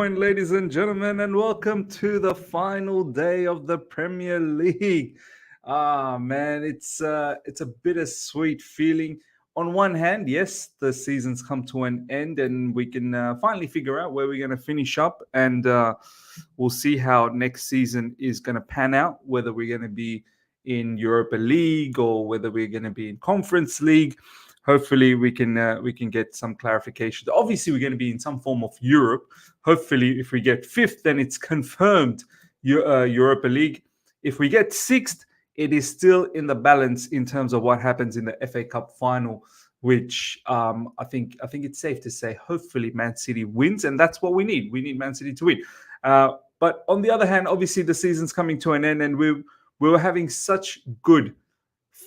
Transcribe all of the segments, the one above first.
point, ladies and gentlemen, and welcome to the final day of the Premier League. Man, it's a bittersweet feeling. On one hand, yes, the season's come to an end, and we can finally figure out where we're going to finish up, and we'll see how next season is going to pan out. Whether we're going to be in Europa League or whether we're going to be in Conference League. Hopefully, we can get some clarification. Obviously, we're going to be in some form of Europe. Hopefully, if we get fifth, then it's confirmed Europa League. If we get sixth, it is still in the balance in terms of what happens in the FA Cup final, which I think it's safe to say, hopefully, Man City wins, and that's what we need. We need Man City to win. But on the other hand, obviously, the season's coming to an end, and we were having such good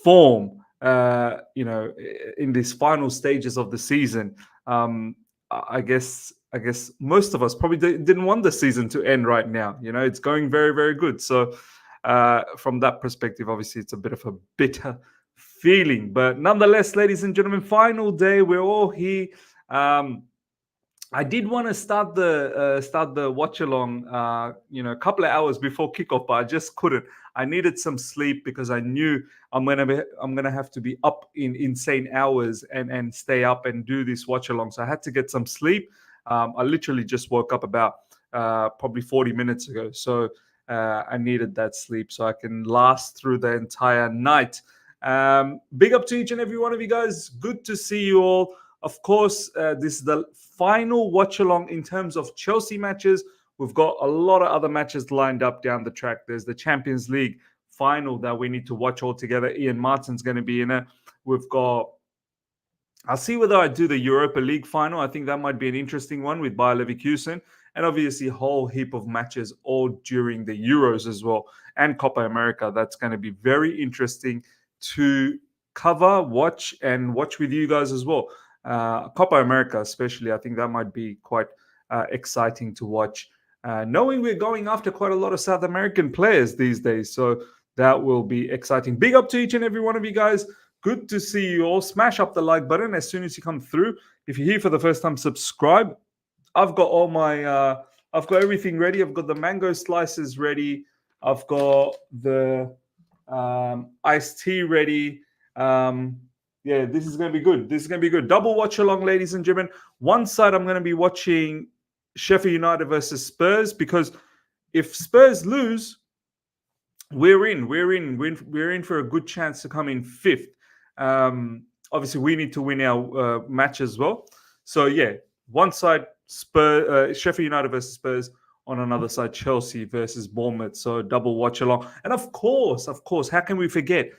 form. In these final stages of the season, I guess most of us probably didn't want the season to end right now. It's going very, very good. So from that perspective, obviously, it's a bit of a bitter feeling. But nonetheless, ladies and gentlemen, final day, we're all here. I did want to start the watch along, a couple of hours before kickoff, but I just couldn't. I needed some sleep because I knew I'm gonna have to be up in insane hours and stay up and do this watch along. So I had to get some sleep. I literally just woke up about probably 40 minutes ago, so I needed that sleep so I can last through the entire night. Big up to each and every one of you guys. Good to see you all. Of course, this is the final watch along in terms of Chelsea matches. We've got a lot of other matches lined up down the track. There's the Champions League final that we need to watch all together. Ian Martin's going to be in it. I'll see whether I do the Europa League final. I think that might be an interesting one with Bayer Leverkusen. And obviously a whole heap of matches all during the Euros as well. And Copa America. That's going to be very interesting to cover, watch with you guys as well. Copa America especially, I think that might be quite exciting to watch. Knowing we're going after quite a lot of South American players these days. So that will be exciting. Big up to each and every one of you guys. Good to see you all. Smash up the like button as soon as you come through. If you're here for the first time, subscribe. I've got all my, I've got everything ready. I've got the mango slices ready. I've got the iced tea ready. Yeah, this is going to be good. This is going to be good. Double watch along, ladies and gentlemen. One side, I'm going to be watching Sheffield United versus Spurs, because if Spurs lose, we're in for a good chance to come in fifth. Obviously, we need to win our match as well. So yeah, one side Sheffield United versus Spurs. On another side, Chelsea versus Bournemouth. So double watch along. And of course, how can we forget?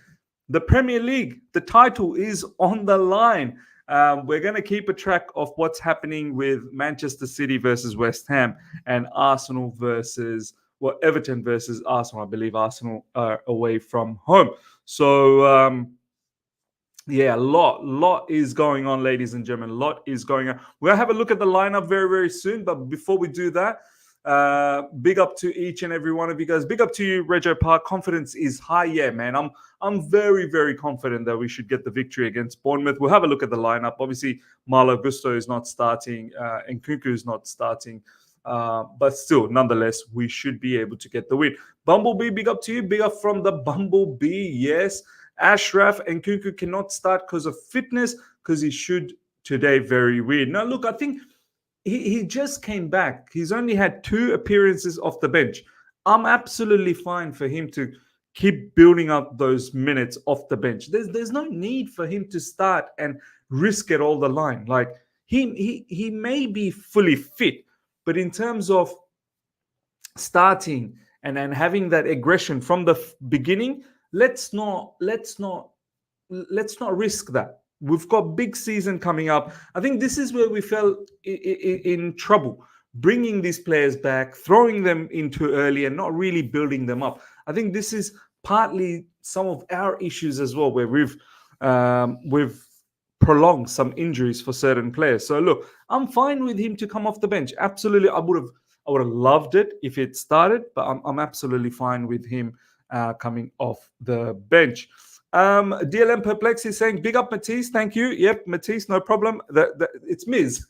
The Premier League, the title is on the line. We're going to keep a track of what's happening with Manchester City versus West Ham and Arsenal versus, Everton versus Arsenal. I believe Arsenal are away from home. So, yeah, a lot is going on, ladies and gentlemen. A lot is going on. We'll have a look at the lineup very, very soon. But before we do that, big up to each and every one of you guys. Big up to you, Rego Park. Confidence is high. Yeah, man. I'm very, very confident that we should get the victory against Bournemouth. We'll have a look at the lineup. Obviously, Malo Gusto is not starting, and Nkunku is not starting. But still, nonetheless, we should be able to get the win. Bumblebee, big up to you. Big up from the Bumblebee. Yes. Ashraf and Nkunku cannot start because of fitness, because he should today. Very weird. Now, look, I think he just came back. He's only had 2 appearances off the bench. I'm absolutely fine for him to keep building up those minutes off the bench. There's no need for him to start and risk it all the line. Like he may be fully fit, but in terms of starting and then having that aggression from the beginning, let's not risk that. We've got big season coming up. I think this is where we fell in trouble, bringing these players back, throwing them in too early and not really building them up. I think this is partly some of our issues as well, where we've prolonged some injuries for certain players. So look, I'm fine with him to come off the bench. Absolutely, I would have loved it if it started, but I'm absolutely fine with him coming off the bench. DLM Perplex is saying, big up Matisse, thank you. Yep, Matisse, no problem. It's Miz.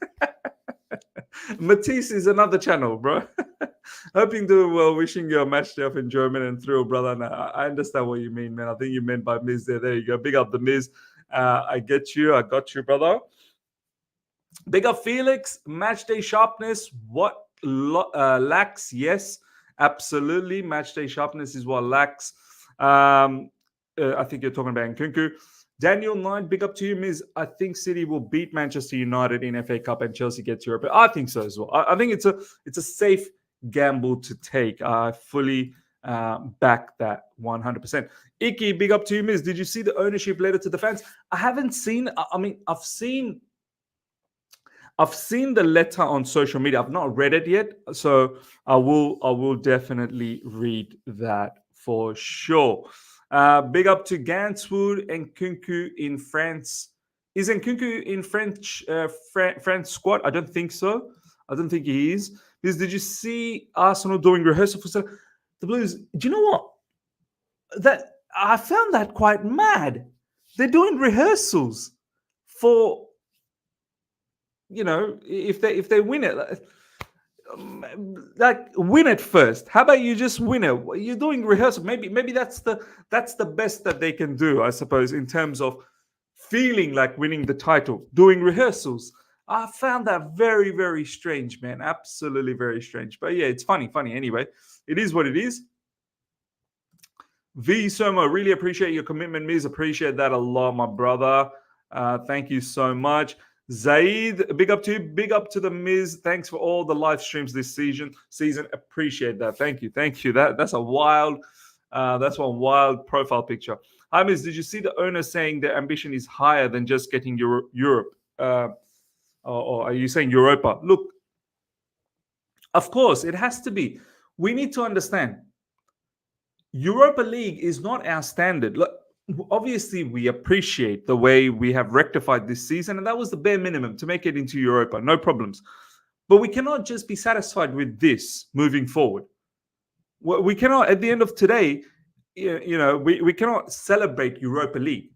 Matisse is another channel, bro. Hoping doing well. Wishing you a match day of enjoyment and thrill, brother. And I understand what you mean, man. I think you meant by Miz there. There you go. Big up the Miz. I get you. I got you, brother. Big up Felix. Match day sharpness. What lacks? Yes, absolutely. Match day sharpness is what lacks. I think you're talking about Nkunku. Daniel Knight, big up to you, Miz. I think City will beat Manchester United in FA Cup and Chelsea gets Europe. I think so as well. I think it's a safe gamble to take. I fully back that 100%. Iki, big up to you, Miz. Did you see the ownership letter to the fans? I haven't seen. I mean, I've seen the letter on social media. I've not read it yet, so I will definitely read that for sure. Big up to Ganswood and Nkunku in France. Is Nkunku in France squad? I don't think so. I don't think he is. Because did you see Arsenal doing rehearsal for the Blues? Do you know what? That I found that quite mad. They're doing rehearsals for, if they win it. Like, win it first. How about you just win it? You're doing rehearsal. Maybe that's the best that they can do, I suppose, in terms of feeling like winning the title. Doing rehearsals. I found that very, very strange, man. Absolutely very strange. But yeah, it's funny anyway. It is what it is. V Somo, really appreciate your commitment, Miz. Appreciate that a lot, my brother. Thank you so much. Zaid, big up to you. Big up to the Miz. Thanks for all the live streams this season. Appreciate that. Thank you. That's one wild profile picture. Hi, Miz. Did you see the owner saying their ambition is higher than just getting Europe? Or are you saying Europa? Look, of course, it has to be. We need to understand. Europa League is not our standard. Look, obviously, we appreciate the way we have rectified this season, and that was the bare minimum to make it into Europa. No problems. But we cannot just be satisfied with this moving forward. We cannot, at the end of today, we cannot celebrate Europa League.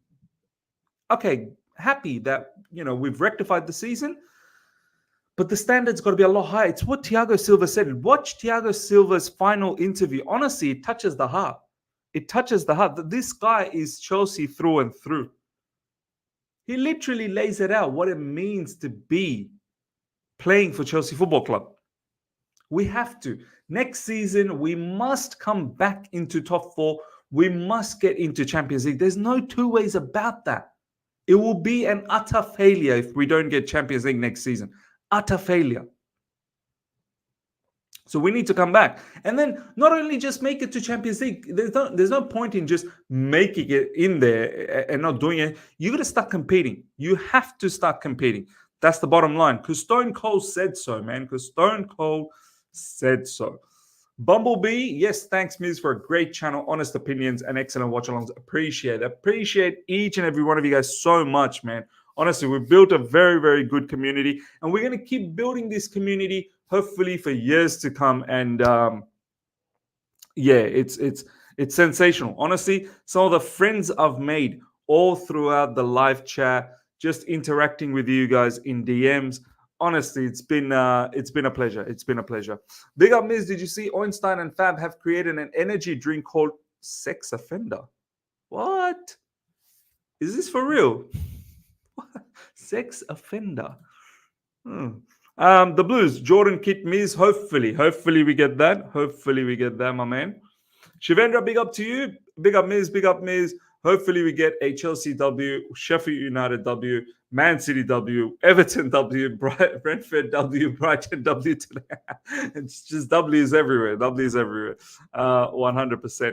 Okay, happy that, we've rectified the season, but the standard's got to be a lot higher. It's what Thiago Silva said. Watch Thiago Silva's final interview. Honestly, it touches the heart. It touches the heart. This guy is Chelsea through and through. He literally lays it out, what it means to be playing for Chelsea Football Club. We have to. Next season, we must come back into top four. We must get into Champions League. There's no two ways about that. It will be an utter failure if we don't get Champions League next season. Utter failure. So we need to come back. And then not only just make it to Champions League, there's no point in just making it in there and not doing it. You got to start competing. You have to start competing. That's the bottom line. Because Stone Cold said so, man. Because Stone Cold said so. Bumblebee, yes, thanks, Miz, for a great channel, honest opinions, and excellent watch-alongs. Appreciate it. Appreciate each and every one of you guys so much, man. Honestly, we've built a very, very good community, and we're going to keep building this community, hopefully, for years to come. And it's sensational. Honestly, some of the friends I've made all throughout the live chat, just interacting with you guys in DMs. Honestly, it's been a pleasure. It's been a pleasure. Big up, Miz. Did you see Einstein and Fab have created an energy drink called Sex Offender? What? Is this for real? Sex Offender. The Blues, Jordan Kit Miz. Hopefully we get that. Hopefully we get that, my man. Shivendra, big up to you. Big up, Miz. Big up, Miz. Hopefully we get a Chelsea W, Sheffield United W, Man City W, Everton W, Brentford W, Brighton W today. It's just W's everywhere. W's everywhere. 100%.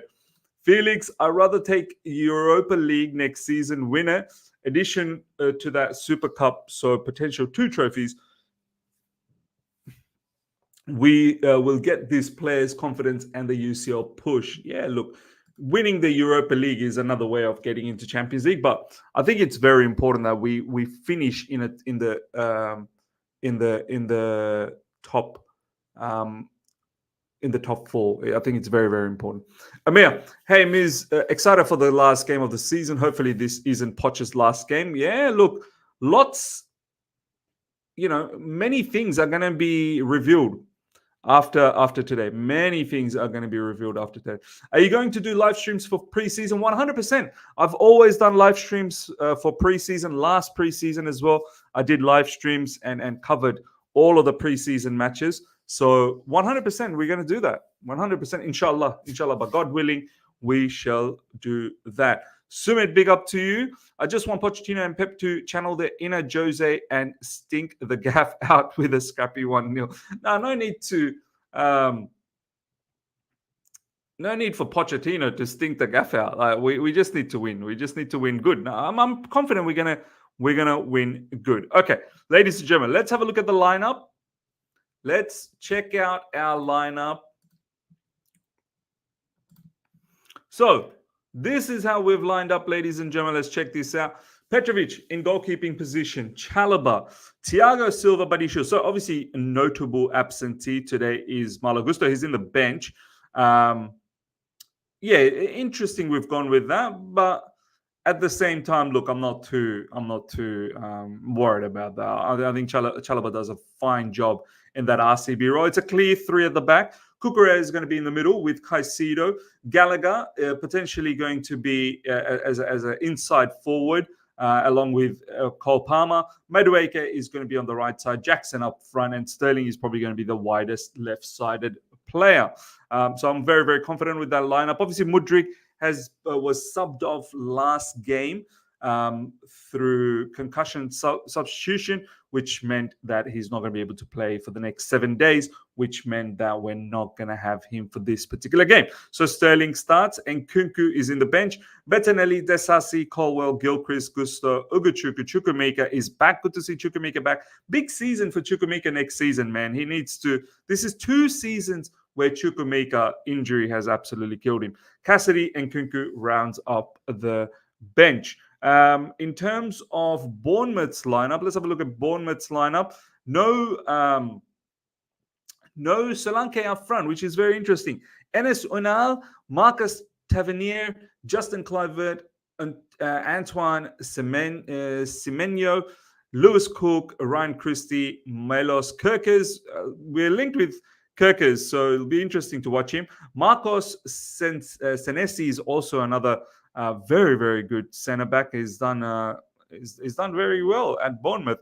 Felix, I'd rather take Europa League next season winner. Addition to that Super Cup, so potential 2 trophies. We will get these players' confidence and the UCL push. Yeah, look, winning the Europa League is another way of getting into Champions League, but I think it's very important that we finish in the top in the top 4. I think it's very, very important. Amir, hey Miz, excited for the last game of the season. Hopefully this isn't Poch's last game. Yeah, look, lots. many things are going to be revealed after today. Many things are going to be revealed after today. Are you going to do live streams for preseason? 100%. I've always done live streams for preseason. Last preseason as well, I did live streams and covered all of the preseason matches. So 100%, we're going to do that. 100%, inshallah, but God willing, we shall do that. Sumit, big up to you. I just want Pochettino and Pep to channel their inner Jose and stink the gaff out with a scrappy 1-0. Now, no need to, no need for Pochettino to stink the gaff out. Like, we just need to win. We just need to win good. Now, I'm confident we're gonna win good. Okay, ladies and gentlemen, let's have a look at the lineup. Let's check out our lineup. So this is how we've lined up, ladies and gentlemen. Let's check this out. Petrovic in goalkeeping position. Chalobah, Thiago Silva, Badisho. So obviously a notable absentee today is Malo Gusto. He's in the bench. Yeah, interesting. We've gone with that, but at the same time, look, I'm not too worried about that. I think Chalobah does a fine job in that RCB role. It's a clear 3 at the back. Cucurella is going to be in the middle with Caicedo. Gallagher potentially going to be as an inside forward, along with Cole Palmer. Madueke is going to be on the right side. Jackson up front, and Sterling is probably going to be the widest left-sided player. So I'm very, very confident with that lineup. Obviously, Mudryk was subbed off last game through concussion substitution, which meant that he's not going to be able to play for the next 7 days, which meant that we're not going to have him for this particular game. So Sterling starts and Kunku is in the bench. Bettinelli, Desasi, Colwell, Gilchrist, Gusto, Ugochukwu, Chukwuemeka is back. Good to see Chukwuemeka back. Big season for Chukwuemeka next season, man. He needs to. This is 2 seasons where Chukwuemeka injury has absolutely killed him. Cassidy and Kunku rounds up the bench. In terms of Bournemouth's lineup, let's have a look at Bournemouth's lineup. No Solanke up front, which is very interesting. Enes Unal, Marcus Tavernier, Justin Kluivert, and Antoine Semenyo, Lewis Cook, Ryan Christie, Milos Kerkez. We're linked with Kerkez, so it'll be interesting to watch him. Marcos Senesi is also another very, very good centre back. He's done very well at Bournemouth.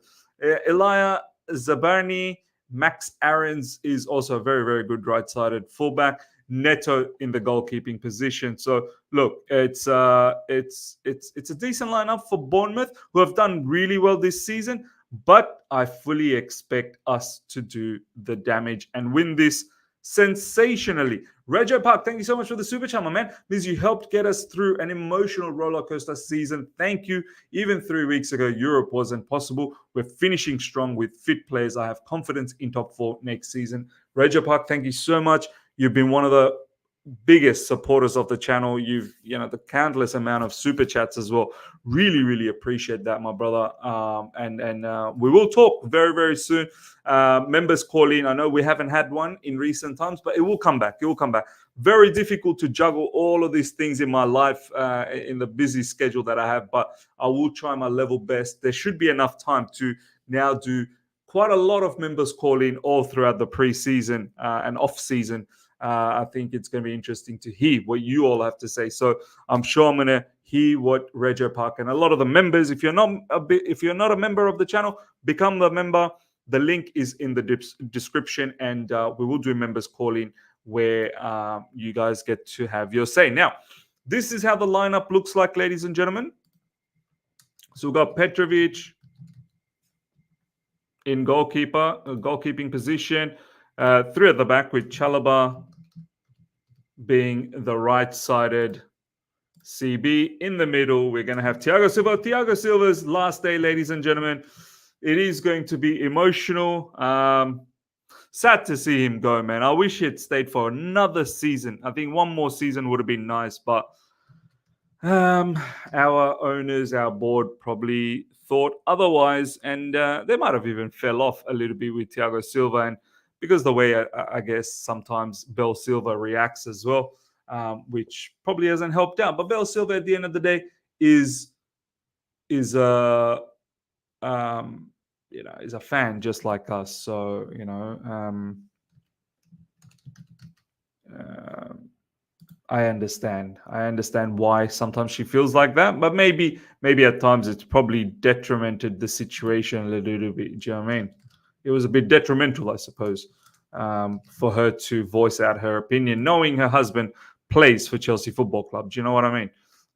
Elia Zabarni, Max Aarons is also a very, very good right-sided fullback. Neto in the goalkeeping position. So look, it's a decent lineup for Bournemouth, who have done really well this season. But I fully expect us to do the damage and win this sensationally. Reggio Park, thank you so much for the super chat, my man. Means you helped get us through an emotional roller coaster season. Thank you. Even 3 weeks ago, Europe wasn't possible. We're finishing strong with fit players. I have confidence in top 4 next season. Reggio Park, thank you so much. You've been one of the biggest supporters of the channel. The countless amount of super chats as well. Really, really appreciate that, my brother. And we will talk very, very soon. Members call in. I know we haven't had one in recent times, but it will come back. It will come back. Very difficult to juggle all of these things in my life, in the busy schedule that I have, but I will try my level best. There should be enough time to now do quite a lot of members call in all throughout the preseason and off season. I think it's going to be interesting to hear what you all have to say. So I'm sure I'm going to hear what Reggio Park and a lot of the members. If you're not a member of the channel, become the member. The link is in the description, and we will do members calling where you guys get to have your say. Now, this is how the lineup looks like, ladies and gentlemen. So we've got Petrovic in goalkeeping position. 3 at the back with Chalobah being the right-sided CB. In the middle, we're going to have Thiago Silva. Thiago Silva's last day, ladies and gentlemen. It is going to be emotional. Sad to see him go, man. I wish he had stayed for another season. I think one more season would have been nice, but our owners, our board probably thought otherwise, and they might have even fell off a little bit with Thiago Silva, and because the way I guess sometimes Bel Silva reacts as well, which probably hasn't helped out. But Bel Silva at the end of the day is is a fan just like us. So, uh, I understand. I understand why sometimes she feels like that, but maybe at times it's probably detrimented the situation a little bit. Do you know what I mean? It was a bit detrimental, I suppose, for her to voice out her opinion, knowing her husband plays for Chelsea Football Club. Do you know what I mean?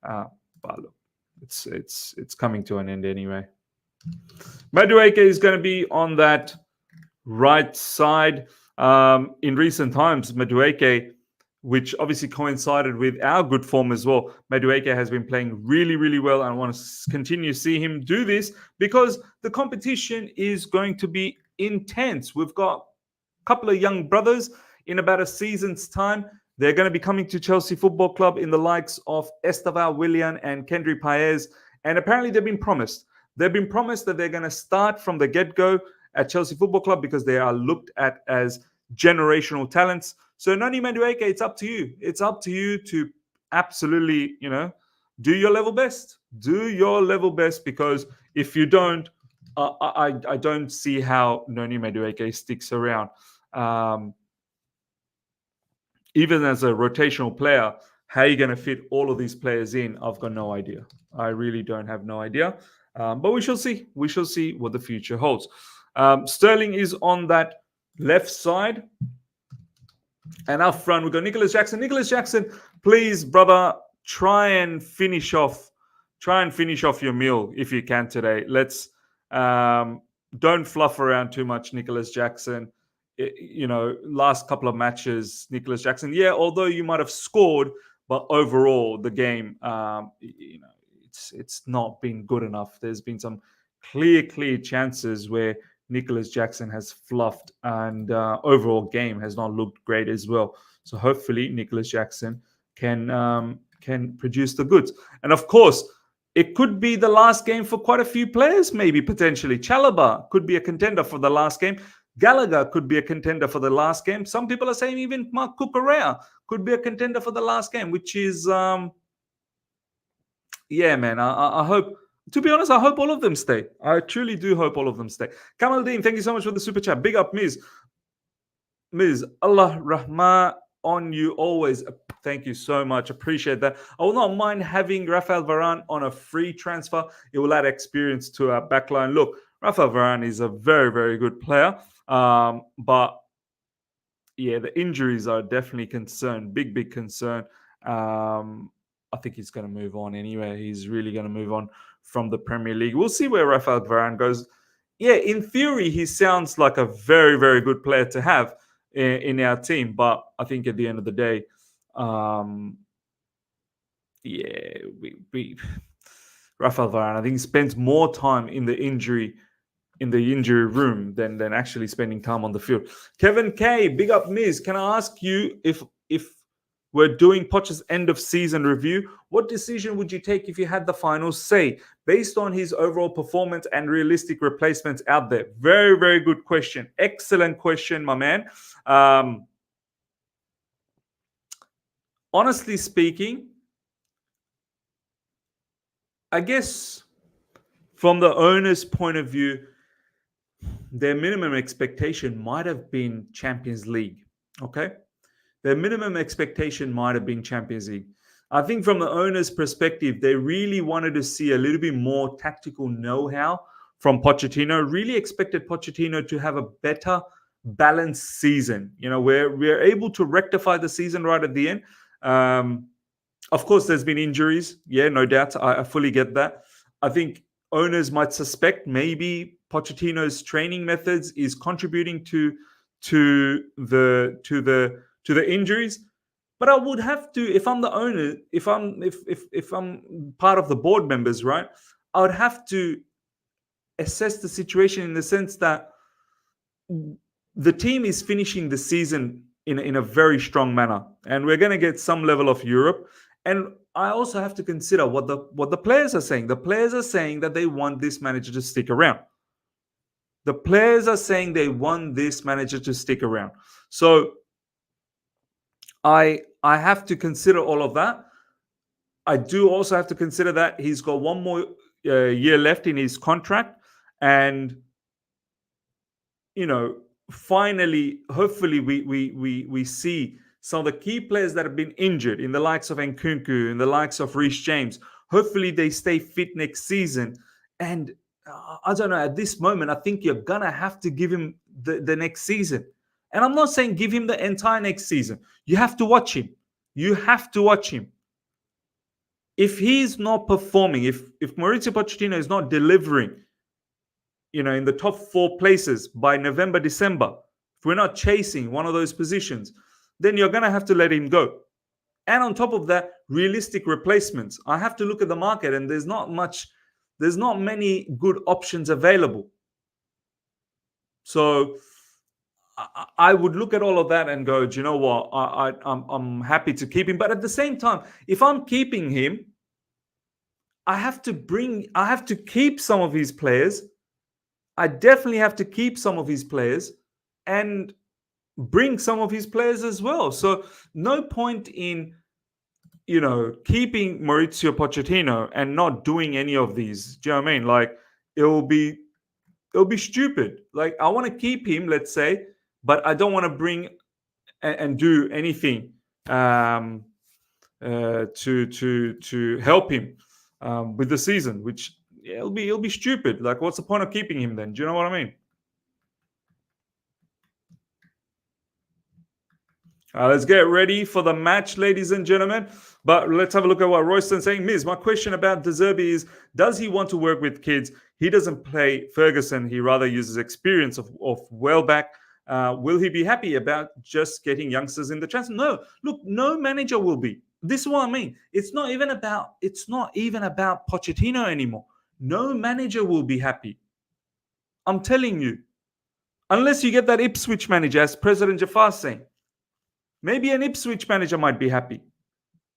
Uh, but look, it's coming to an end anyway. Madueke is going to be on that right side. In recent times, Madueke, which obviously coincided with our good form as well, Madueke has been playing really, really well. And I want to continue to see him do this because the competition is going to be intense. We've got a couple of young brothers in about a season's time. They're going to be coming to Chelsea Football Club in the likes of Esteval Willian and Kendry Paez. And apparently they've been promised. They've been promised that they're going to start from the get-go at Chelsea Football Club because they are looked at as generational talents. So Noni Madueke, it's up to you. It's up to you to absolutely, do your level best. Do your level best because if you don't, I don't see how Noni Madueke sticks around. Even as a rotational player, how are you going to fit all of these players in? I've got no idea. I really don't have no idea. But we shall see. We shall see what the future holds. Sterling is on that left side. And up front, we've got Nicholas Jackson. Nicholas Jackson, please, brother, try and finish off your meal if you can today. Let's don't fluff around too much, Nicholas Jackson. Last couple of matches, Nicholas Jackson. Yeah, although you might have scored, but overall the game, it's not been good enough. There's been some clear chances where Nicholas Jackson has fluffed, and overall game has not looked great as well. So hopefully Nicholas Jackson can produce the goods. And of course, it could be the last game for quite a few players, maybe potentially. Chalobah could be a contender for the last game. Gallagher could be a contender for the last game. Some people are saying even Mark Cucurella could be a contender for the last game, which is, yeah, man. I hope, to be honest, I hope all of them stay. I truly do hope all of them stay. Kamal Dean, thank you so much for the super chat. Big up, Miz. Allah Rahma on you always. Thank you so much. Appreciate that. I will not mind having Rafael Varane on a free transfer. It will add experience to our backline. Look, Rafael Varane is a very, very good player. But yeah, the injuries are definitely concern. Big concern. I think he's going to move on anyway. He's really going to move on from the Premier League. We'll see where Rafael Varane goes. Yeah, in theory, he sounds like a very, very good player to have in our team. But I think at the end of the day, Rafael Varane, I think he spends more time in the injury room than actually spending time on the field. Kevin K, big up Miz. Can I ask you if we're doing Poch's end of season review, what decision would you take if you had the final say based on his overall performance and realistic replacements out there? Very, very good question. Excellent question, my man. Honestly speaking, I guess from the owner's point of view, their minimum expectation might have been Champions League. Okay? Their minimum expectation might have been Champions League. I think from the owner's perspective, they really wanted to see a little bit more tactical know-how from Pochettino. Really expected Pochettino to have a better balanced season. Where we're able to rectify the season right at the end. Of course, there's been injuries. Yeah, no doubt. I fully get that. I think owners might suspect maybe Pochettino's training methods is contributing to the injuries. But I would have to, if I'm the owner, if I'm part of the board members, right, I would have to assess the situation in the sense that the team is finishing the season in a very strong manner, and we're going to get some level of Europe. And I also have to consider what the players are saying. The players are saying that they want this manager to stick around. The players are saying they want this manager to stick around. So I have to consider all of that. I do also have to consider that he's got one more year left in his contract, and you know, finally, hopefully, we see some of the key players that have been injured, in the likes of Nkunku, in the likes of Reece James. Hopefully, they stay fit next season. And I don't know. At this moment, I think you're gonna have to give him the next season. And I'm not saying give him the entire next season. You have to watch him. You have to watch him. If he's not performing, if Mauricio Pochettino is not delivering, in the top 4 places by November, December, if we're not chasing one of those positions, then you're going to have to let him go. And on top of that, realistic replacements. I have to look at the market, and there's not many good options available. So I would look at all of that and go, do you know what? I'm happy to keep him. But at the same time, if I'm keeping him, I have to keep some of his players. I definitely have to keep some of his players and bring some of his players as well. So no point in, keeping Maurizio Pochettino and not doing any of these. Do you know what I mean? Like, it'll be stupid. Like, I want to keep him, let's say, but I don't want to bring and do anything to help him with the season, which it'll be stupid. Like, what's the point of keeping him then? Do you know what I mean? Let's get ready for the match, ladies and gentlemen. But let's have a look at what Royston's saying. Miz, my question about De Zerbi is, does he want to work with kids? He doesn't play Ferguson. He rather uses experience of Welbeck. Will he be happy about just getting youngsters in the chance? No. Look, no manager will be. This is what I mean. It's not even about Pochettino anymore. No manager will be happy. I'm telling you. Unless you get that Ipswich manager, as President Jafar saying. Maybe an Ipswich manager might be happy.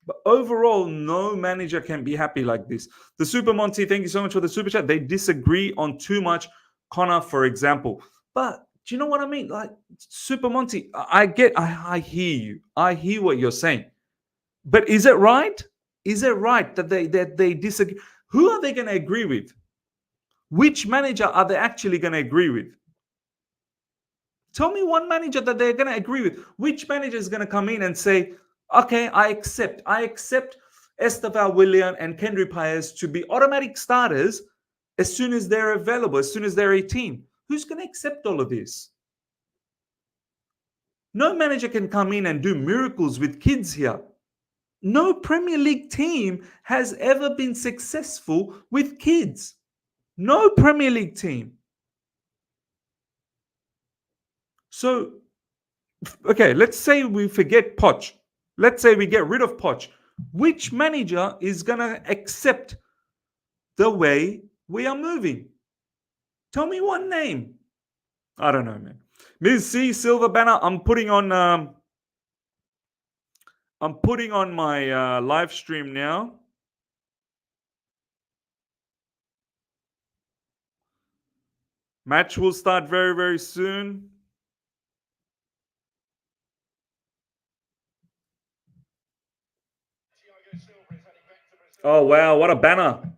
But overall, no manager can be happy like this. The Super Monty, thank you so much for the super chat. They disagree on too much. Connor, for example. But do you know what I mean? Like, Super Monty, I hear you. I hear what you're saying. But is it right? Is it right that they disagree? Who are they going to agree with? Which manager are they actually going to agree with? Tell me one manager that they're going to agree with. Which manager is going to come in and say, okay, I accept Esteval Willian and Kendry Paez to be automatic starters as soon as they're available, as soon as they're 18. Who's going to accept all of this? No manager can come in and do miracles with kids here. No Premier League team has ever been successful with kids. No Premier League team. So, okay, let's say we forget Poch. Let's say we get rid of Poch. Which manager is going to accept the way we are moving? Tell me one name. I don't know, man. Ms. C. Silver Banner, I'm putting on my live stream now. Match will start very, very soon. Oh, wow. What a banner.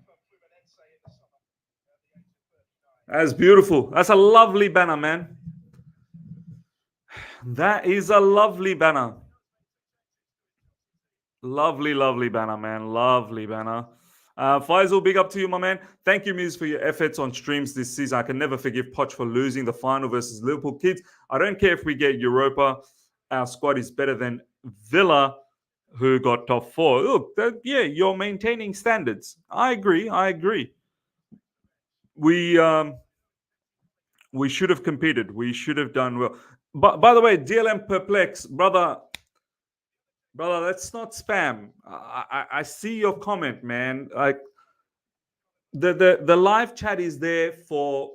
That's beautiful. That's a lovely banner, man. That is a lovely banner. Lovely, lovely banner, man. Lovely banner. Faisal, big up to you, my man. Thank you, Miz, for your efforts on streams this season. I can never forgive Poch for losing the final versus Liverpool. Kids, I don't care if we get Europa. Our squad is better than Villa, who got top 4. Look, you're maintaining standards. I agree. We should have competed. We should have done well. But by the way, DLM Perplex, brother, let's not spam. I see your comment, man. Like, the live chat is there for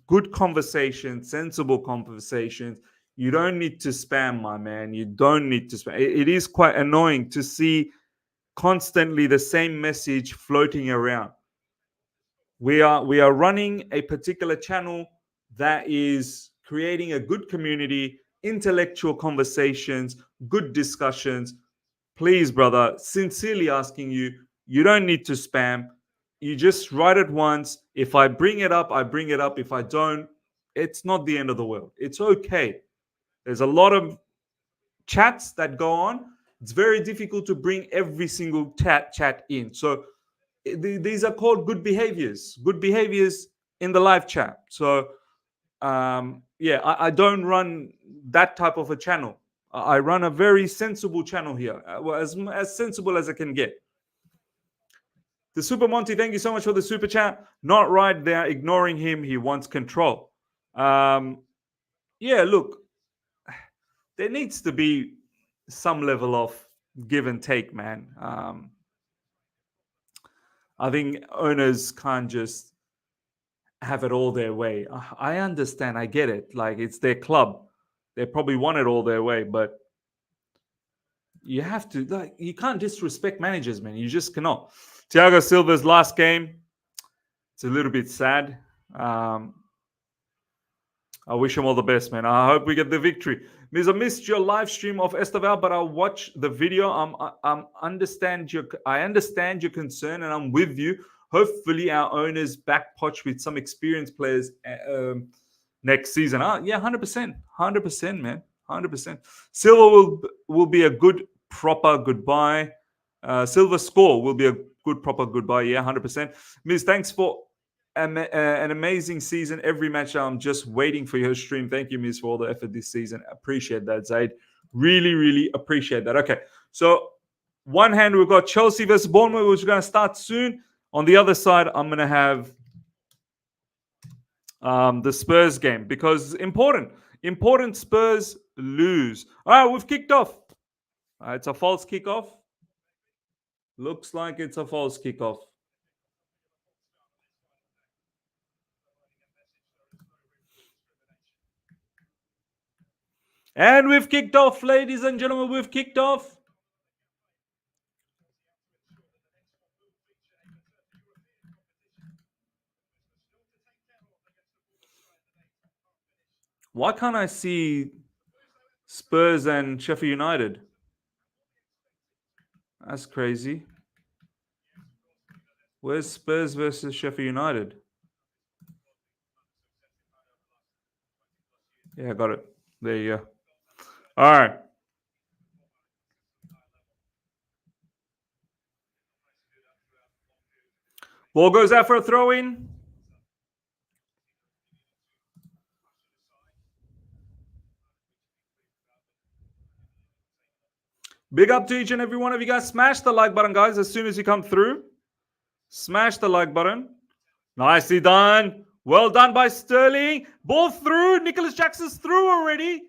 good conversation, sensible conversations. You don't need to spam, my man. You don't need to spam. It is quite annoying to see constantly the same message floating around. We are running a particular channel that is creating a good community, intellectual conversations, good discussions. Please, brother, sincerely asking you, you don't need to spam. You just write it once. If I bring it up, I bring it up. If I don't, it's not the end of the world. It's okay. There's a lot of chats that go on. It's very difficult to bring every single chat in. So these are called good behaviors. Good behaviors in the live chat. So yeah, I don't run that type of a channel. I run a very sensible channel here, well, as sensible as I can get. The Super Monty, thank you so much for the super chat. Not right there, ignoring him. He wants control. Yeah, look, there needs to be some level of give and take, man. I think owners can't just have it all their way. I understand. I get it. Like, it's their club. They probably want it all their way, but you have to, like, you can't disrespect managers, man. You just cannot. Thiago Silva's last game, it's a little bit sad. I wish him all the best, man. I hope we get the victory. Miz, I missed your live stream of Estaval, but I'll watch the video. I understand your concern, and I'm with you. Hopefully, our owners back Poch with some experienced players next season. Yeah, 100%, man, 100%. Silva will be a good proper goodbye. Silva score will be a good proper goodbye. Yeah, 100%. Miz, thanks for an amazing season. Every match, I'm just waiting for your stream. Thank you, Miz, for all the effort this season. Appreciate that, Zaid. Really, really appreciate that. Okay, so one hand, we've got Chelsea versus Bournemouth, which is going to start soon. On the other side, I'm going to have the Spurs game because important Spurs lose. All right, we've kicked off. It's a false kickoff. Looks like it's a false kickoff. And we've kicked off, ladies and gentlemen. We've kicked off. Why can't I see Spurs and Sheffield United? That's crazy. Where's Spurs versus Sheffield United? Yeah, I got it. There you go. All right. Ball goes out for a throw in. Big up to each and every one of you guys. Smash the like button, guys, as soon as you come through. Smash the like button. Nicely done. Well done by Sterling. Ball through. Nicholas Jackson's through already.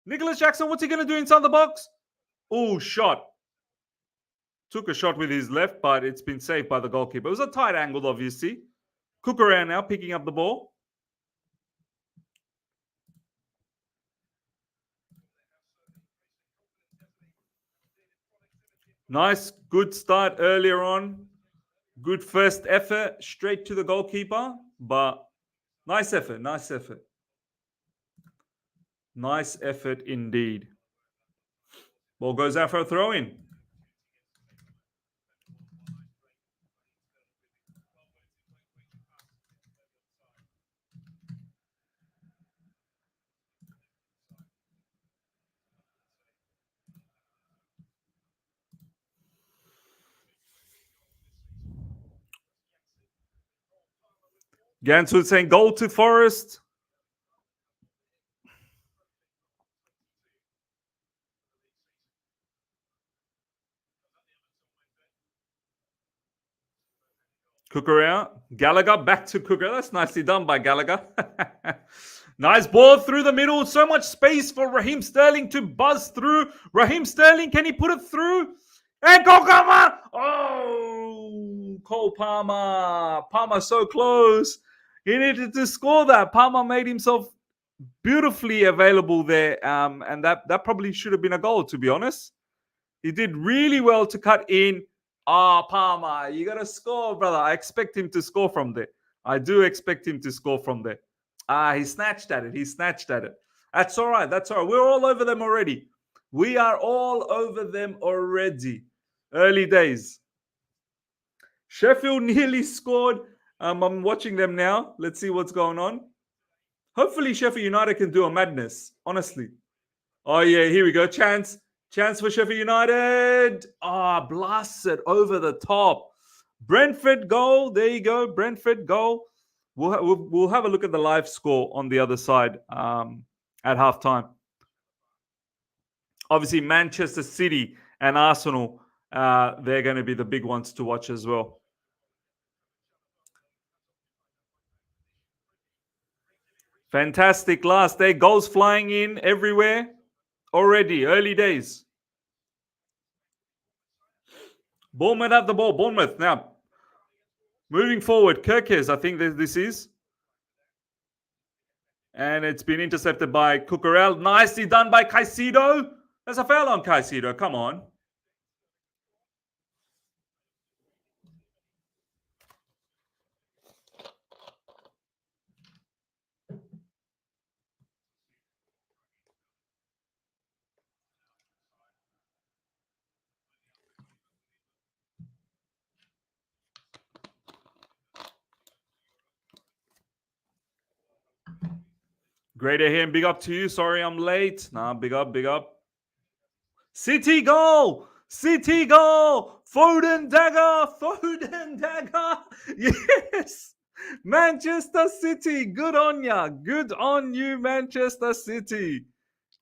Nicholas Jackson, what's he going to do inside the box? Oh, shot. Took a shot with his left, but it's been saved by the goalkeeper. It was a tight angle, obviously. Cook around now, picking up the ball. Nice, good start earlier on. Good first effort, straight to the goalkeeper. But nice effort, nice effort. Nice effort indeed. Ball goes out for a throw-in. Ganswood saying goal to Forest. Cooker out. Gallagher back to Cooker. That's nicely done by Gallagher. Nice ball through the middle. So much space for Raheem Sterling to buzz through. Raheem Sterling, can he put it through? And Cole Palmer! Oh, Cole Palmer. Palmer so close. He needed to score that. Palmer made himself beautifully available there. And that probably should have been a goal, to be honest. He did really well to cut in. Palmer, you got to score, brother. I expect him to score from there. I do expect him to score from there. He snatched at it. He snatched at it. That's all right. That's all right. We're all over them already. We are all over them already. Early days. Sheffield nearly scored. I'm watching them now. Let's see what's going on. Hopefully Sheffield United can do a madness, honestly. Oh, yeah, here we go. Chance. Chance for Sheffield United. Blasted over the top. Brentford goal. There you go. Brentford goal. We'll have a look at the live score on the other side at halftime. Obviously, Manchester City and Arsenal, they're going to be the big ones to watch as well. Fantastic last day. Goals flying in everywhere already. Early days. Bournemouth have the ball. Bournemouth now. Moving forward. Kirkes, I think this is. And it's been intercepted by Cucurella. Nicely done by Caicedo. There's a foul on Caicedo. Come on. Great to him. Big up to you. Sorry I'm late. Nah, big up, big up. City goal! City goal! Foden dagger! Foden dagger! Yes! Manchester City, good on ya. Good on you, Manchester City.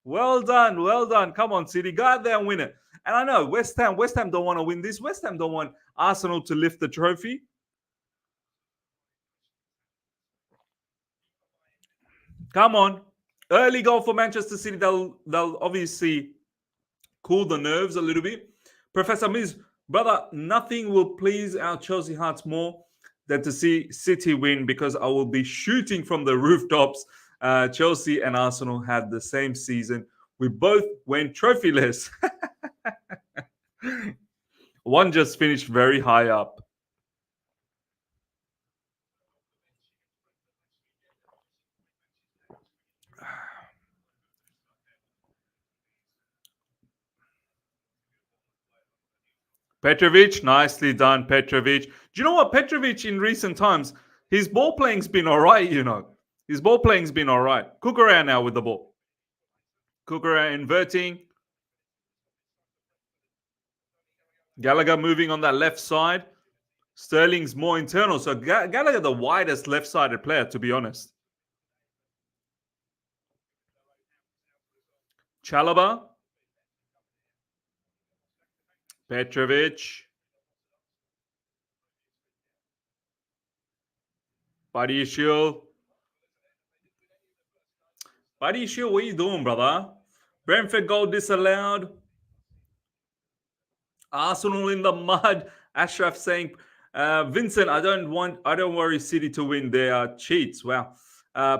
Well done, well done. Come on, City. Go out there and win it. And I know West Ham don't want to win this. West Ham don't want Arsenal to lift the trophy. Come on. Early goal for Manchester City. They'll obviously cool the nerves a little bit. Professor Miz, brother, nothing will please our Chelsea hearts more than to see City win, because I will be shooting from the rooftops. Chelsea and Arsenal had the same season. We both went trophyless. One just finished very high up. Petrovic, nicely done, Petrovic. Do you know what, Petrovic in recent times, his ball playing's been all right, you know. His ball playing's been all right. Cucurella now with the ball. Cucurella inverting. Gallagher moving on that left side. Sterling's more internal. So Gallagher, the widest left-sided player, to be honest. Chalobah. Petrovic. Buddy Shield. Buddy Shield, what are you doing, brother? Brentford goal disallowed. Arsenal in the mud. Ashraf saying, Vincent, I don't worry City to win. They are cheats. Wow.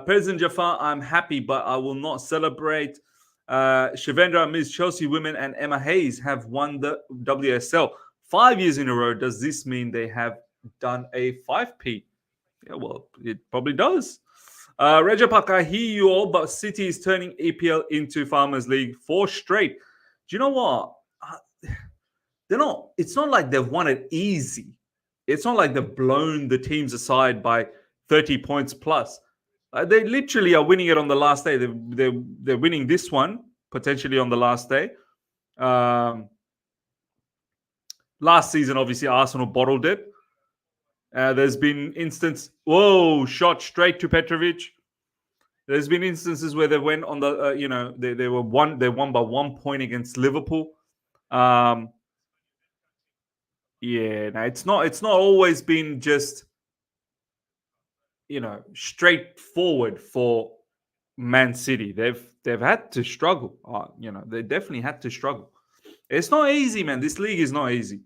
President Jafar, I'm happy, but I will not celebrate. Shivendra, Ms. Chelsea women and Emma Hayes have won the WSL 5 years in a row. Does this mean they have done a 5P? Yeah, well, it probably does. Rejapak, I hear you all, but City is turning EPL into Farmers League 4 straight. Do you know what? They're not. It's not like they've won it easy. It's not like they've blown the teams aside by 30 points plus. They literally are winning it on the last day. They're winning this one potentially on the last day. Last season, obviously, Arsenal bottled it. There's been instances. Whoa! Shot straight to Petrovic. There's been instances where they went on the. They won by 1 point against Liverpool. Yeah, no, it's not always been just straightforward for Man City. They've had to struggle. They definitely had to struggle. It's not easy, man. This league is not easy.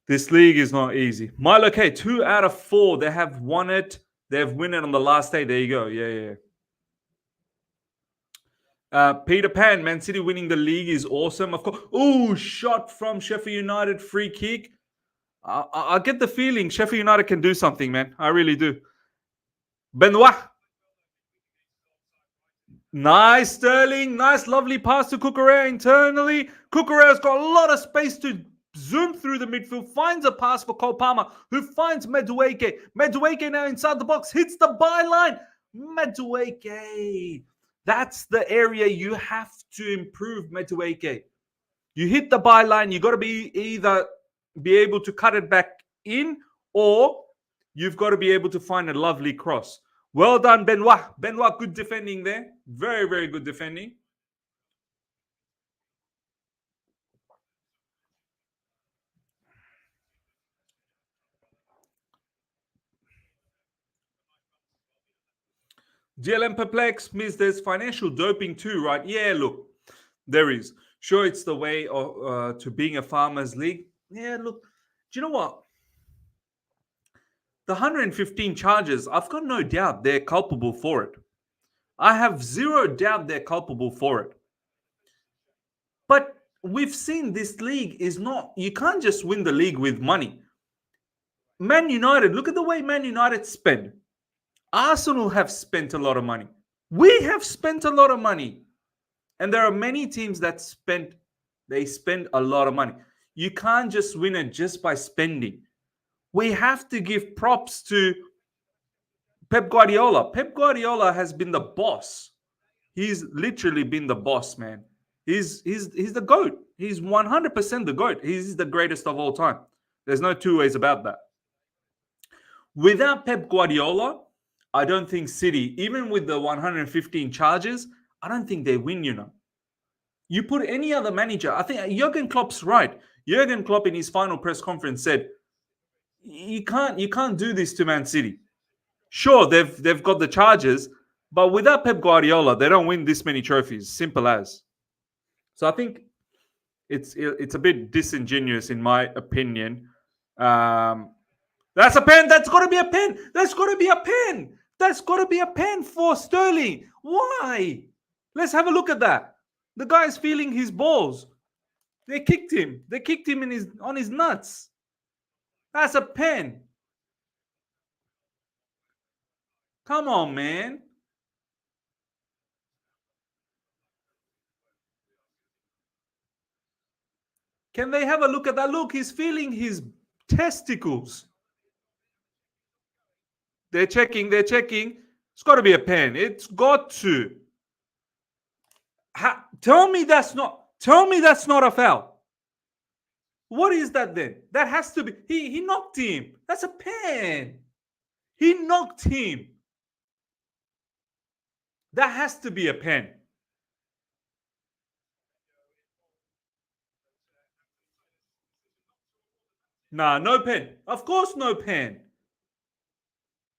This league is not easy. Milo K, 2 out of 4. They have won it. They've won it on the last day. There you go. Yeah. Peter Pan, Man City winning the league is awesome. Of course. Oh, shot from Sheffield United, free kick. I get the feeling Sheffield United can do something, man. I really do. Benoit. Nice, Sterling. Nice, lovely pass to Cucurella internally. Cucurella's got a lot of space to zoom through the midfield. Finds a pass for Cole Palmer, who finds Madueke. Madueke now inside the box. Hits the byline. Madueke. That's the area you have to improve, Madueke. You hit the byline, you got to be either be able to cut it back in, or you've got to be able to find a lovely cross. Well done, Benoit. Benoit, good defending there. Very, very good defending. GLM perplex means there's financial doping too, right? Yeah, look, there is. Sure, it's the way of, to being a farmers league. Yeah, look, do you know what? The 115 charges, I've got no doubt they're culpable for it. I have zero doubt they're culpable for it. But we've seen this league is not, you can't just win the league with money. Man United, look at the way Man United spend. Arsenal have spent a lot of money. We have spent a lot of money. And there are many teams that spend a lot of money. You can't just win it just by spending. We have to give props to Pep Guardiola. Pep Guardiola has been the boss. He's literally been the boss, man. He's the GOAT. He's 100% the GOAT. He's the greatest of all time. There's no two ways about that. Without Pep Guardiola, I don't think City, even with the 115 charges, I don't think they win, you know. You put any other manager, I think Jurgen Klopp's right. Jurgen Klopp in his final press conference said, you can't do this to Man City. Sure, they've got the charges, but without Pep Guardiola, they don't win this many trophies. Simple as. So I think it's a bit disingenuous in my opinion. That's a pen. That's got to be a pen. That's got to be a pen. That's got to be a pen for Sterling. Why? Let's have a look at that. The guy's feeling his balls. They kicked him. They kicked him on his nuts. That's a pen. Come on, man. Can they have a look at that? Look, he's feeling his testicles. They're checking. It's got to be a pen. It's got to. Tell me that's not a foul. What is that then? That has to be. He knocked him. That's a pen. He knocked him. That has to be a pen. Nah, no pen. Of course, no pen.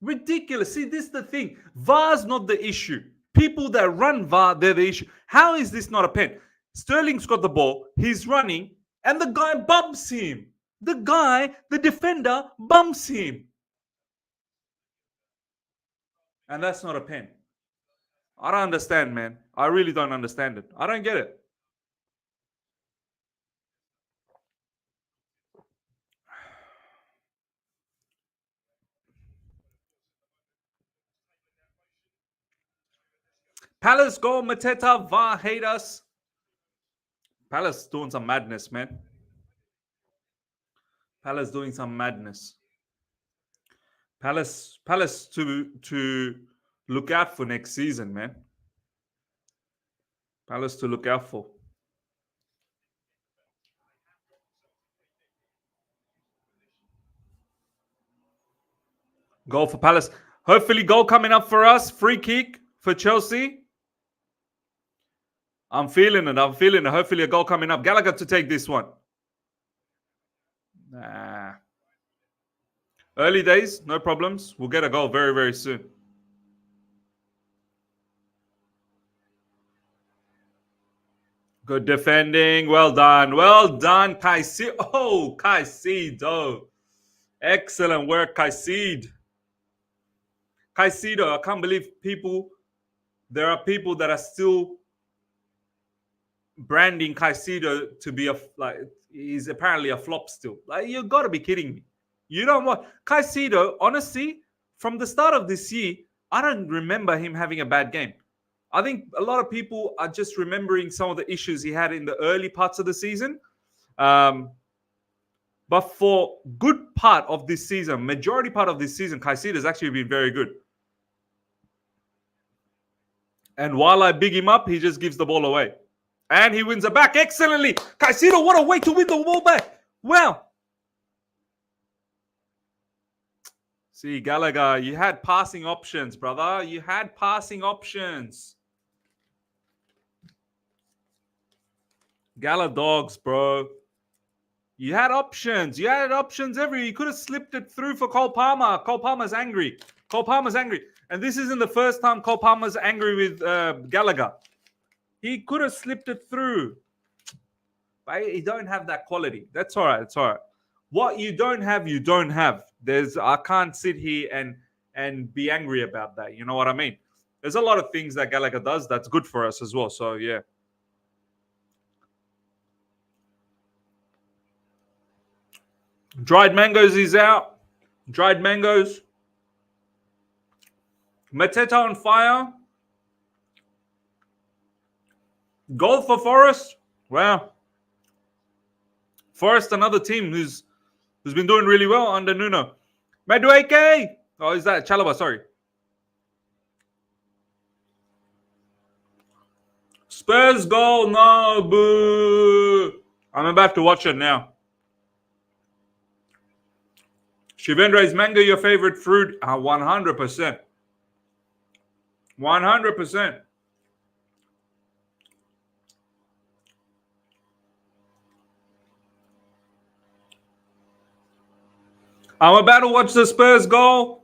Ridiculous. See, this is the thing. VAR's not the issue. People that run VAR, they're the issue. How is this not a pen? Sterling's got the ball. He's running, and the guy bumps him. The defender, bumps him. And that's not a pen. I don't understand, man. I really don't understand it. I don't get it. Palace goal, Mateta, VAR hate us. Palace doing some madness, man. Palace doing some madness. Palace to look out for next season, man. Palace to look out for. Goal for Palace. Hopefully, goal coming up for us. Free kick for Chelsea. I'm feeling it. Hopefully, a goal coming up. Gallagher to take this one. Nah. Early days, no problems. We'll get a goal very, very soon. Good defending. Well done. Well done, Caicedo. Oh, Caicedo. Excellent work, Caicedo. Caicedo, I can't believe there are people that are still branding Caicedo to be he's apparently a flop still. Like, you got to be kidding me. You don't want Caicedo, honestly, from the start of this year, I don't remember him having a bad game. I think a lot of people are just remembering some of the issues he had in the early parts of the season. But for good part of this season, majority part of this season, Caicedo has actually been very good. And while I big him up, he just gives the ball away. And he wins it back excellently. Caicedo, what a way to win the ball back. Wow. See, Gallagher, you had passing options, brother. You had passing options. Gala dogs, bro. You had options. You had options everywhere. You could have slipped it through for Cole Palmer. Cole Palmer's angry. Cole Palmer's angry. And this isn't the first time Cole Palmer's angry with Gallagher. He could have slipped it through. But he don't have that quality. That's all right. It's all right. What you don't have, you don't have. I can't sit here and be angry about that. You know what I mean? There's a lot of things that Gallagher does that's good for us as well. So, yeah. Dried mangoes is out. Dried mangoes. Mateta on fire. Goal for Forest. Wow. Forest, another team who's been doing really well under Nuno. Madueke. Oh, is that Chalobah? Sorry. Spurs goal. No, boo. I'm about to watch it now. Shivendra, is mango your favorite fruit? 100%. 100%. I'm about to watch the Spurs goal.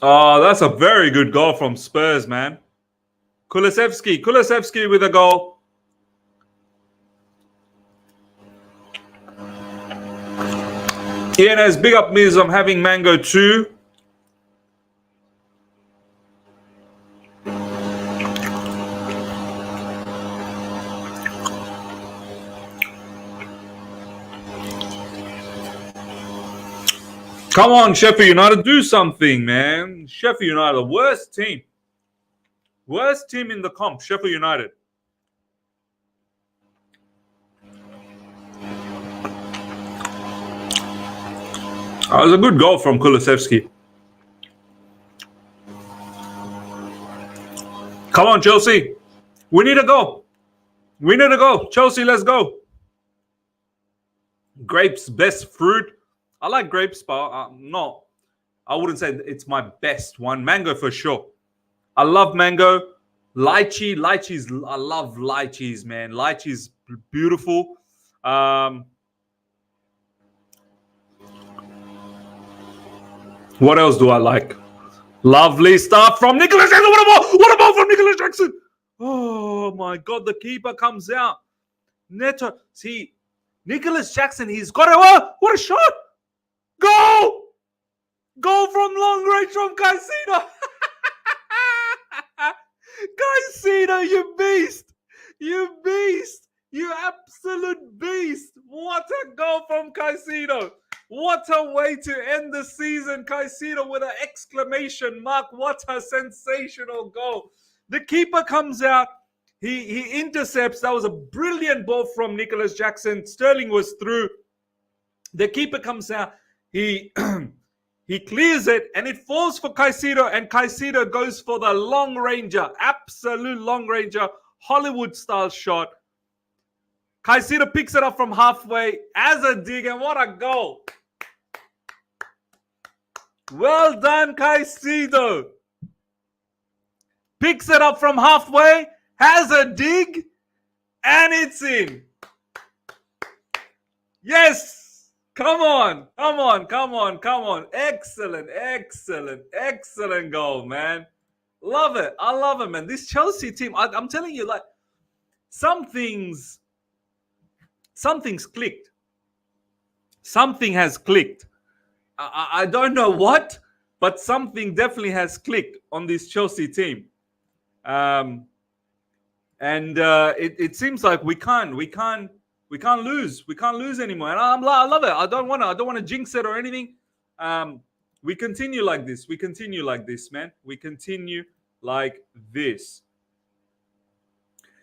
Oh, that's a very good goal from Spurs, man. Kulusevski with a goal. Ian has big up me as I'm having mango too. Come on, Sheffield United, do something, man. Sheffield United, the worst team. Worst team in the comp, Sheffield United. That was a good goal from Kulusevski. Come on, Chelsea. We need a goal. We need a goal. Chelsea, let's go. Grapes, best fruit. I like grapes, but I wouldn't say it's my best one. Mango for sure. I love mango. Lychees. I love lychees, man. Lychees, beautiful. What else do I like? Lovely stuff from Nicholas Jackson. What a ball from Nicholas Jackson. Oh, my God. The keeper comes out. Neto. See, Nicholas Jackson, he's got it. What a shot. Goal! Goal from long range from Caicedo. Caicedo, you beast. You beast. You absolute beast. What a goal from Caicedo. What a way to end the season, Caicedo, with an exclamation mark. What a sensational goal. The keeper comes out. He intercepts. That was a brilliant ball from Nicholas Jackson. Sterling was through. The keeper comes out. He clears it, and it falls for Caicedo, and Caicedo goes for the long ranger, absolute long ranger, Hollywood-style shot. Caicedo picks it up from halfway as a dig, and what a goal. Well done, Caicedo. Picks it up from halfway, has a dig, and it's in. Yes. Come on. Excellent goal, man. Love it. I love it, man. This Chelsea team, I'm telling you, like, something's clicked. Something has clicked. I don't know what, but something definitely has clicked on this Chelsea team. And it seems like we can't lose. We can't lose anymore. And I love it. I don't want to jinx it or anything. We continue like this. Man. We continue like this.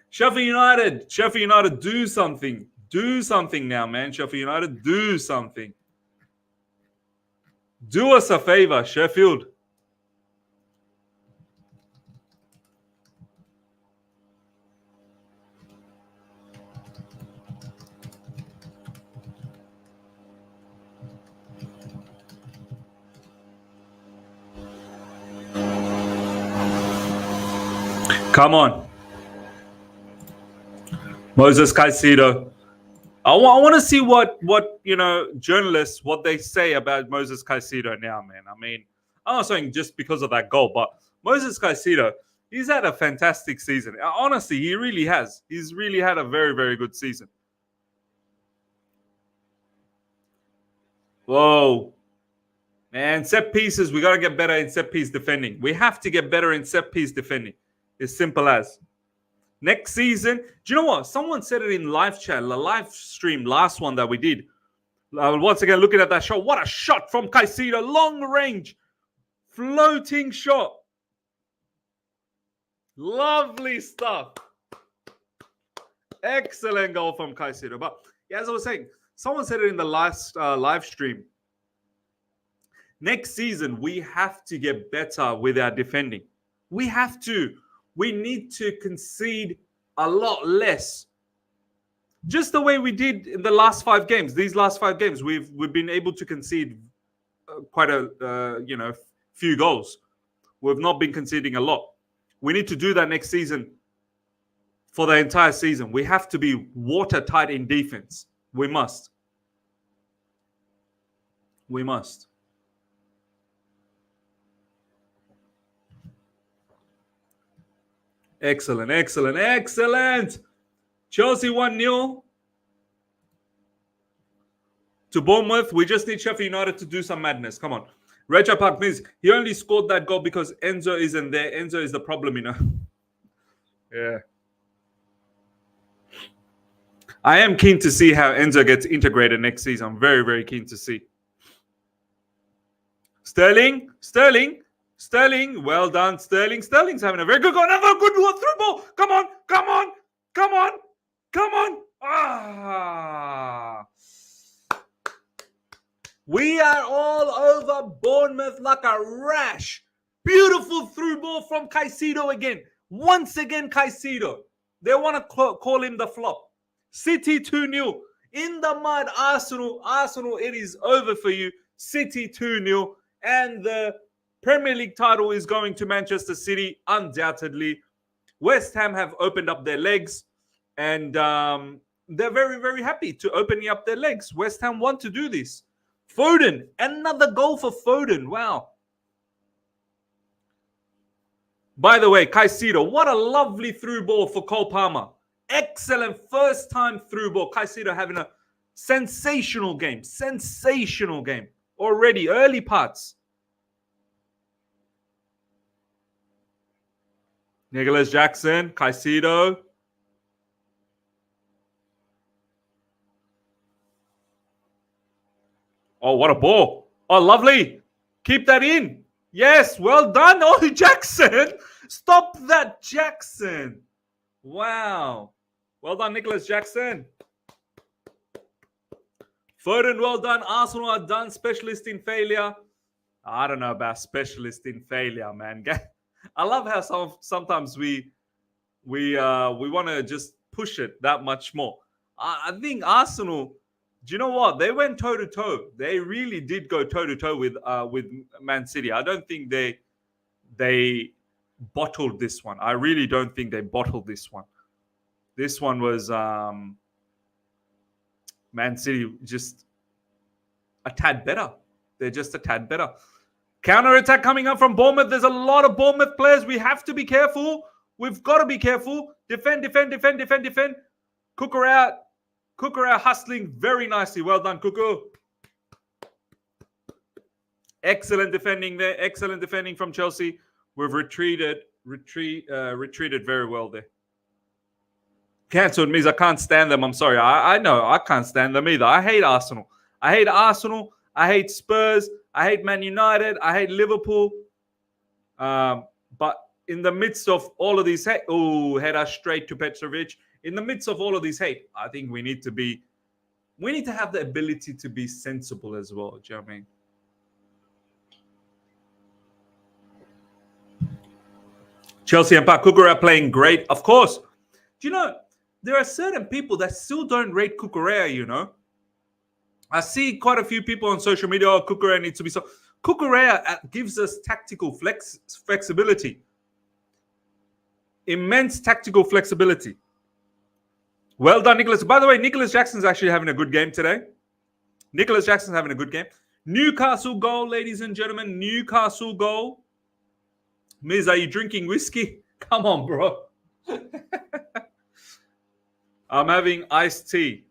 Sheffield United, do something. Do something now, man. Sheffield United, do something. Do us a favor, Sheffield. Come on. Moses Caicedo. I want to see what journalists, what they say about Moses Caicedo now, man. I mean, I'm not saying just because of that goal, but Moses Caicedo, he's had a fantastic season. Honestly, he really has. He's really had a very, very good season. Whoa. Man, set pieces, we got to get better in set piece defending. We have to get better in set piece defending. It's simple as. Next season, do you know what? Someone said it in live chat, the live stream, last one that we did. Once again, looking at that shot. What a shot from Caicedo. Long range. Floating shot. Lovely stuff. Excellent goal from Caicedo. But yeah, as I was saying, someone said it in the last live stream. Next season, we have to get better with our defending. We have to. We need to concede a lot less. Just the way we did in the last 5 games. These last 5 games, we've been able to concede quite a few goals. We've not been conceding a lot. We need to do that next season for the entire season. We have to be watertight in defense. We must. We must. Excellent, excellent, excellent. Chelsea 1-0 to Bournemouth. We just need Sheffield United to do some madness. Come on. Reja Park means he only scored that goal because Enzo isn't there. Enzo is the problem, Yeah. I am keen to see how Enzo gets integrated next season. I'm very, very keen to see. Sterling. Well done, Sterling. Sterling's having a very good goal. Another good one through ball. Come on. We are all over Bournemouth like a rash. Beautiful through ball from Caicedo again. Once again, Caicedo. They want to call him the flop. City 2-0. In the mud, Arsenal, it is over for you. City 2-0. And the Premier League title is going to Manchester City, undoubtedly. West Ham have opened up their legs, and they're very, very happy to opening up their legs. West Ham want to do this. Foden, another goal for Foden. Wow. By the way, Caicedo, what a lovely through ball for Cole Palmer. Excellent first time through ball. Caicedo having a sensational game. Already, early parts. Nicholas Jackson, Caicedo. Oh, what a ball. Oh, lovely. Keep that in. Yes, well done. Oh, Jackson. Stop that, Jackson. Wow. Well done, Nicholas Jackson. Foden, well done. Arsenal are done. Specialist in failure. I don't know about specialist in failure, man. I love how sometimes we want to just push it that much more. I think Arsenal, do you know what? They went toe-to-toe. They really did go toe-to-toe with Man City. I don't think they bottled this one. I really don't think they bottled this one. This one was Man City just a tad better. They're just a tad better. Counter-attack coming up from Bournemouth. There's a lot of Bournemouth players. We have to be careful. We've got to be careful. Defend. Cooker out hustling very nicely. Well done, Cooker. Excellent defending there. Excellent defending from Chelsea. We've retreated very well there. Cancelled means I can't stand them. I'm sorry. I know I can't stand them either. I hate Arsenal. I hate Spurs. I hate Man United. I hate Liverpool. But in the midst of all of these hate, header straight to Petrovic. In the midst of all of these hate, I think we need to have the ability to be sensible as well. Do you know what I mean? Chelsea and Cucurella are playing great. Of course. Do you know, there are certain people that still don't rate Cucurella, you know. I see quite a few people on social media, Cucurella needs to be so. Cucurella gives us tactical flexibility. Immense tactical flexibility. Well done, Nicholas. By the way, Nicholas Jackson's actually having a good game today. Nicholas Jackson's having a good game. Newcastle goal, ladies and gentlemen. Newcastle goal. Miz, are you drinking whiskey? Come on, bro. I'm having iced tea.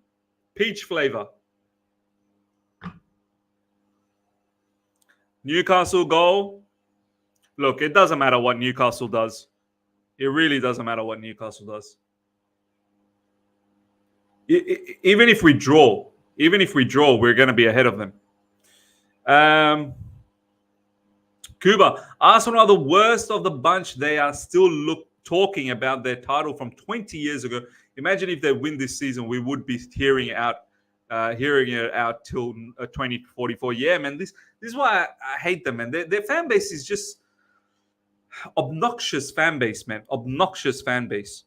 Peach flavor. Newcastle goal. Look, it doesn't matter what Newcastle does. It really doesn't matter what Newcastle does. Even if we draw, we're going to be ahead of them. Cuba, Arsenal are the worst of the bunch. They are still talking about their title from 20 years ago. Imagine if they win this season, we would be hearing it out till 2044. Yeah, man, this is why I hate them, man. Their fan base is just obnoxious fan base, man. Obnoxious fan base.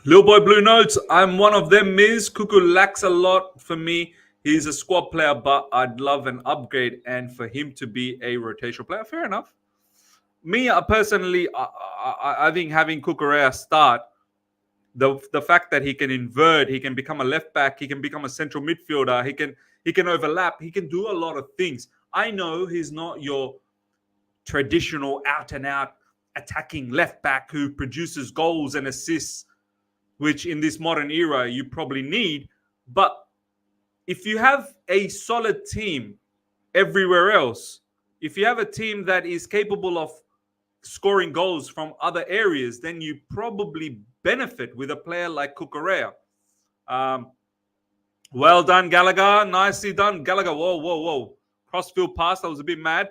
Little boy Blue Notes, I'm one of them, Miz. Cuckoo lacks a lot for me. He's a squad player, but I'd love an upgrade and for him to be a rotational player. Fair enough. Me, personally, I think having Cucurella start, the fact that he can invert, he can become a left back, he can become a central midfielder, he can overlap, he can do a lot of things. I know he's not your traditional out-and-out attacking left back who produces goals and assists, which in this modern era you probably need. But if you have a solid team everywhere else, if you have a team that is capable of scoring goals from other areas, then you probably benefit with a player like Cucurella. Well done, Gallagher. Nicely done, Gallagher. Whoa. Crossfield pass. I was a bit mad.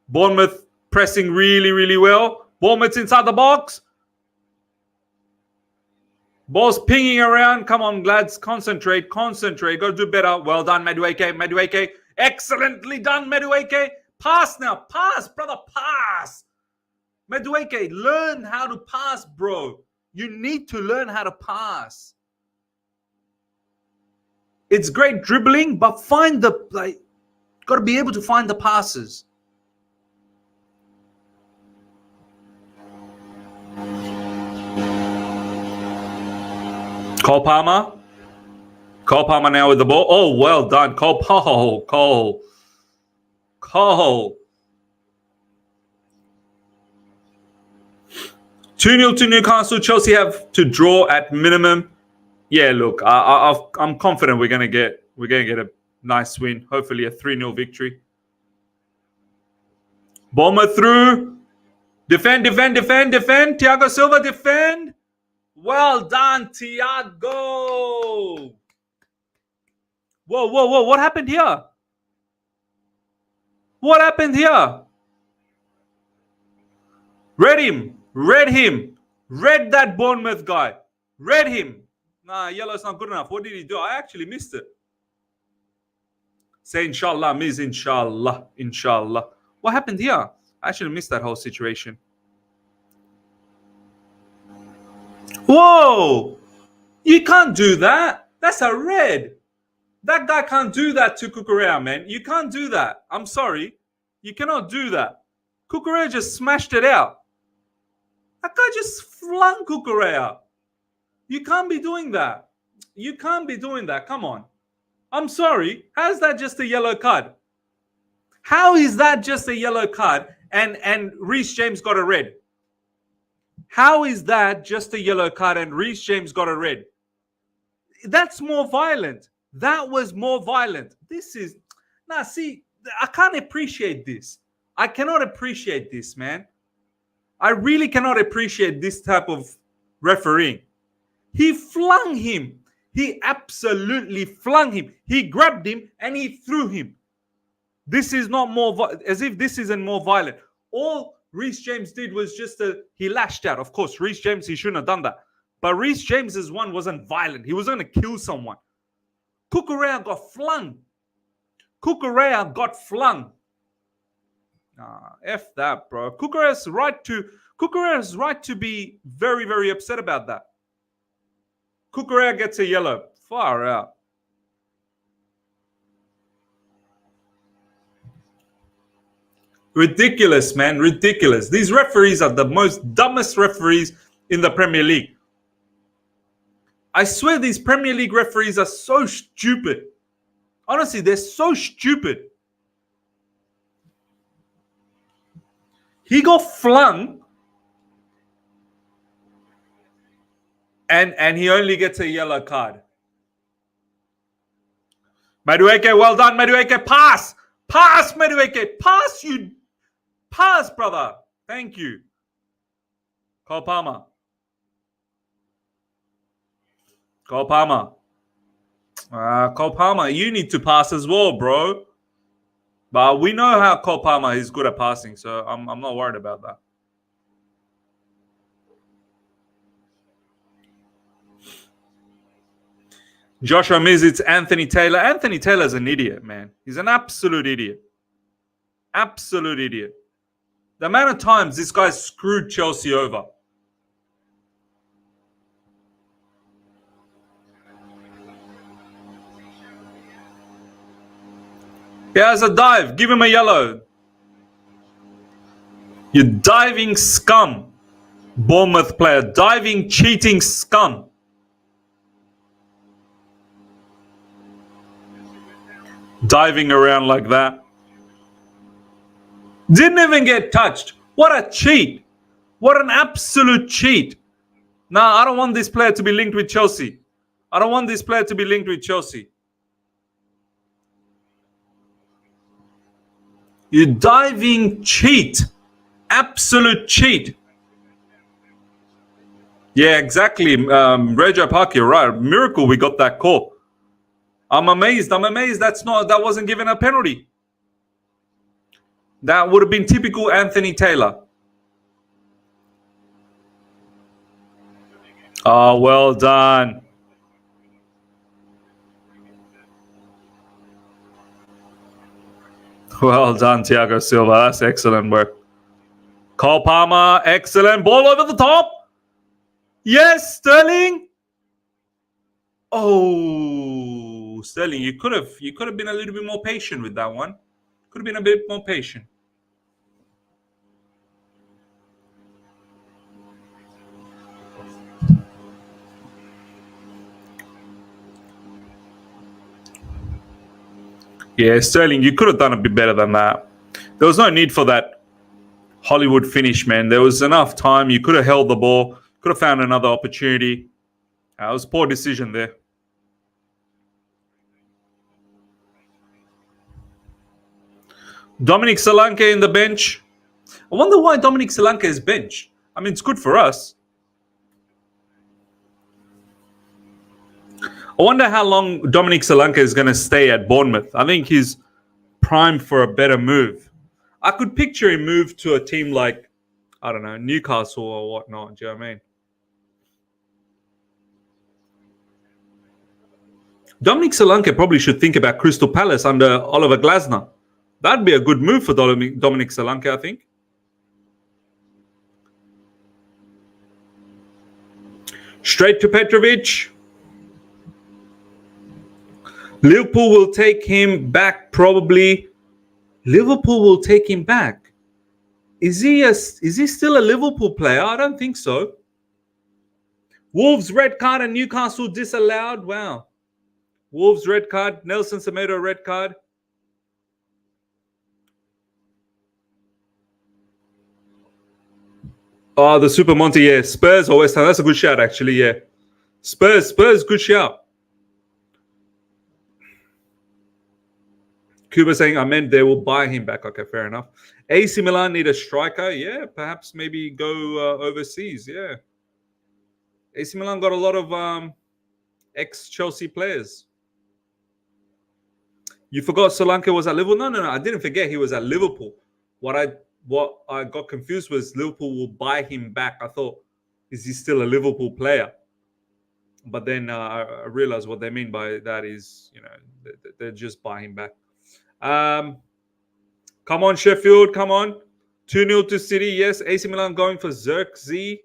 Bournemouth pressing really, really well. Bournemouth's inside the box. Ball's pinging around. Come on, lads. Concentrate. Got to do better. Well done, Madueke. Excellently done, Madueke. Pass now. Pass, brother. Pass. Madueke, learn how to pass, bro. You need to learn how to pass. It's great dribbling, but got to be able to find the passes. Cole Palmer now with the ball. Oh, well done. Cole. 2-0 to Newcastle. Chelsea have to draw at minimum. Yeah, look, I'm confident we're gonna get a nice win. Hopefully a 3-0 victory. Bournemouth through. Defend. Thiago Silva, defend. Well done, Thiago. Whoa. What happened here? Read him. Read that Bournemouth guy. Read him. Nah, yellow's not good enough. What did he do? I actually missed it. Say inshallah, Miz, inshallah. What happened here? I actually missed that whole situation. Whoa! You can't do that. That's a red. That guy can't do that to Cucurella, man. You can't do that. I'm sorry. You cannot do that. Cucurella just smashed it out. That guy just flung Cucurella. You can't be doing that. Come on. I'm sorry. How's that just a yellow card? How is that just a yellow card and Reece James got a red? How is that just a yellow card and Reece James got a red? That's more violent. That was more violent. I can't appreciate this. I cannot appreciate this, man. I really cannot appreciate this type of refereeing. He flung him. He absolutely flung him. He grabbed him and he threw him. This is not as if this isn't more violent. All Reece James did was he lashed out. Of course, Reece James, he shouldn't have done that. But Reece James's one wasn't violent. He was going to kill someone. Cucurella got flung. F that, bro. Cucurella's right to be very, very upset about that. Cucurella gets a yellow. Far out. Ridiculous, man. Ridiculous. These referees are the most dumbest referees in the Premier League. I swear these Premier League referees are so stupid. Honestly, they're so stupid. He got flung and he only gets a yellow card. Madueke, well done, Madueke. Pass! Pass, Madueke. Pass, you. Pass, brother. Thank you. Cole Palmer. Cole Palmer. Cole Palmer, you need to pass as well, bro. But we know how Cole Palmer is good at passing, so I'm not worried about that. Joshua Mizit's Anthony Taylor. Anthony Taylor's an idiot, man. He's an absolute idiot. Absolute idiot. The amount of times this guy screwed Chelsea over. He has a dive. Give him a yellow. You diving scum. Bournemouth player. Diving, cheating scum. Diving around like that. Didn't even get touched. What a cheat. What an absolute cheat. Nah, I don't want this player to be linked with Chelsea. I don't want this player to be linked with Chelsea. You diving cheat. Absolute cheat. Yeah, exactly. Rejo Park, you're right. Miracle we got that call. I'm amazed. That wasn't given a penalty. That would have been typical Anthony Taylor. Oh, well done. Well done, Thiago Silva. That's excellent work. Cole Palmer, excellent. Ball over the top. Yes, Sterling. Oh, Sterling, you could have been a little bit more patient with that one. Could have been a bit more patient. Yeah, Sterling, you could have done a bit better than that. There was no need for that Hollywood finish, man. There was enough time. You could have held the ball. Could have found another opportunity. It was a poor decision there. Dominic Solanke in the bench. I wonder why Dominic Solanke is bench. I mean, it's good for us. I wonder how long Dominic Solanke is going to stay at Bournemouth. I think he's primed for a better move. I could picture him move to a team like, I don't know, Newcastle or whatnot. Do you know what I mean? Dominic Solanke probably should think about Crystal Palace under Oliver Glasner. That'd be a good move for Dominic Solanke, I think. Straight to Petrovic. Liverpool will take him back probably. Liverpool will take him back. Is he still a Liverpool player? I don't think so. Wolves red card and Newcastle disallowed. Wow. Wolves red card. Nelson Semedo red card. Oh, the Super Monty, yeah. Spurs or West Ham. That's a good shout, actually, yeah. Spurs, good shout. Cuba saying, I meant they will buy him back. Okay, fair enough. AC Milan need a striker. Yeah, perhaps maybe go overseas. Yeah. AC Milan got a lot of ex-Chelsea players. You forgot Solanke was at Liverpool? No. I didn't forget he was at Liverpool. What I got confused was Liverpool will buy him back. I thought, is he still a Liverpool player? But then I realized what they mean by that is, they're just buying him back. Come on, Sheffield. Come on. 2-0 to City. Yes. AC Milan going for Xerxes.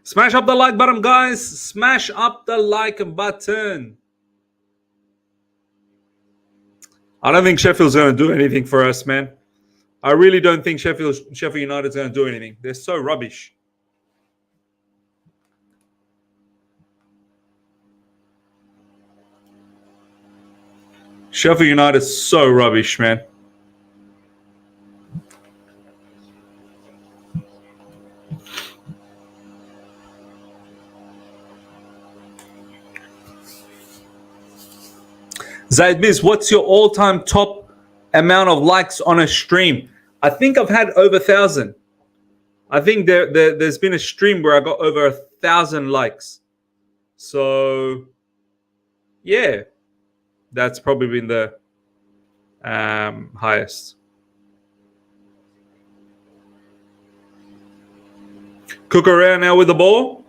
Smash up the like button, guys. Smash up the like button. I don't think Sheffield's going to do anything for us, man. I really don't think Sheffield United's going to do anything. They're so rubbish. Sheffield United's so rubbish, man. Zaid Biz, what's your all-time top amount of likes on a stream? I think I've had over 1,000. I think there's been a stream where I got over 1,000 likes. So, yeah, that's probably been the highest. Cook around now with the ball.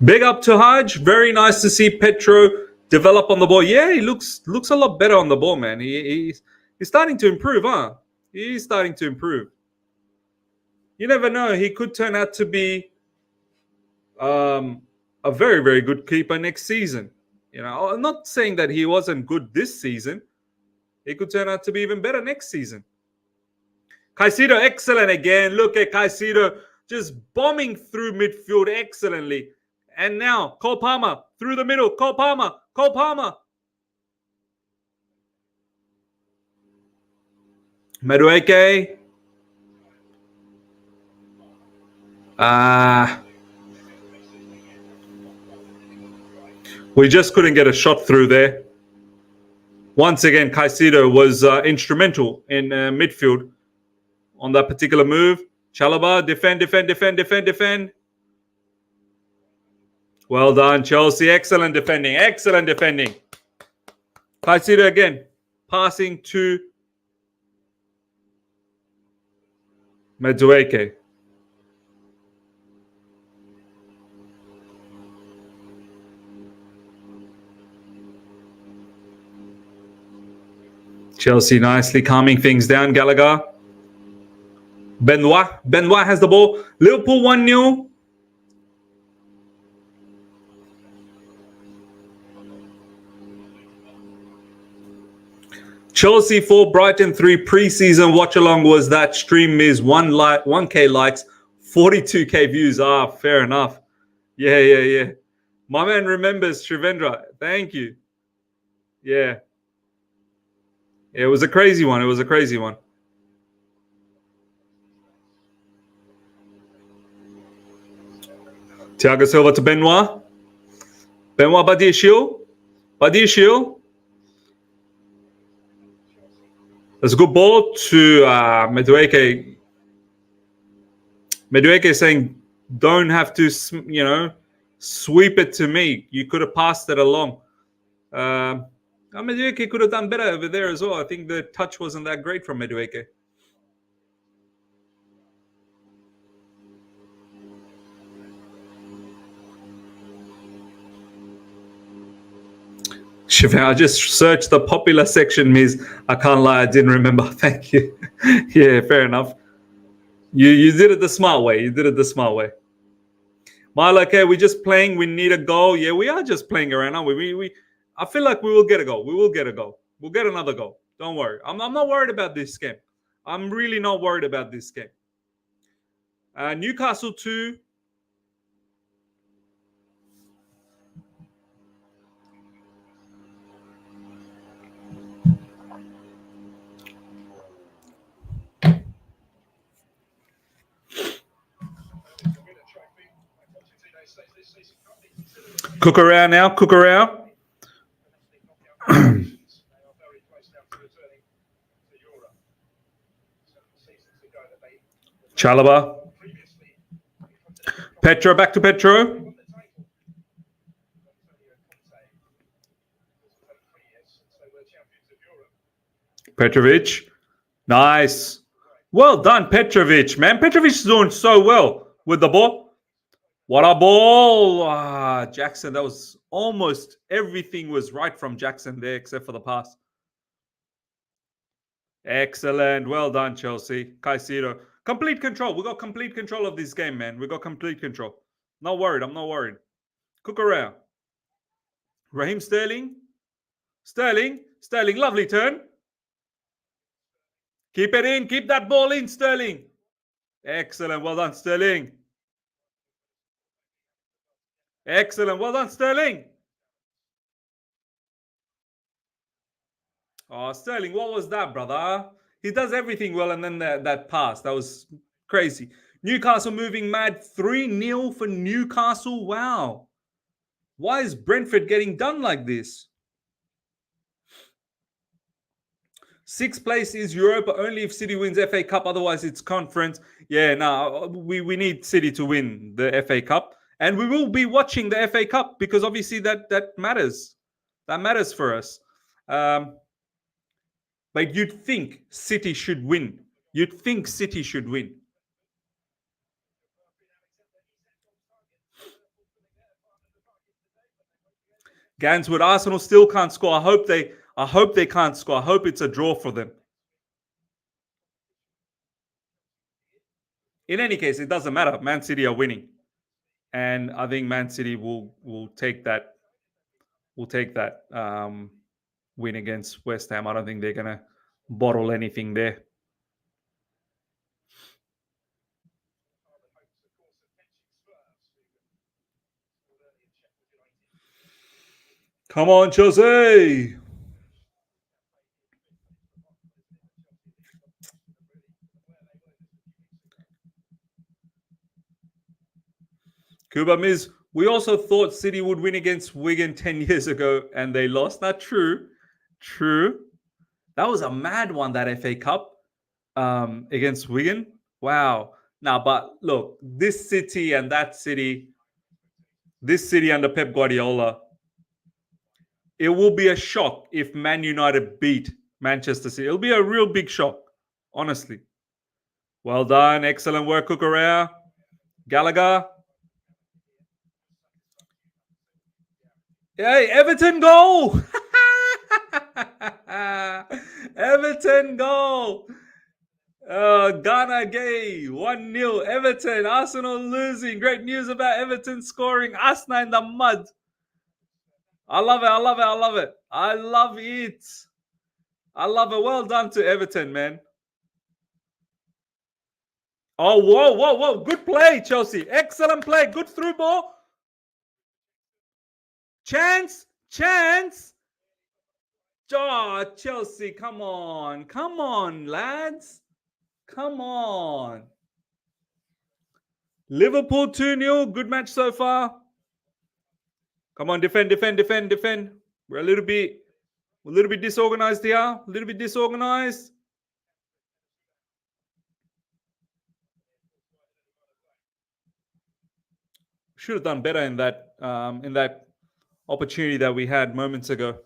Big up to Haj. Very nice to see Petro develop on the ball. Yeah, he looks a lot better on the ball, man. He's starting to improve, huh? He's starting to improve. You never know. He could turn out to be a very, very good keeper next season. You know, I'm not saying that he wasn't good this season. He could turn out to be even better next season. Caicedo, excellent again. Look at Caicedo just bombing through midfield excellently. And now, Cole Palmer through the middle. Cole Palmer. Madueke. We just couldn't get a shot through there. Once again, Caicedo was instrumental in midfield on that particular move. Chalobah, defend. Well done, Chelsea. Excellent defending. Caicedo again, passing to Madueke. Chelsea nicely calming things down. Gallagher. Benoit has the ball. Liverpool 1-0. Chelsea 4, Brighton 3. Pre-season watch-along was that stream is 1K likes, 42K views. Fair enough. Yeah. My man remembers Trivendra. Thank you. Yeah. It was a crazy one. Thiago Silva to Benoit. Badiashile. That's a good ball to Madueke. Madueke saying, don't have to, sweep it to me. You could have passed it along. Madueke could have done better over there as well. I think the touch wasn't that great from Madueke. I just searched the popular section, Miz. I can't lie, I didn't remember. Thank you. Yeah, fair enough. You did it the smart way. Milo, okay, we're just playing. We need a goal. Yeah, we are just playing around, aren't we? I feel like we will get a goal. We'll get another goal. Don't worry. I'm not worried about this game. I'm really not worried about this game. Newcastle 2. Cook around now. Chalobah. Petro, back to Petro. Petrovic. Nice. Well done, Petrovic, man. Petrovic is doing so well with the ball. What a ball. Jackson, that was almost everything was right from Jackson there except for the pass. Excellent. Well done, Chelsea. Caicedo. Complete control. We got complete control of this game, man. We got complete control. Not worried. I'm not worried. Cook around. Raheem Sterling. Sterling, lovely turn. Keep it in. Keep that ball in, Sterling. Excellent. Well done, Sterling. Excellent. Well done, Sterling. Oh, Sterling, what was that, brother? He does everything well, and then that pass. That was crazy. Newcastle moving mad. 3-0 for Newcastle. Wow. Why is Brentford getting done like this? Sixth place is Europa only if City wins FA Cup. Otherwise, it's conference. Yeah, no, we need City to win the FA Cup. And we will be watching the FA Cup because obviously that matters. That matters for us. But you'd think City should win. You'd think City should win. Ganswood, Arsenal still can't score. I hope they can't score. I hope it's a draw for them. In any case, it doesn't matter. Man City are winning, and I think Man City will take that. Will take that win against West Ham. I don't think they're gonna bottle anything there. Come on, Chelsea! Kuba Miz, we also thought City would win against Wigan 10 years ago and they lost. Not true. True. That was a mad one, that FA Cup against Wigan. Wow. Now, but look, this city and that city, this city under Pep Guardiola, it will be a shock if Man United beat Manchester City. It'll be a real big shock, honestly. Well done. Excellent work, Cucurella. Gallagher. Hey, Everton goal! Everton goal! Ghana Gay 1-0. Everton. Arsenal losing. Great news about Everton scoring. Arsenal in the mud. I love it. I love it. I love it. I love it. I love it. Well done to Everton, man. Oh, whoa, whoa, whoa. Good play, Chelsea. Excellent play. Good through ball. Chance. Chance. Oh, Chelsea. Come on. Come on, lads. Come on. Liverpool 2-0. Good match so far. Come on, defend, defend, defend, defend. We're a little bit disorganized here. A little bit disorganized. Should have done better in that opportunity that we had moments ago.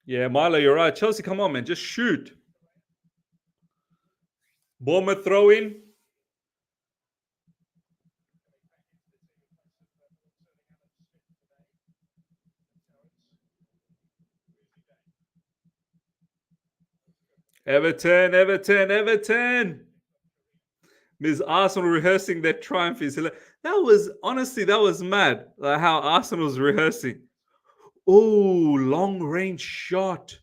Yeah, Milo, you're right. Chelsea, come on, man. Just shoot. Bournemouth throw in. Everton, Everton, Everton. Ms. Arsenal rehearsing their triumph is that was honestly, that was mad. Like how Arsenal's rehearsing. Oh, long range shot.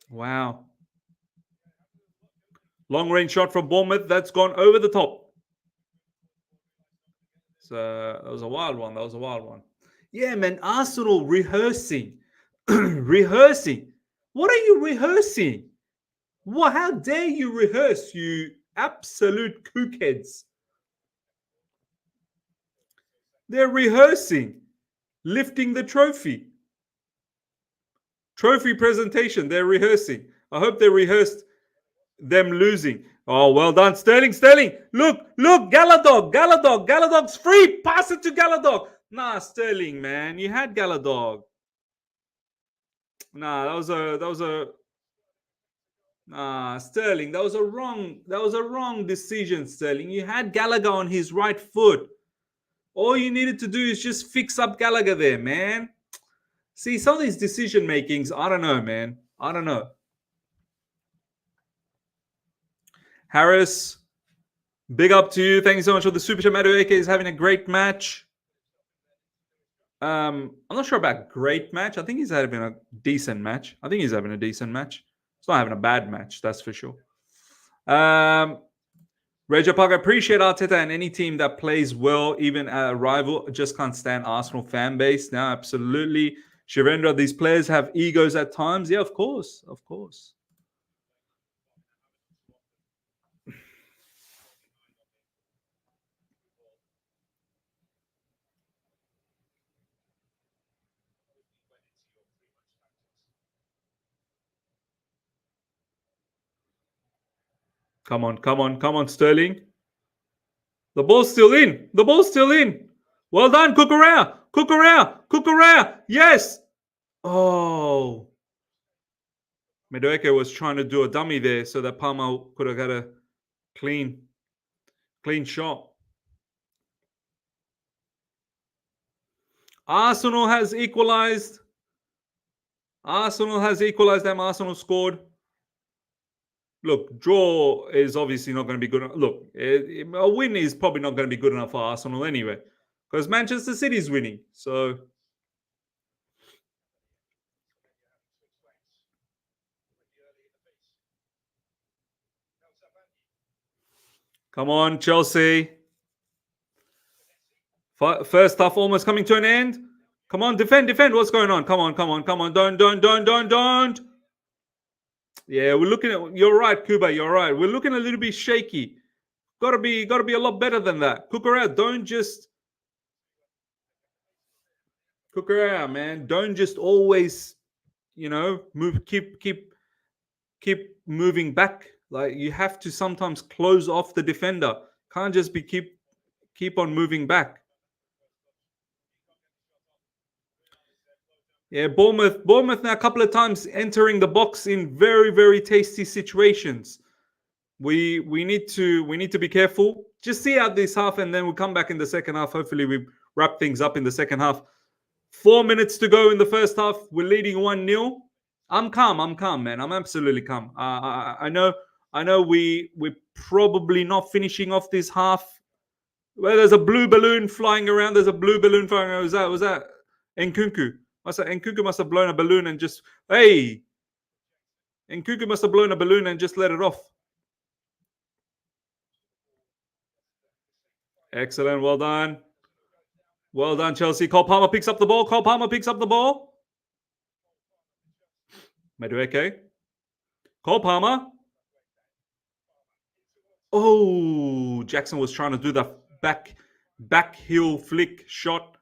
Wow. Long range shot from Bournemouth. That's gone over the top. So that was a wild one. That was a wild one. Yeah, man. Arsenal rehearsing. Rehearsing. What are you rehearsing? What? How dare you rehearse, you absolute cookheads? They're rehearsing, lifting the trophy. Trophy presentation. They're rehearsing. I hope they rehearsed them losing. Oh, well done, Sterling. Sterling. Look, look, Galadog, Galadog, Galadog's free. Pass it to Galadog. Nah, Sterling, man, you had Galadog. Nah, that was a. Nah, Sterling, that was a wrong decision, Sterling. You had Gallagher on his right foot. All you needed to do is just fix up Gallagher there, man. See, some of these decision makings, I don't know, man. I don't know. Harris, Big up to you. Thank you so much for the super chat. Madueke is having a great match. I'm not sure about great match. I think he's having a decent match. He's not having a bad match, that's for sure. Rejo Park, I appreciate Arteta and any team that plays well, even a rival. Just can't stand Arsenal fan base. Now, absolutely. Shirendra, these players have egos at times. Yeah, of course. Of course. Come on, Sterling. The ball's still in. Well done, Cucurella. Yes. Oh. Madueke was trying to do a dummy there so that Palmer could have got a clean shot. Arsenal has equalized. Arsenal scored. Look, draw is obviously not going to be good. Look, a win is probably not going to be good enough for Arsenal anyway, because Manchester City is winning. So, come on, Chelsea. First half almost coming to an end. Come on, defend. What's going on? Come on. Don't. Yeah, we're looking at. You're right, Kuba. You're right. We're looking a little bit shaky. Got to be a lot better than that. Cucurella, don't just. Cucurella, man, don't just always, move. Keep moving back. Like, you have to sometimes close off the defender. Can't just be keep on moving back. Yeah, Bournemouth now a couple of times entering the box in very, very tasty situations. We need to be careful. Just see out this half, and then we'll come back in the second half. Hopefully, we wrap things up in the second half. 4 minutes to go in the first half. We're leading 1-0. I'm calm, man. I'm absolutely calm. I know we're probably not finishing off this half. Well, there's a blue balloon flying around. Was that Nkunku? Nkunku must have blown a balloon and just let it off. Excellent. Well done, Chelsea. Cole Palmer picks up the ball. Madueke. Cole Palmer. Oh, Jackson was trying to do the back heel flick shot.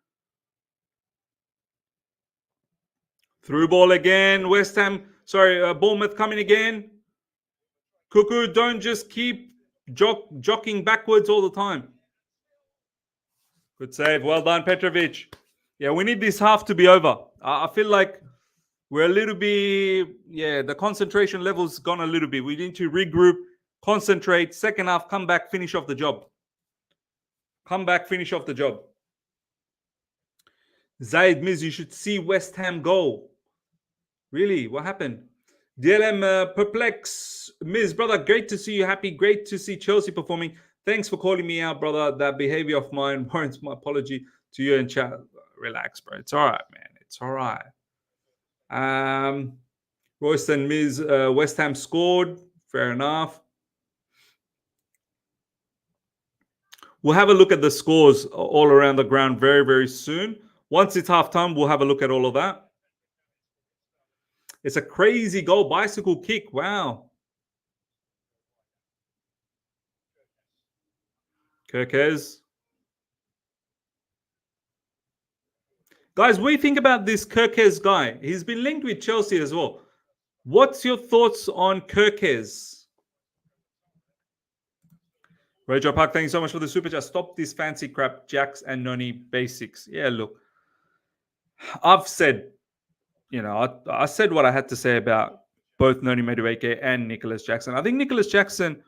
Through ball again. Bournemouth coming again. Cuckoo, don't just keep jockeying backwards all the time. Good save. Well done, Petrovic. Yeah, we need this half to be over. I feel like we're a little bit, the concentration level's gone a little bit. We need to regroup, concentrate. Second half, come back, finish off the job. Zaid Miz, you should see West Ham goal. Really? What happened? DLM Perplex. Miz, brother, great to see you happy. Great to see Chelsea performing. Thanks for calling me out, brother. That behavior of mine warrants my apology to you and chat. Relax, bro. It's all right, man. It's all right. Royston Miz, West Ham scored. Fair enough. We'll have a look at the scores all around the ground very, very soon. Once it's halftime, we'll have a look at all of that. It's a crazy goal. Bicycle kick. Wow. Kirkez. Guys, what do you think about this Kirkez guy? He's been linked with Chelsea as well. What's your thoughts on Kirkez? Rojo Park, thank you so much for the super chat. Stop this fancy crap, Jacks and Noni basics. Yeah, look, I've said, I said what I had to say about both Noni Madueke and Nicholas Jackson. I think Nicholas Jackson,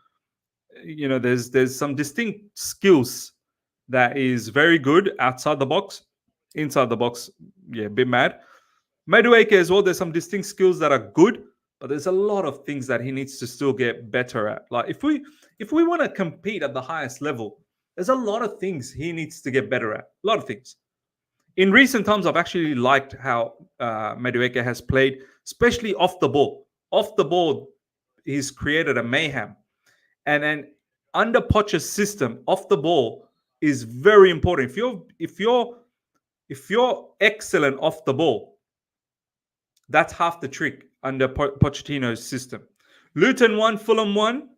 there's some distinct skills that is very good outside the box. Inside the box, a bit mad. Madueke as well, there's some distinct skills that are good, but there's a lot of things that he needs to still get better at. Like if we want to compete at the highest level, there's a lot of things he needs to get better at. A lot of things. In recent times, I've actually liked how Madueke has played, especially off the ball. Off the ball, he's created a mayhem. And then under Poch's system, off the ball is very important. If you're excellent off the ball, that's half the trick under Pochettino's system. Luton 1, Fulham 1.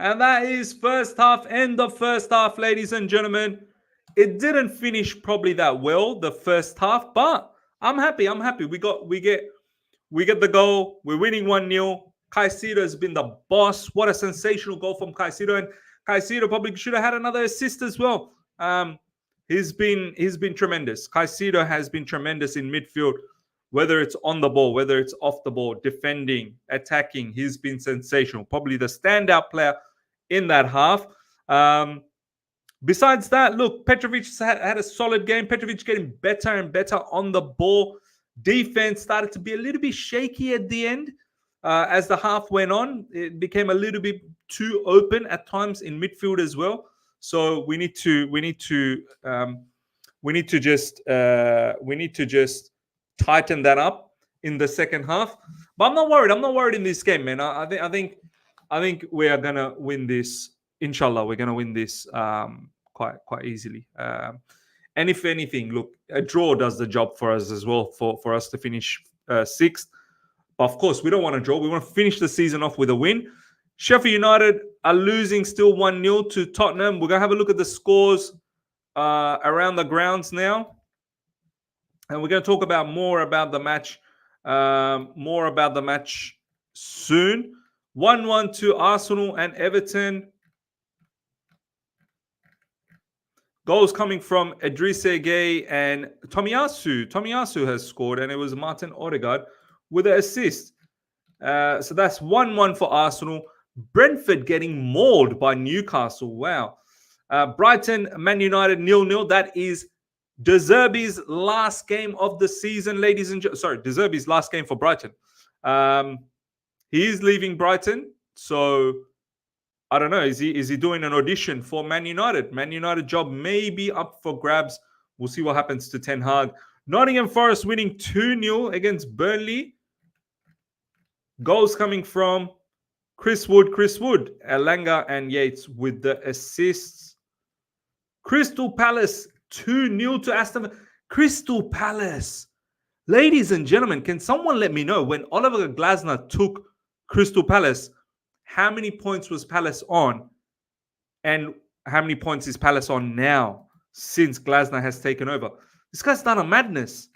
And that is first half, end of first half, ladies and gentlemen. It didn't finish probably that well, the first half, but I'm happy. I'm happy. We get the goal. We're winning 1-0. Caicedo has been the boss. What a sensational goal from Caicedo. And Caicedo probably should have had another assist as well. He's been tremendous. Caicedo has been tremendous in midfield, whether it's on the ball, whether it's off the ball, defending, attacking. He's been sensational. Probably the standout player in that half. Besides that, look, Petrovic had a solid game. Petrovic getting better and better on the ball. Defense started to be a little bit shaky at the end. As the half went on, it became a little bit too open at times in midfield as well. So we need to just tighten that up in the second half. But I'm not worried. I'm not worried in this game, man. I think we are gonna win this. Inshallah, we're gonna win this quite easily. And if anything, look, a draw does the job for us as well, for us to finish sixth. But of course, we don't want to draw. We want to finish the season off with a win. Sheffield United are losing still 1-0 to Tottenham. We're going to have a look at the scores around the grounds now. And we're going to talk about more about the match soon. 1-1 to Arsenal and Everton. Goals coming from Idrissa Gueye and Tomiyasu. Tomiyasu has scored, and it was Martin Odegaard with an assist. So that's 1-1 for Arsenal. Brentford getting mauled by Newcastle. Wow. Brighton, Man United 0-0. That is De Zerbi's last game of the season, ladies and gentlemen. Sorry, De Zerbi's last game for Brighton. He is leaving Brighton. So I don't know. Is he doing an audition for Man United? Man United job may be up for grabs. We'll see what happens to Ten Hag. Nottingham Forest winning 2-0 against Burnley. Goals coming from Chris Wood, Elanga and Yates with the assists. Crystal Palace 2-0 to Aston Villa. Crystal Palace. Ladies and gentlemen, can someone let me know, when Oliver Glasner took Crystal Palace, how many points was Palace on? And how many points is Palace on now since Glasner has taken over? This guy's done a madness.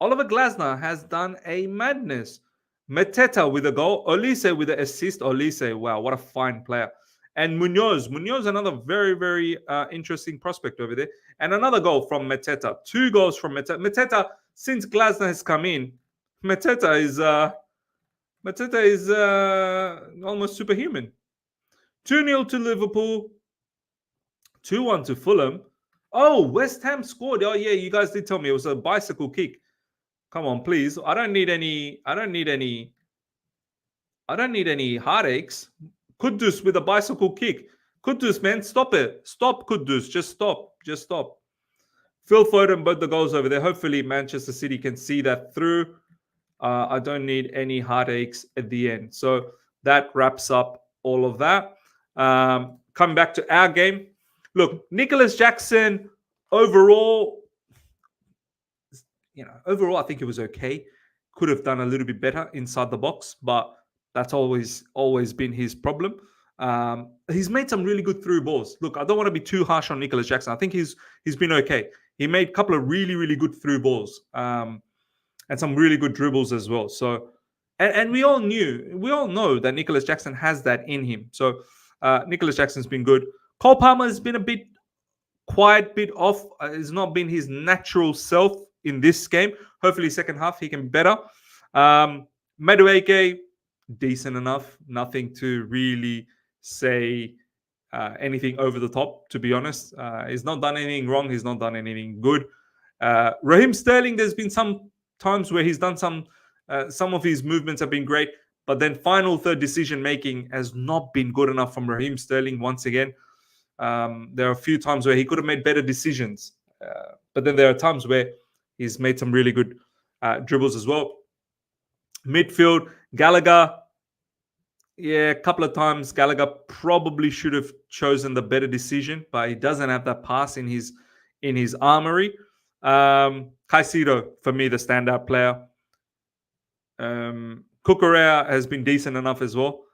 Oliver Glasner has done a madness. Mateta with a goal. Olise with an assist. Olise, wow, what a fine player. And Munoz, another very, very interesting prospect over there. And another goal from Mateta. 2 goals from Mateta. Mateta, since Glasner has come in, Mateta is almost superhuman. 2-0 to Liverpool. 2-1 to Fulham. Oh, West Ham scored. Oh yeah, you guys did tell me it was a bicycle kick. Come on, please. I don't need any heartaches. Kudus with a bicycle kick. Kudus, man, stop it. Stop, Kudus. Just stop. Phil Foden, both the goals over there. Hopefully Manchester City can see that through. I don't need any heartaches at the end. So that wraps up all of that. Coming back to our game. Look, Nicholas Jackson, overall, I think it was okay. Could have done a little bit better inside the box, but that's always been his problem. He's made some really good through balls. Look, I don't want to be too harsh on Nicholas Jackson. I think he's been okay. He made a couple of really, really good through balls, and some really good dribbles as well. So, and we all know that Nicholas Jackson has that in him. So, Nicholas Jackson's been good. Cole Palmer has been a bit quiet, bit off. It's not been his natural self in this game. Hopefully, second half he can be better. Madueke, decent enough. Nothing to really say anything over the top, to be honest. He's not done anything wrong. He's not done anything good. Raheem Sterling, there's been some times where he's done some of his movements have been great, but then final third decision making has not been good enough from Raheem Sterling once again. There are a few times where he could have made better decisions, but then there are times where he's made some really good dribbles as well. Midfield, Gallagher, yeah, a couple of times Gallagher probably should have chosen the better decision, but he doesn't have that pass in his armory. Caicedo, for me, the standout player. Cucurella has been decent enough as well.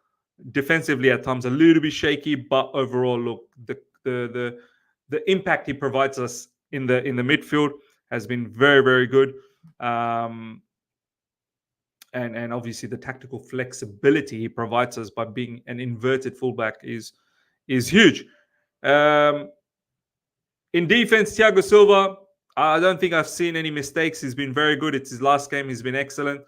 Defensively, at times a little bit shaky, but overall, look, the impact he provides us in the midfield has been very, very good. And obviously the tactical flexibility he provides us by being an inverted fullback is huge. In defense, Thiago Silva, I don't think I've seen any mistakes. He's been very good. It's his last game. He's been excellent.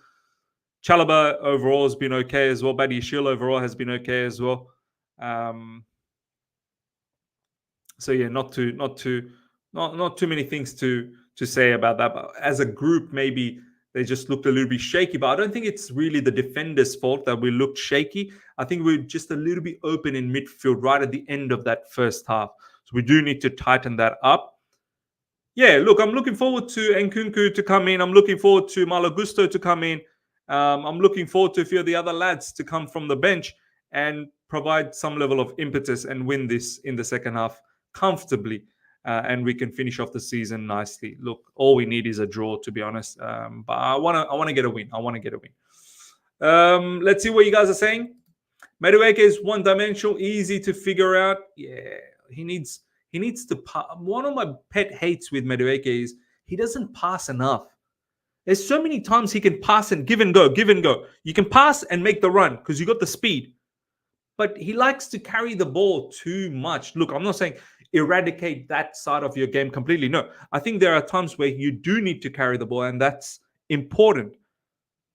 Chalobah overall has been okay as well. Badiashile overall has been okay as well. So yeah, not too many things to say about that. But as a group, maybe they just looked a little bit shaky. But I don't think it's really the defenders' fault that we looked shaky. I think we're just a little bit open in midfield right at the end of that first half. So we do need to tighten that up. Yeah, look, I'm looking forward to Nkunku to come in. I'm looking forward to Malo Gusto to come in. I'm looking forward to a few of the other lads to come from the bench and provide some level of impetus and win this in the second half comfortably. And we can finish off the season nicely. Look, all we need is a draw, to be honest. But I want to get a win. Let's see what you guys are saying. Madueke is one-dimensional, easy to figure out. Yeah, he needs to pass. One of my pet hates with Madueke is he doesn't pass enough. There's so many times he can pass and give and go. You can pass and make the run because you got the speed. But he likes to carry the ball too much. Look, I'm not saying eradicate that side of your game completely. No, I think there are times where you do need to carry the ball, and that's important.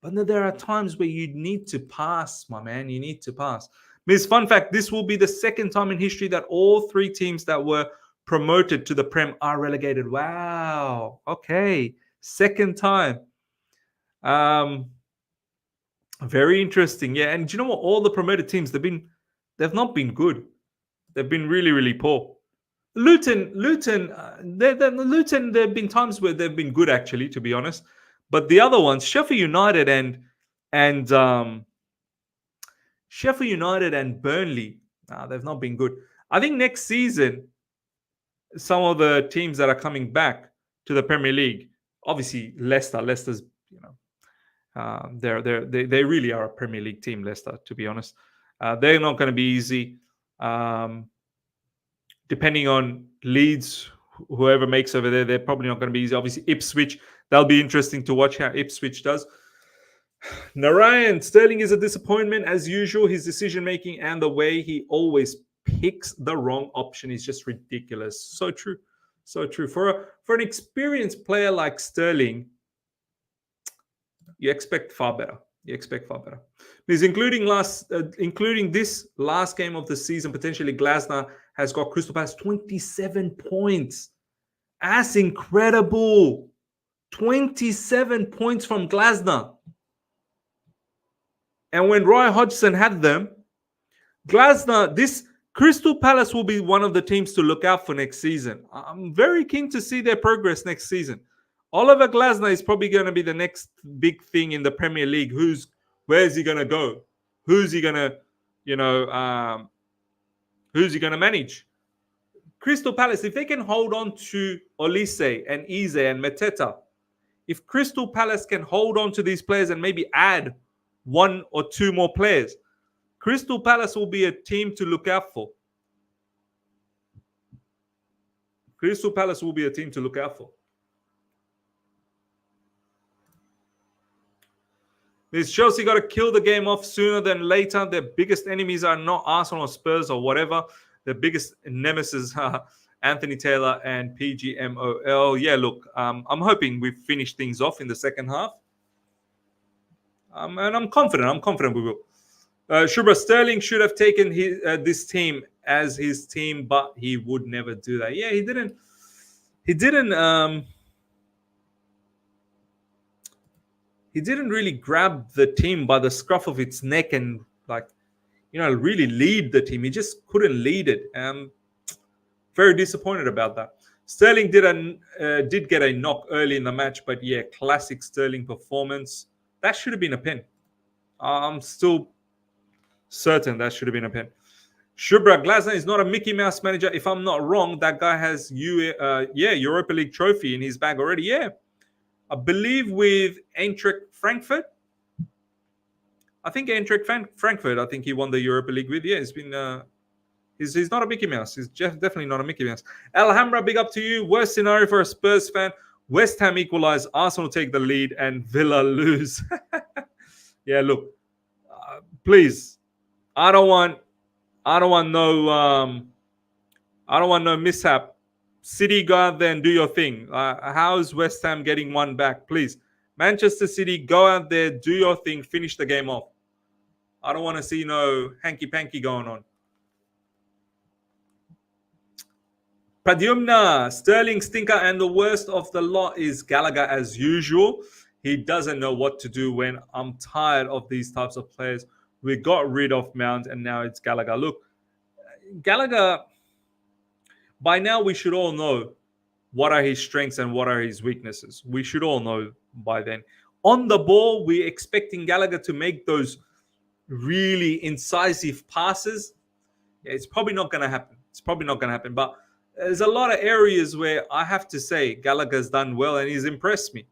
But then there are times where you need to pass, my man. You need to pass. Miss fun fact, this will be the second time in history that all three teams that were promoted to the Prem are relegated. Wow. Okay. Second time. Very interesting. Yeah. And do you know what? All the promoted teams, they've not been good. They've been really, really poor. Luton, there have been times where they've been good, actually, to be honest. But the other ones, Sheffield United and Burnley, they've not been good. I think next season, some of the teams that are coming back to the Premier League, obviously Leicester's, they really are a Premier League team, Leicester, to be honest. They're not going to be easy. Depending on Leeds, whoever makes over there, they're probably not going to be easy. Obviously, Ipswich, that'll be interesting to watch how Ipswich does. Narayan, Sterling is a disappointment as usual. His decision-making and the way he always picks the wrong option is just ridiculous. So true. So true. For an experienced player like Sterling, you expect far better. Because including this last game of the season, potentially Glasner has got Crystal Palace 27 points. That's incredible. 27 points from Glasner. And when Roy Hodgson had them, this Crystal Palace will be one of the teams to look out for next season. I'm very keen to see their progress next season. Oliver Glasner is probably going to be the next big thing in the Premier League. Where is he going to go? Who's he going to manage? Crystal Palace, if they can hold on to Olise and Eze and Mateta, if Crystal Palace can hold on to these players and maybe add one or two more players, Crystal Palace will be a team to look out for. This Chelsea got to kill the game off sooner than later. Their biggest enemies are not Arsenal or Spurs or whatever. Their biggest nemesis Anthony Taylor and PGMOL. Yeah, look, I'm hoping we finish things off in the second half. And I'm confident. I'm confident we will. Shubra, Sterling should have taken this team as his team, but he would never do that. Yeah, he didn't. He didn't. He didn't really grab the team by the scruff of its neck and really lead the team. He just couldn't lead it. Very disappointed about that. Sterling did get a knock early in the match, but yeah, classic Sterling performance. That should have been a pen. I'm still certain that should have been a pen. Shubra, Glasner is not a Mickey Mouse manager. If I'm not wrong, that guy has Europa League trophy in his bag already. Yeah, I believe with Eintracht Frankfurt. I think Eintracht Frankfurt. I think he won the Europa League with. Yeah, it's been. He's not a Mickey Mouse. He's definitely not a Mickey Mouse. Alhambra, big up to you. Worst scenario for a Spurs fan: West Ham equalize, Arsenal take the lead, and Villa lose. Yeah, look, please, I don't want no mishap. City, go out there and do your thing. How is West Ham getting one back? Please, Manchester City, go out there, do your thing, finish the game off. I don't want to see no hanky-panky going on. Pradyumna, Sterling stinker, and the worst of the lot is Gallagher as usual. He doesn't know what to do when I'm tired of these types of players. We got rid of Mount and now it's Gallagher. Look, Gallagher, by now we should all know what are his strengths and what are his weaknesses. We should all know by then. On the ball, we're expecting Gallagher to make those really incisive passes. Yeah, it's probably not going to happen. But there's a lot of areas where I have to say Gallagher's done well and he's impressed me.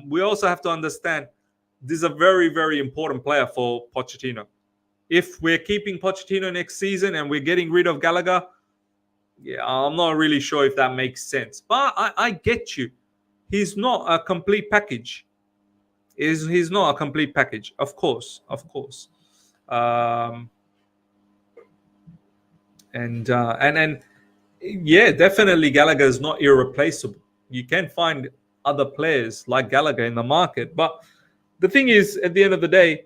We also have to understand this is a very, very important player for Pochettino. If we're keeping Pochettino next season and we're getting rid of Gallagher, yeah, I'm not really sure if that makes sense. But I get you. He's not a complete package. He's not a complete package, of course. And yeah, definitely Gallagher is not irreplaceable. You can find other players like Gallagher in the market, but the thing is, at the end of the day,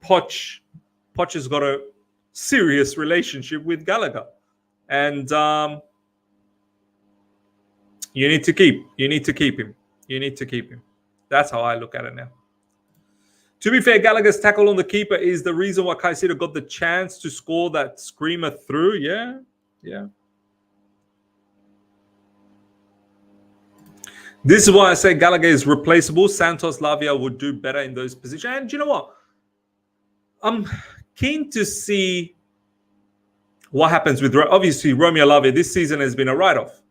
Poch has got a serious relationship with Gallagher, and you need to keep him. That's how I look at it now. To be fair, Gallagher's tackle on the keeper is the reason why Caicedo got the chance to score that screamer through. Yeah. This is why I say Gallagher is replaceable. Santos, Lavia would do better in those positions. And you know what? I'm keen to see what happens with, obviously, Romeo Lavia. This season has been a write-off.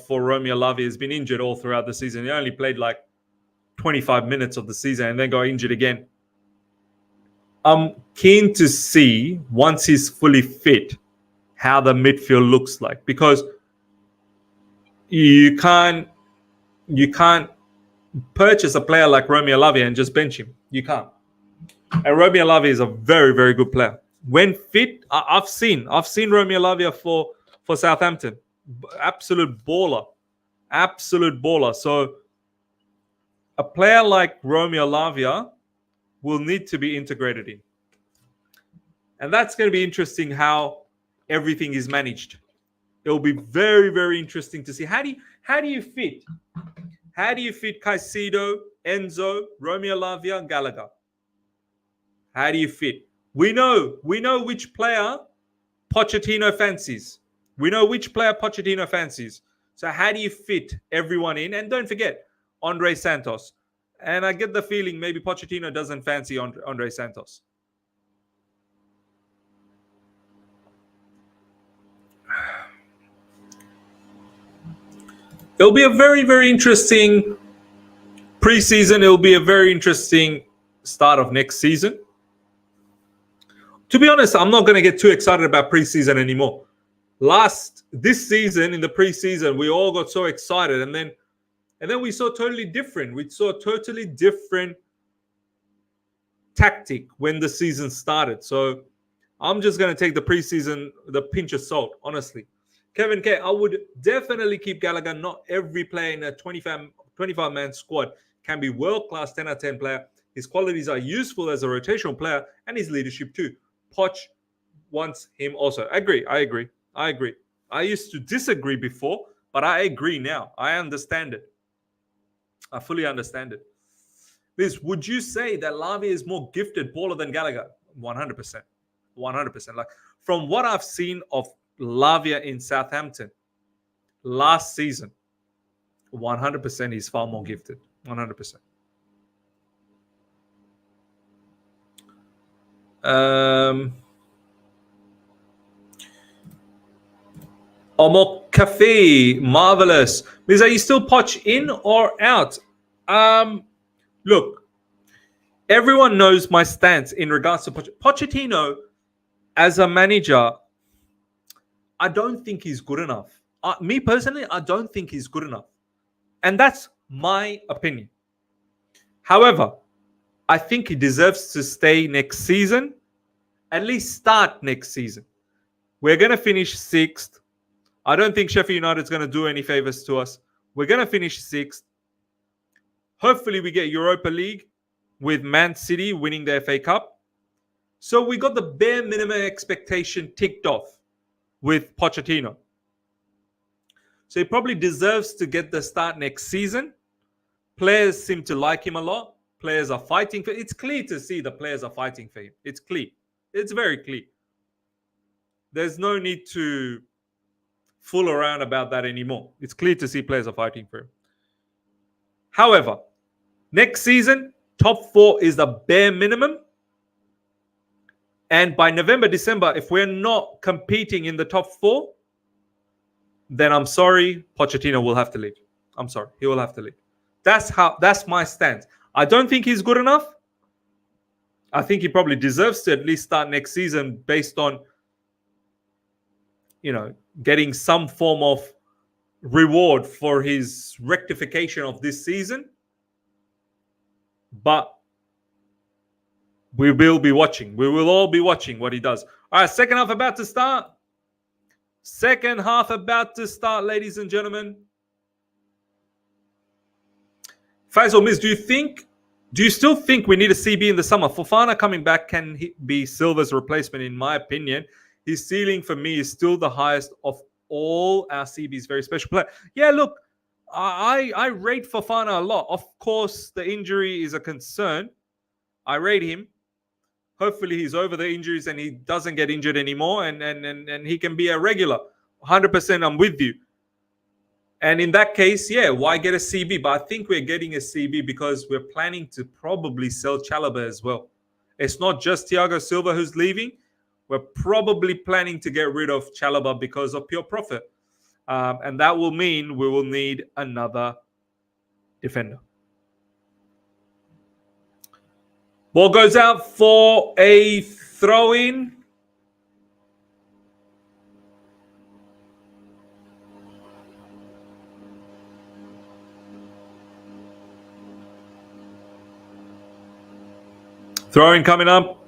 For Romeo Lavia. He's been injured all throughout the season. He only played like 25 minutes of the season and then got injured again. I'm keen to see, once he's fully fit, how the midfield looks like. Because you can't purchase a player like Romeo Lavia and just bench him. You can't. And Romeo Lavia is a very, very good player. When fit, I've seen Romeo Lavia for Southampton. Absolute baller. So a player like Romeo Lavia will need to be integrated in. And that's going to be interesting how everything is managed. It will be very, very interesting to see how do you fit Caicedo, Enzo, Romeo Lavia, Gallagher. How do you fit? We know which player Pochettino fancies. So how do you fit everyone in? And don't forget Andre Santos. And I get the feeling maybe Pochettino doesn't fancy Andre Santos. It'll be a very, very interesting preseason. It'll be a very interesting start of next season. To be honest, I'm not going to get too excited about preseason anymore. This season, in the preseason, we all got so excited, and then we saw totally different. We saw a totally different tactic when the season started. So I'm just going to take the preseason, the pinch of salt, honestly. Kevin K, I would definitely keep Gallagher. Not every player in a 25-man squad can be world-class 10 out of 10 player. His qualities are useful as a rotational player and his leadership too. Poch wants him also. I agree. I used to disagree before, but I agree now. I understand it. I fully understand it. Liz, would you say that Lavia is more gifted baller than Gallagher? 100%. 100%. Like, from what I've seen of Lavia in Southampton last season, 100% he's far more gifted. 100%. Omo Cafe, marvelous. Liz, are you still Poch in or out? Look, everyone knows my stance in regards to Pochettino as a manager. I don't think he's good enough. Me personally, I don't think he's good enough. And that's my opinion. However, I think he deserves to stay next season, at least start next season. We're going to finish 6th. I don't think Sheffield United is going to do any favors to us. We're going to finish 6th. Hopefully, we get Europa League with Man City winning the FA Cup. So we got the bare minimum expectation ticked off with Pochettino. So he probably deserves to get the start next season. Players seem to like him a lot. Players are fighting for it. It's clear to see the players are fighting for him. It's clear. It's very clear. There's no need to fool around about that anymore. It's clear to see players are fighting for him. However, next season, top 4 is the bare minimum. And by November, December, if we're not competing in the top 4, then I'm sorry, Pochettino will have to leave. I'm sorry, he will have to leave. That's my stance. I don't think he's good enough. I think he probably deserves to at least start next season based on, getting some form of reward for his rectification of this season. But we will be watching. We will all be watching what he does. All right, second half about to start. Second half about to start, ladies and gentlemen. Faisal Miz, do you still think we need a CB in the summer? Fofana coming back can be Silva's replacement, in my opinion. His ceiling for me is still the highest of all our CBs. Very special player. Yeah, look, I rate Fofana a lot. Of course, the injury is a concern. I rate him. Hopefully, he's over the injuries and he doesn't get injured anymore, and he can be a regular. 100%, I'm with you. And in that case, yeah, why get a CB? But I think we're getting a CB because we're planning to probably sell Chalobah as well. It's not just Thiago Silva who's leaving. We're probably planning to get rid of Chalobah because of pure profit. And that will mean we will need another defender. Ball goes out for a throw-in. Throw-in coming up.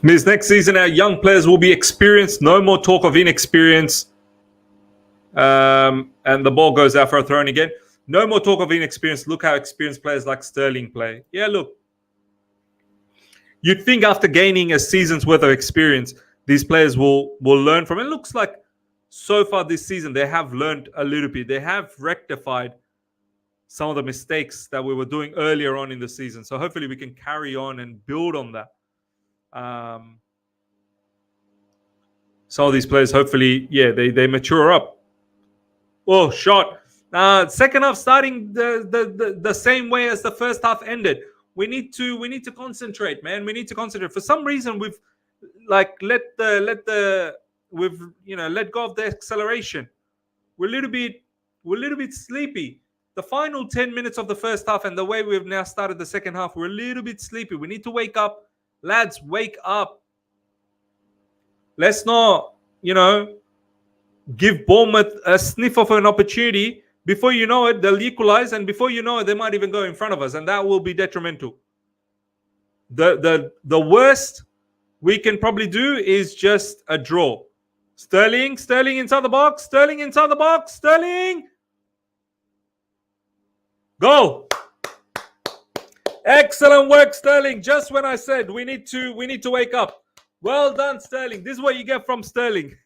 Miz, next season our young players will be experienced. No more talk of inexperience. And the ball goes out for a throw-in again. No more talk of inexperience. Look how experienced players like Sterling play. Yeah, look. You'd think after gaining a season's worth of experience, these players will learn from it. It looks like so far this season, they have learned a little bit. They have rectified some of the mistakes that we were doing earlier on in the season. So hopefully we can carry on and build on that. Some of these players, hopefully, yeah, they mature up. Oh, shot. Second half starting the same way as the first half ended. We need to concentrate, man. We need to concentrate. For some reason, we've let go of the acceleration. We're a little bit sleepy. The final 10 minutes of the first half and the way we've now started the second half, we're a little bit sleepy. We need to wake up. Lads, wake up. Let's not, give Bournemouth a sniff of an opportunity. Before you know it, they'll equalize, and before you know it, they might even go in front of us, and that will be detrimental. The worst we can probably do is just a draw. Sterling inside the box. Sterling. Goal. Excellent work, Sterling. Just when I said we need to wake up. Well done, Sterling. This is what you get from Sterling.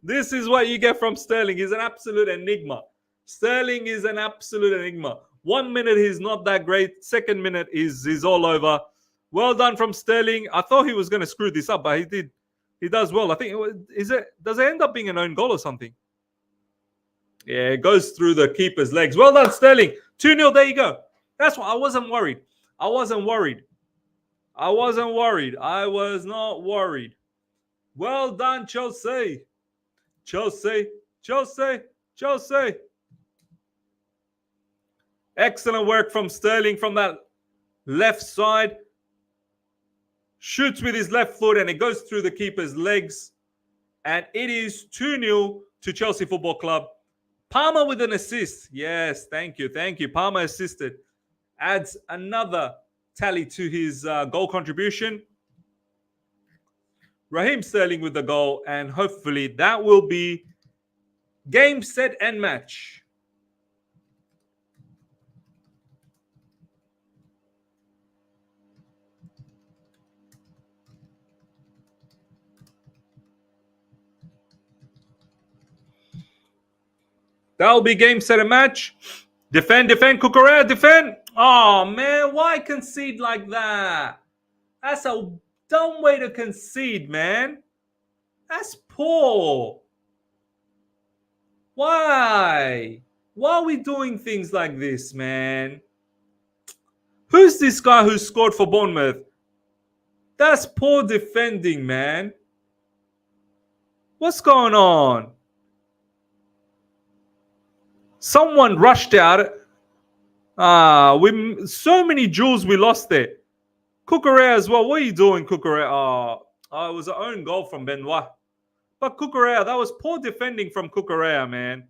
This is what you get from Sterling. He's an absolute enigma. Sterling is an absolute enigma. 1 minute he's not that great. Second minute he's all over. Well done from Sterling. I thought he was going to screw this up, but he did. He does well. I think does it end up being an own goal or something? Yeah, it goes through the keeper's legs. Well done, Sterling. 2-0. There you go. That's why I wasn't worried. I was not worried. Well done, Chelsea. Excellent work from Sterling from that left side. Shoots with his left foot and it goes through the keeper's legs. And it is 2-0 to Chelsea Football Club. Palmer with an assist. Yes, thank you. Palmer assisted. Adds another tally to his goal contribution. Raheem Sterling with the goal. And hopefully that will be game, set, and match. That'll be game, set, and match. Defend, Cucurella, defend. Oh, man, why concede like that? That's a dumb way to concede, man. That's poor. Why? Why are we doing things like this, man? Who's this guy who scored for Bournemouth? That's poor defending, man. What's going on? Someone rushed out. So many jewels we lost there. Cucurella as well. What are you doing, Cucurella? It was an own goal from Benoit. But Cucurella, that was poor defending from Cucurella, man.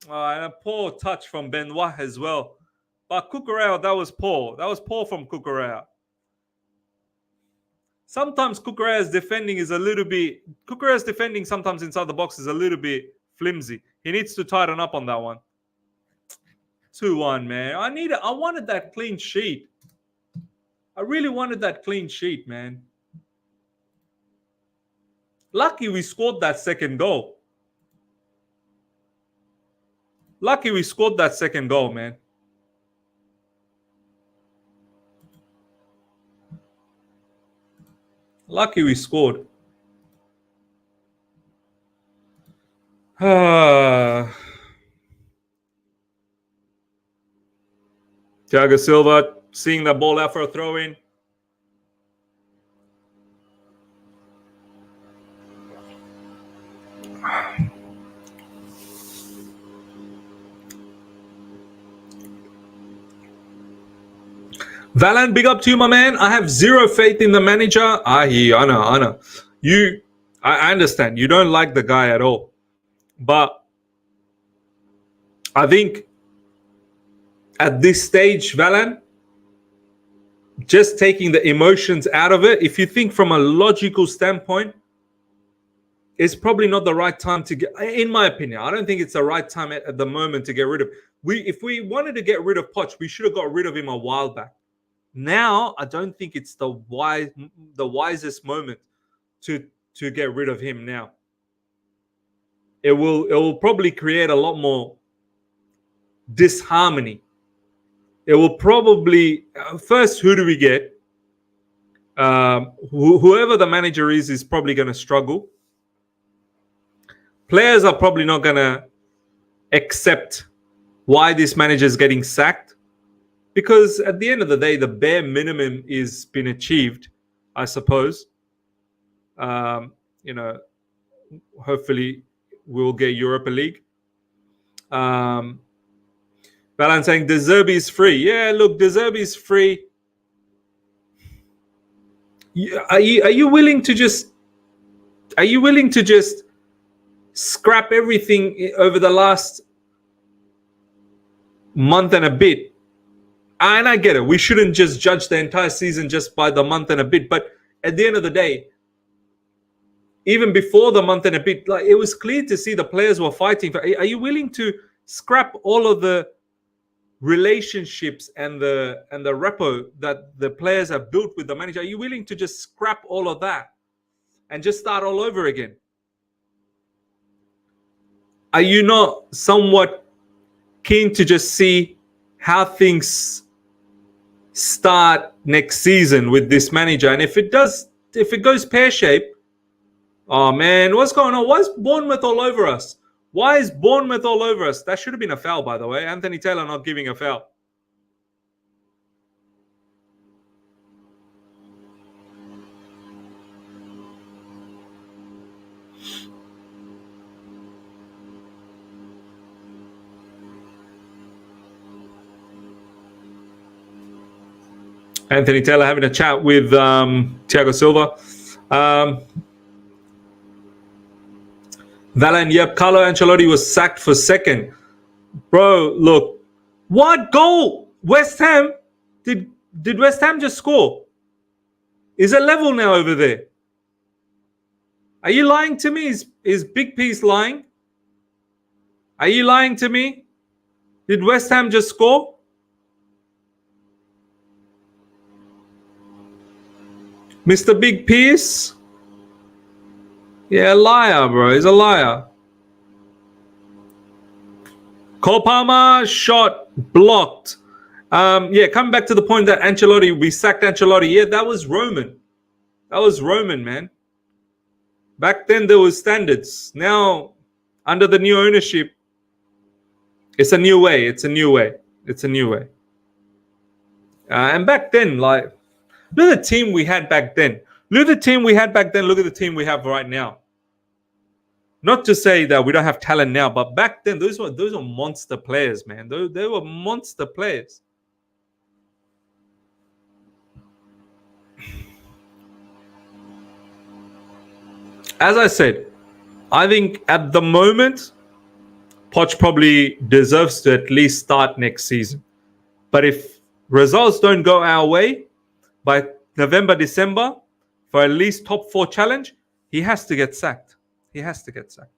And a poor touch from Benoit as well. But Cucurella, that was poor. That was poor from Cucurella. Sometimes Cucurella's defending is a little bit... Cucurella's defending sometimes inside the box is a little bit flimsy. He needs to tighten up on that one. 2-1, man. I wanted that clean sheet. I really wanted that clean sheet, man. Lucky we scored that second goal. Lucky we scored that second goal, man. Lucky we scored. Thiago Silva seeing the ball out for a throw-in. Valan, big up to you, my man. I have zero faith in the manager. I know. I understand. You don't like the guy at all. But I think at this stage, Valan, just taking the emotions out of it, if you think from a logical standpoint, it's probably not the right time to get, in my opinion, I don't think it's the right time at the moment to get rid of. If we wanted to get rid of Poch, we should have got rid of him a while back. Now, I don't think it's the wisest moment to get rid of him now. It will probably create a lot more disharmony. It will probably first, who do we get? Whoever the manager is probably going to struggle. Players are probably not going to accept why this manager is getting sacked, because at the end of the day, the bare minimum is been achieved, I suppose. Hopefully we'll get Europa League. Balan saying De Zerbi is free. Yeah, look, De Zerbi is free. Are you willing to just scrap everything over the last month and a bit And I get it. We shouldn't just judge the entire season just by the month and a bit. But at the end of the day, even before the month and a bit, like it was clear to see the players were fighting. Are you willing to scrap all of the relationships and the repo that the players have built with the manager? Are you willing to just scrap all of that and just start all over again? Are you not somewhat keen to just see how things start next season with this manager? And if it goes pear-shaped, oh man, what's going on? Why is Bournemouth all over us? Why is Bournemouth all over us? That should have been a foul, by the way. Anthony Taylor not giving a foul. Anthony Taylor having a chat with Thiago Silva. Valan, yep, Carlo Ancelotti was sacked for second. Bro, look. What goal? West Ham? Did West Ham just score? Is it level now over there? Are you lying to me? Is Big Piece lying? Are you lying to me? Did West Ham just score? Mr. Big Piece? Yeah, liar, bro. He's a liar. Cole Palmer, shot blocked. Yeah, coming back to the point that Ancelotti, we sacked Ancelotti. Yeah, that was Roman. That was Roman, man. Back then, there was standards. Now, under the new ownership, it's a new way. It's a new way. It's a new way. And back then, like, look at the team we had back then. Look at the team we had back then. Look at the team we have right now. Not to say that we don't have talent now, but back then, those were monster players, man. They were monster players. As I said, I think at the moment, Poch probably deserves to at least start next season. But if results don't go our way by November, December, for at least top 4 challenge, he has to get sacked. He has to get sacked.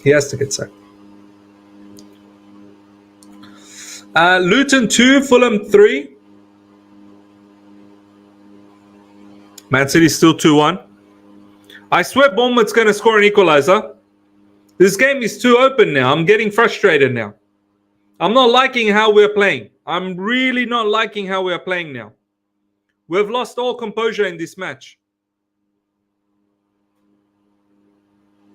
He has to get sacked. Luton 2, Fulham 3. Man City still 2-1. I swear Bournemouth's going to score an equalizer. This game is too open now. I'm getting frustrated now. I'm not liking how we're playing. I'm really not liking how we're playing now. We've lost all composure in this match.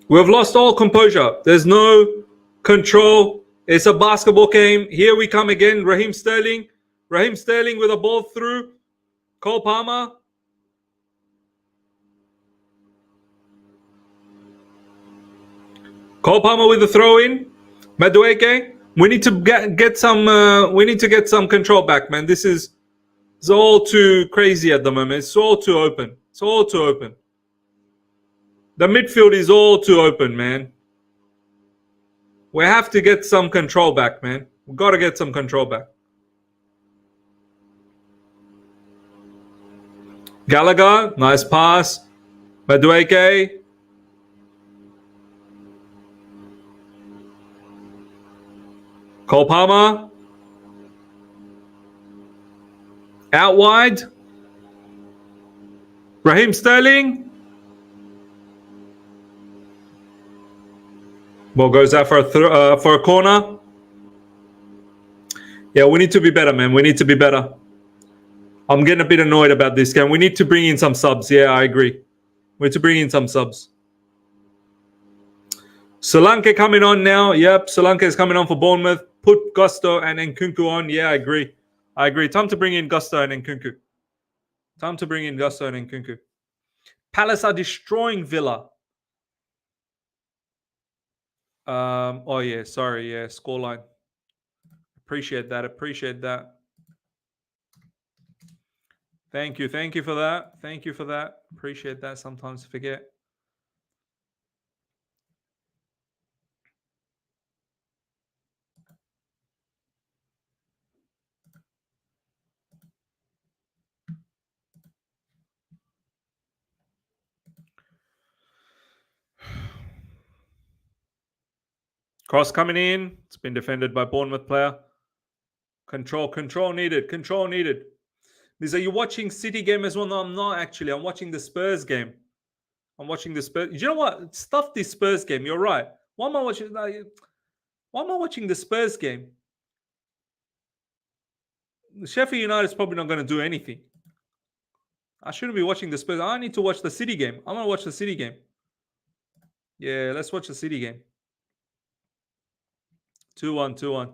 We've lost all composure. There's no control. It's a basketball game. Here we come again. Raheem Sterling. Raheem Sterling with a ball through. Cole Palmer. Cole Palmer with the throw in. Madueke. We need to get some control back, man. This is it's all too crazy at the moment. It's all too open. It's all too open. The midfield is all too open, man. We have to get some control back, man. We've got to get some control back. Gallagher, nice pass. Madueke. Cole Palmer. Out wide. Raheem Sterling. Ball goes out for a corner. Yeah, we need to be better, man. We need to be better. I'm getting a bit annoyed about this game. We need to bring in some subs. Yeah, I agree. We need to bring in some subs. Solanke coming on now. Yep, Solanke is coming on for Bournemouth. Put Gusto and Nkunku on. Yeah, I agree. I agree. Time to bring in Gusto and Nkunku. Time to bring in Gusto and Nkunku. Palace are destroying Villa. Oh, yeah. Sorry. Yeah, scoreline. Appreciate that. Appreciate that. Thank you. Thank you for that. Thank you for that. Appreciate that. Sometimes forget. Cross coming in. It's been defended by Bournemouth player. Control needed. Control needed. Liz, are you watching City game as well? No, I'm not actually. I'm watching the Spurs game. I'm watching the Spurs. You know what? Stuff this Spurs game. You're right. Why am I watching? Why am I watching the Spurs game? Sheffield United is probably not going to do anything. I shouldn't be watching the Spurs. I need to watch the City game. I want to watch the City game. Yeah, let's watch the City game. 2-1, 2-1.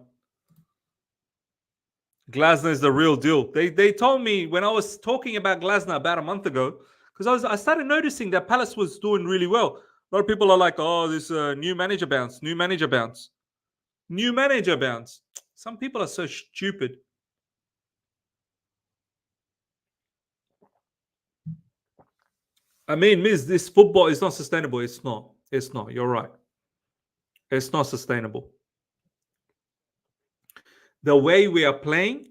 Glasner is the real deal. They told me when I was talking about Glasner about a month ago, because I started noticing that Palace was doing really well. A lot of people are like, oh, this new manager bounce, new manager bounce, new manager bounce. Some people are so stupid. I mean, Miz, this football is not sustainable. It's not. It's not. You're right. It's not sustainable. The way we are playing,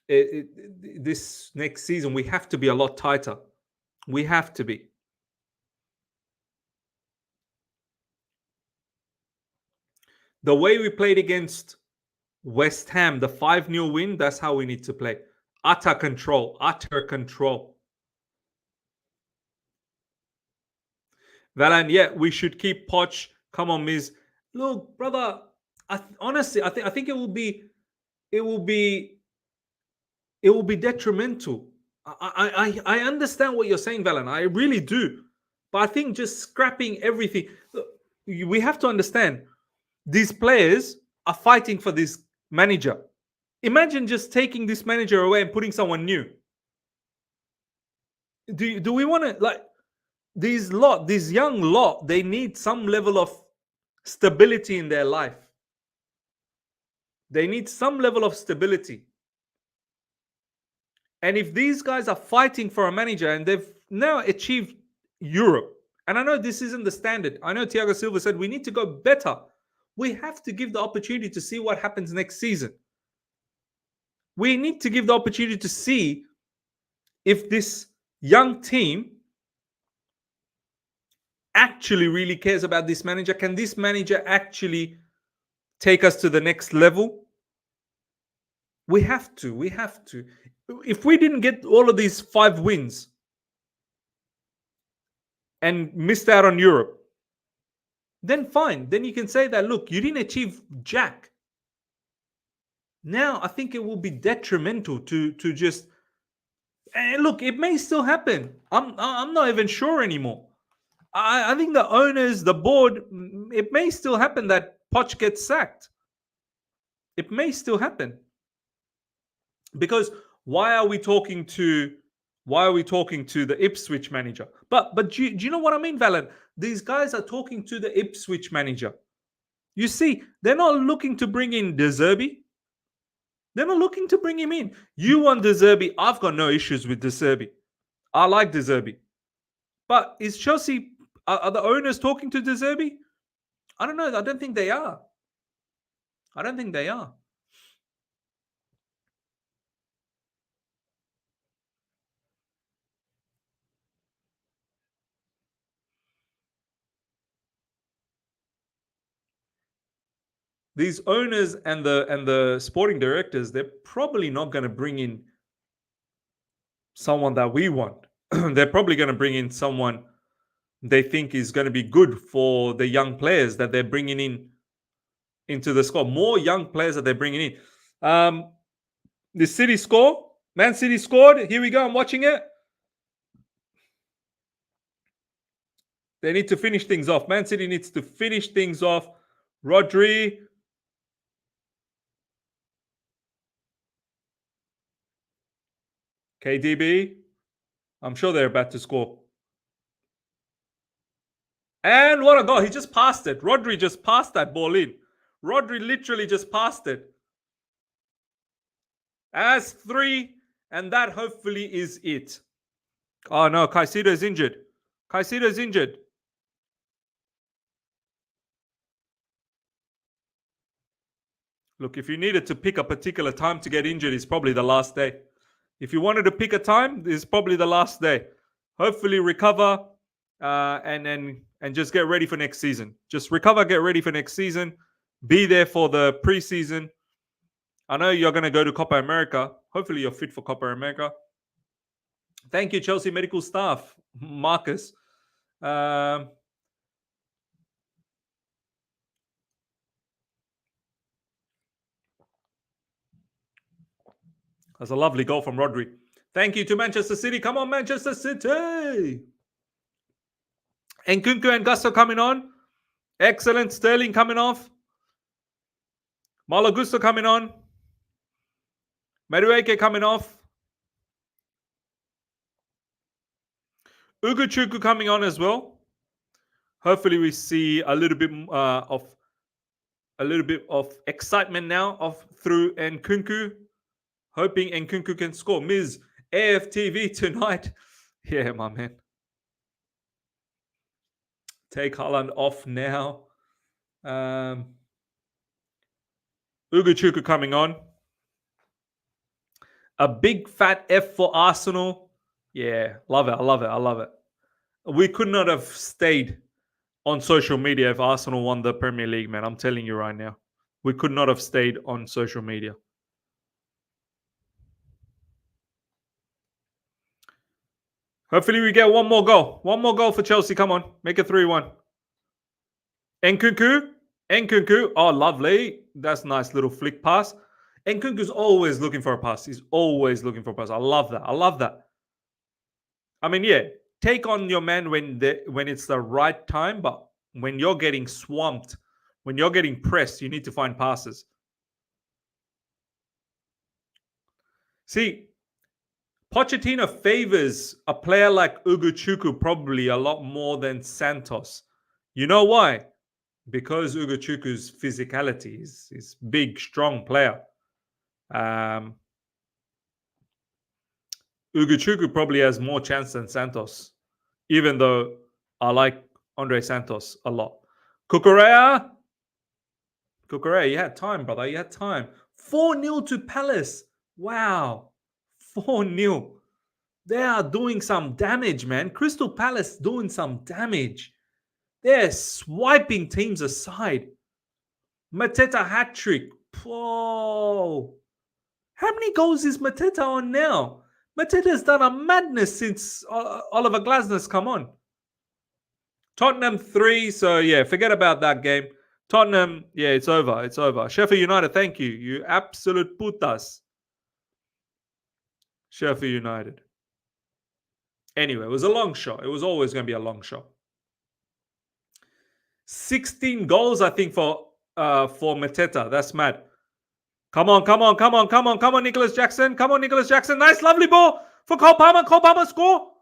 this next season, we have to be a lot tighter. We have to be. The way we played against West Ham, the 5-0 win, that's how we need to play. Utter control. Utter control. Valan, yeah, we should keep Poch. Come on, Miz. Look, brother, honestly, I think it will be detrimental. I understand what you're saying, Valan. I really do. But I think just scrapping everything. Look, we have to understand these players are fighting for this manager. Imagine just taking this manager away and putting someone new. Do we want to, like, these young lot, they need some level of stability in their life. They need some level of stability. And if these guys are fighting for a manager and they've now achieved Europe, and I know this isn't the standard. I know Thiago Silva said we need to go better. We have to give the opportunity to see what happens next season. We need to give the opportunity to see if this young team actually really cares about this manager. Can this manager actually take us to the next level? We have to. We have to. If we didn't get all of these 5 wins and missed out on Europe, then fine. Then you can say that, look, you didn't achieve jack. Now, I think it will be detrimental to just... And look, it may still happen. I'm not even sure anymore. I think the owners, the board, it may still happen that Poch gets sacked. It may still happen. Because why are we talking to the Ipswich manager? But do you know what I mean, Valan? These guys are talking to the Ipswich manager. You see, they're not looking to bring in De Zerbi. They're not looking to bring him in. You want De Zerbi. I've got no issues with De Zerbi. I like De Zerbi. But is Chelsea, are the owners talking to De Zerbi? I don't know. I don't think they are. I don't think they are. These owners and the sporting directors, they're probably not going to bring in someone that we want. They're probably going to bring in someone they think is going to be good for the young players that they're bringing in into the squad. More young players that they're bringing in. The City score. Man City scored. Here we go. I'm watching it. They need to finish things off. Man City needs to finish things off. Rodri. KDB. I'm sure they're about to score. And what a goal. He just passed it. Rodri just passed that ball in. Rodri literally just passed it. As 3, and that hopefully is it. Oh no, Caicedo is injured. Caicedo is injured. Look, if you needed to pick a particular time to get injured, it's probably the last day. If you wanted to pick a time, it's probably the last day. Hopefully recover. and just get ready for next season. Just recover, get ready for next season. Be there for the preseason. I know you're going to go to Copa America. Hopefully, you're fit for Copa America. Thank you, Chelsea medical staff, Marcus. That's a lovely goal from Rodri. Thank you to Manchester City. Come on, Manchester City. And Nkunku and Gusto coming on. Excellent. Sterling coming off. Malo Gusto coming on. Madueke coming off. Ugochukwu coming on as well. Hopefully, we see a little bit of excitement now through Nkunku. Hoping Nkunku can score. Ms. AFTV tonight. Yeah, my man. Take Haaland off now. Ugochukwu coming on. A big fat F for Arsenal. Yeah, love it. I love it. We could not have stayed on social media if Arsenal won the Premier League, man. I'm telling you right now. We could not have stayed on social media. Hopefully we get one more goal. One more goal for Chelsea. Come on. Make it 3-1. Nkunku. Oh, lovely. That's a nice little flick pass. Nkunku's always looking for a pass. He's always looking for a pass. I love that. I mean, yeah, take on your man when it's the right time, but when you're getting swamped, when you're getting pressed, you need to find passes. See, Pochettino favors a player like Ugochukwu probably a lot more than Santos. You know why? Because Ugochukwu's physicality is big, strong player. Ugochukwu probably has more chance than Santos, even though I like Andre Santos a lot. Cucurella, you had time, brother. You had time. 4-0 to Palace. Wow. 4-0. They are doing some damage, man. Crystal Palace doing some damage. They're swiping teams aside. Mateta hat-trick. Whoa. How many goals is Mateta on now? Mateta's done a madness since Oliver Glasner's come on. Tottenham 3, so yeah, forget about that game. Tottenham, yeah, it's over. Sheffield United, thank you. You absolute putas. Sheffield United. Anyway, it was a long shot. It was always going to be a long shot. 16 goals, I think, for Mateta. That's mad. Come on, Nicholas Jackson. Nice, lovely ball for Cole Palmer. Cole Palmer score.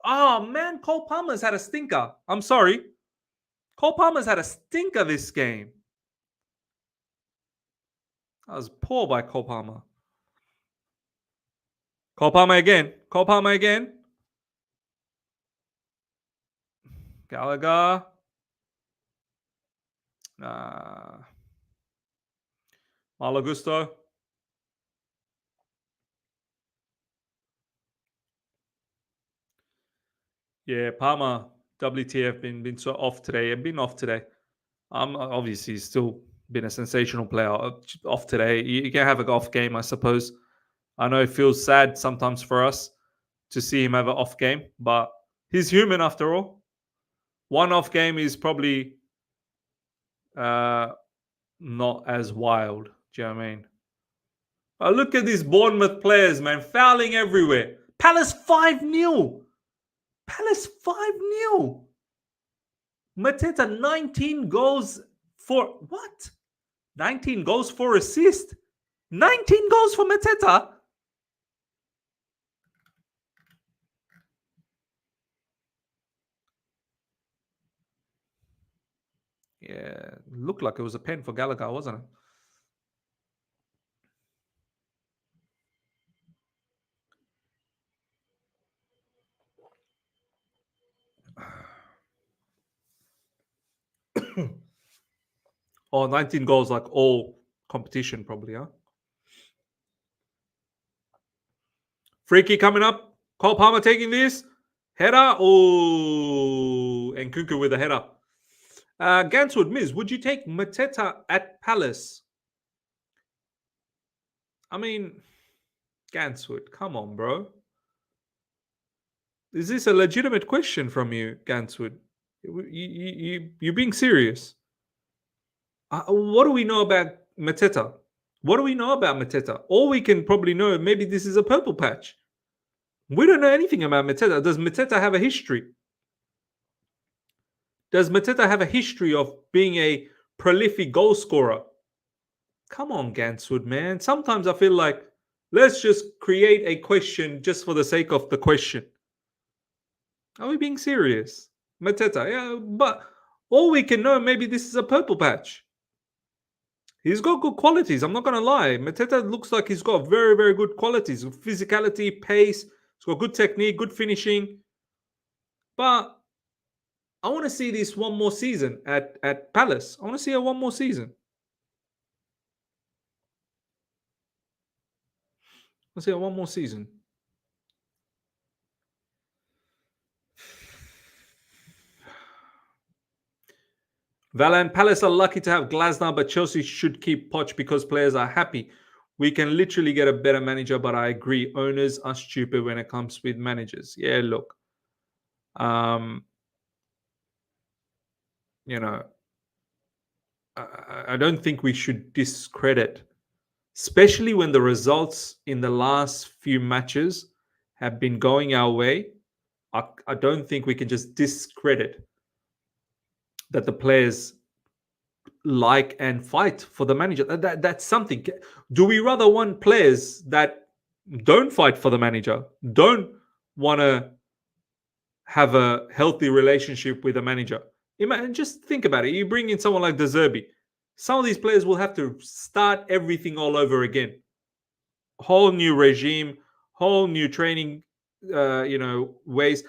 Oh, man, Cole Palmer's had a stinker. I'm sorry. Cole Palmer's had a stinker this game. That was poor by Cole Palmer. Cole Palmer again. Gallagher. Malo Gusto. Yeah, Palmer, WTF, been so off today. Obviously, he's still been a sensational player. Off today. You can have an off game, I suppose. I know it feels sad sometimes for us to see him have an off game, but he's human after all. One off game is probably not as wild. Do you know what I mean? Look at these Bournemouth players, man. Fouling everywhere. Palace 5-0. Mateta 19 goals for what? 19 goals for assist. 19 goals for Mateta. Yeah, looked like it was a pen for Gallagher, wasn't it? Oh, 19 goals like all competition probably, huh? Free kick coming up. Cole Palmer taking this. Header. Oh, and Kunku with a header. Ganswood Miz, would you take Mateta at Palace? I mean, Ganswood, come on, bro. Is this a legitimate question from you, Ganswood? You're being serious. What do we know about Mateta? What do we know about Mateta? All we can probably know, maybe this is a purple patch. We don't know anything about Mateta. Does Mateta have a history? Does Mateta have a history of being a prolific goal scorer? Come on, Ganswood, man. Sometimes I feel like let's just create a question just for the sake of the question. Are we being serious? Mateta, yeah, but all we can know, maybe this is a purple patch. He's got good qualities. I'm not going to lie. Mateta looks like he's got very, very good qualities. Physicality, pace. He's got good technique, good finishing. But I want to see this one more season at Palace. I want to see it one more season. Let's see it one more season. Valan, Palace are lucky to have Glasner, but Chelsea should keep Poch because players are happy. We can literally get a better manager, but I agree. Owners are stupid when it comes with managers. Yeah, look. You know, I don't think we should discredit, especially when the results in the last few matches have been going our way. I don't think we can just discredit that the players like and fight for the manager. That's something. Do we rather want players that don't fight for the manager, don't want to have a healthy relationship with the manager? Just think about it. You bring in someone like De Zerbi. Some of these players will have to start everything all over again. Whole new regime, whole new training, ways.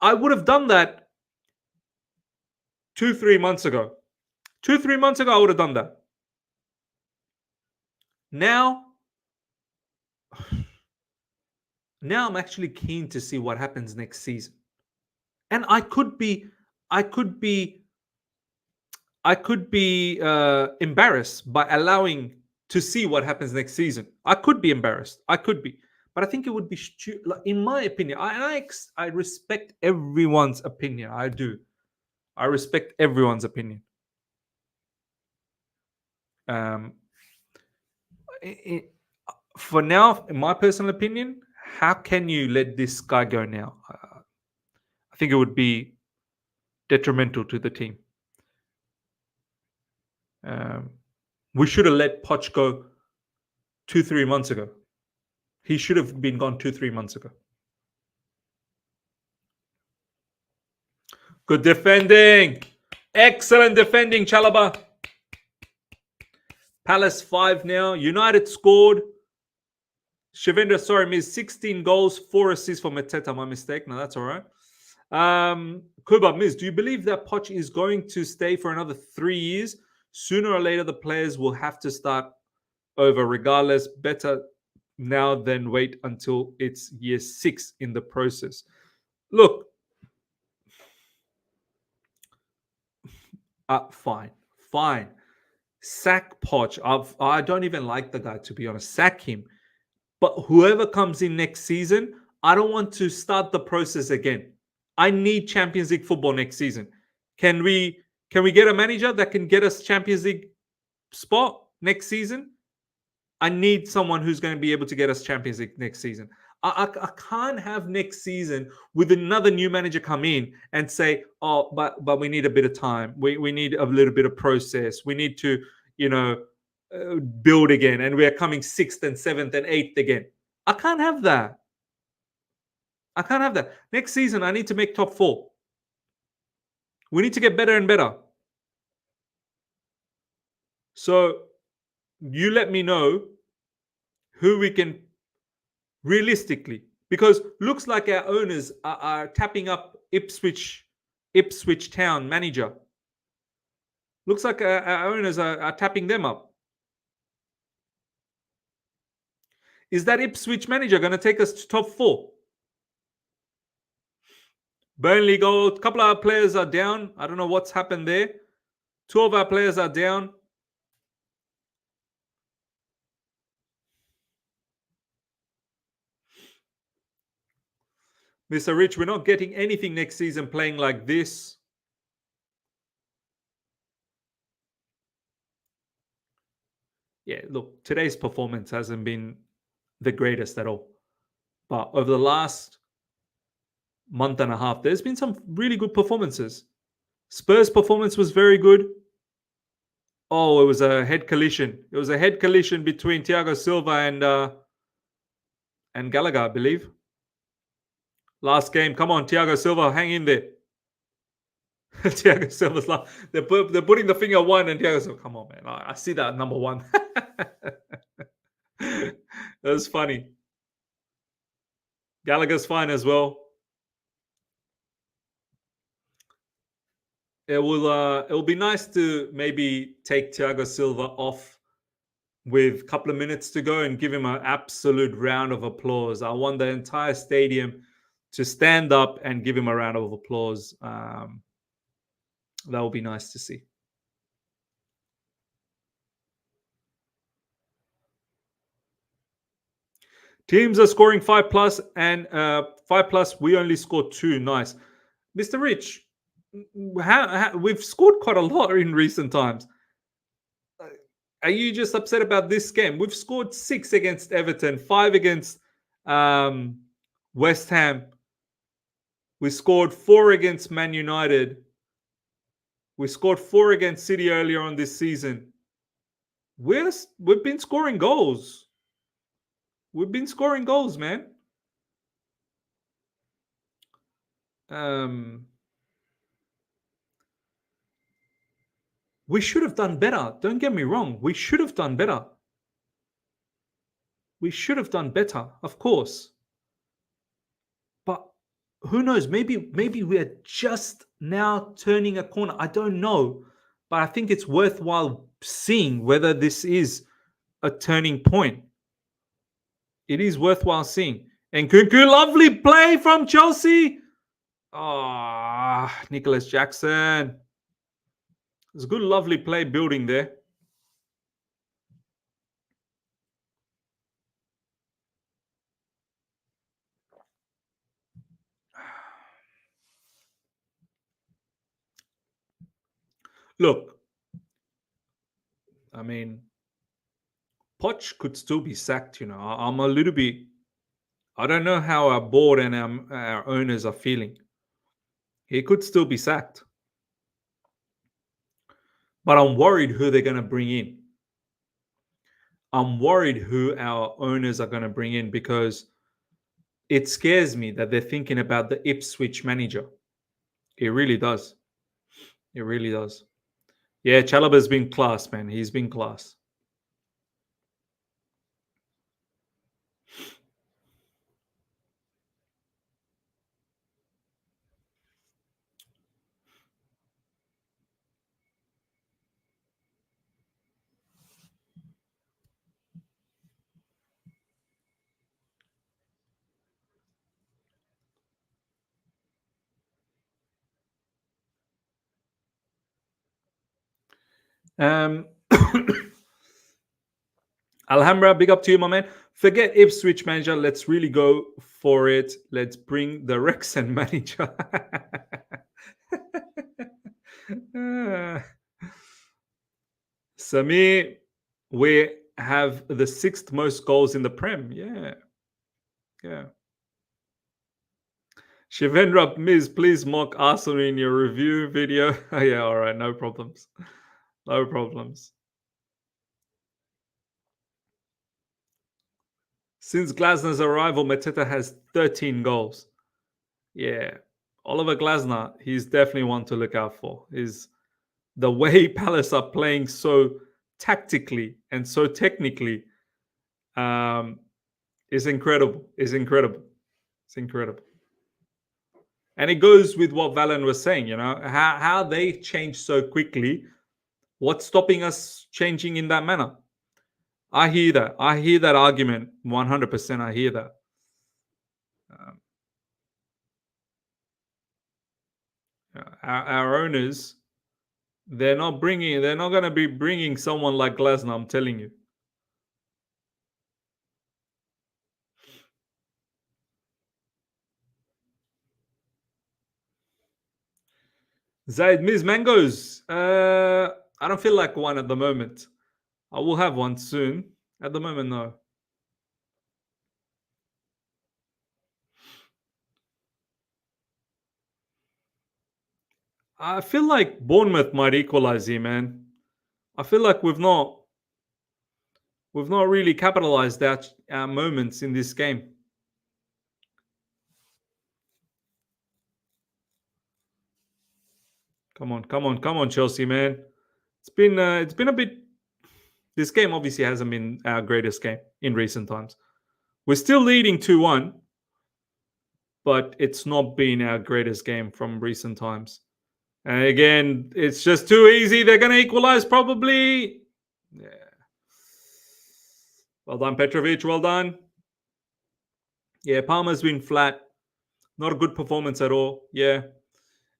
I would have done that 2-3 months ago. 2-3 months ago, I would have done that. Now I'm actually keen to see what happens next season. And I could be embarrassed by allowing to see what happens next season. I could be embarrassed. I could be. But I think it would be, in my opinion, I respect everyone's opinion. I do. I respect everyone's opinion. For now, in my personal opinion, how can you let this guy go now? I think it would be detrimental to the team. We should have let Poch go 2-3 months ago. He should have been gone 2-3 months ago. Good defending. Excellent defending, Chalaba. Palace 5 now. United scored. Shavendra, sorry, missed 16 goals, 4 assists for Mateta. My mistake. No, that's all right. Kuba, Miz, do you believe that Poch is going to stay for another 3 years? Sooner or later, the players will have to start over regardless. Better now than wait until it's year 6 in the process. Look, fine. Sack Poch. I don't even like the guy, to be honest. Sack him. But whoever comes in next season, I don't want to start the process again. I need Champions League football next season. Can we get a manager that can get us Champions League spot next season? I need someone who's going to be able to get us Champions League next season. I can't have next season with another new manager come in and say, oh, but we need a bit of time. We need a little bit of process. We need to, build again. And we are coming 6th and 7th and 8th again. I can't have that. Next season, I need to make top 4. We need to get better and better. So you let me know who we can realistically, because looks like our owners are tapping up Ipswich Town manager. Looks like our owners are tapping them up. Is that Ipswich manager going to take us to top 4? Burnley goal. A couple of our players are down. I don't know what's happened there. Two of our players are down. Mr. Rich, we're not getting anything next season playing like this. Yeah, look, today's performance hasn't been the greatest at all. But over the last month and a half, there's been some really good performances. Spurs' performance was very good. Oh, it was a head collision. It was a head collision between Thiago Silva and Gallagher, I believe. Last game. Come on, Thiago Silva, hang in there. Thiago Silva's like, they're putting the finger one, and Thiago Silva, come on, man. I see that number one. That was funny. Gallagher's fine as well. It will be nice to maybe take Thiago Silva off with a couple of minutes to go and give him an absolute round of applause. I want the entire stadium to stand up and give him a round of applause. That would be nice to see. Teams are scoring 5+, and 5+. We only scored 2. Nice, Mr. Rich. We've scored quite a lot in recent times. Are you just upset about this game? We've scored 6 against Everton, 5 against West Ham. We scored 4 against Man United. We scored 4 against City earlier on this season. We've been scoring goals. We've been scoring goals, man. We should have done better. Don't get me wrong. We should have done better. We should have done better, of course. But who knows? Maybe we're just now turning a corner. I don't know. But I think it's worthwhile seeing whether this is a turning point. It is worthwhile seeing. And Kunku, lovely play from Chelsea. Nicholas Jackson. It's a good, lovely play building there. Look, I mean, Poch could still be sacked. I'm a little bit. I don't know how our board and our owners are feeling. He could still be sacked. But I'm worried who they're going to bring in. I'm worried who our owners are going to bring in, because it scares me that they're thinking about the Ipswich manager. It really does. It really does. Yeah, Chalobah's been class, man. He's been class. Alhambra, big up to you, my man. Forget Ipswich manager. Let's really go for it. Let's bring the Wrexham manager. Samir, we have the 6th most goals in the Prem. Yeah. Shivendra, please mock Arsenal in your review video. Yeah, all right, no problems. No problems. Since Glasner's arrival, Mateta has 13 goals. Yeah, Oliver Glasner, he's definitely one to look out for. Is the way Palace are playing so tactically and so technically is incredible. It's incredible. And it goes with what Valen was saying, how they change so quickly. What's stopping us changing in that manner? I hear that. I hear that argument 100%. I hear that. Our owners, they're not bringing. They're not going to be bringing someone like Glasner. I'm telling you. Zaid Miz mangoes. I don't feel like one at the moment. I will have one soon. At the moment, no. I feel like Bournemouth might equalize here, man. I feel like we've not really capitalized that our moments in this game. Come on, come on, come on, Chelsea, man. It's been a bit. This game obviously hasn't been our greatest game in recent times. We're still leading 2-1, but it's not been our greatest game from recent times. And again, it's just too easy. They're going to equalize probably. Yeah. Well done, Petrovic. Well done. Yeah, Palmer's been flat. Not a good performance at all. Yeah.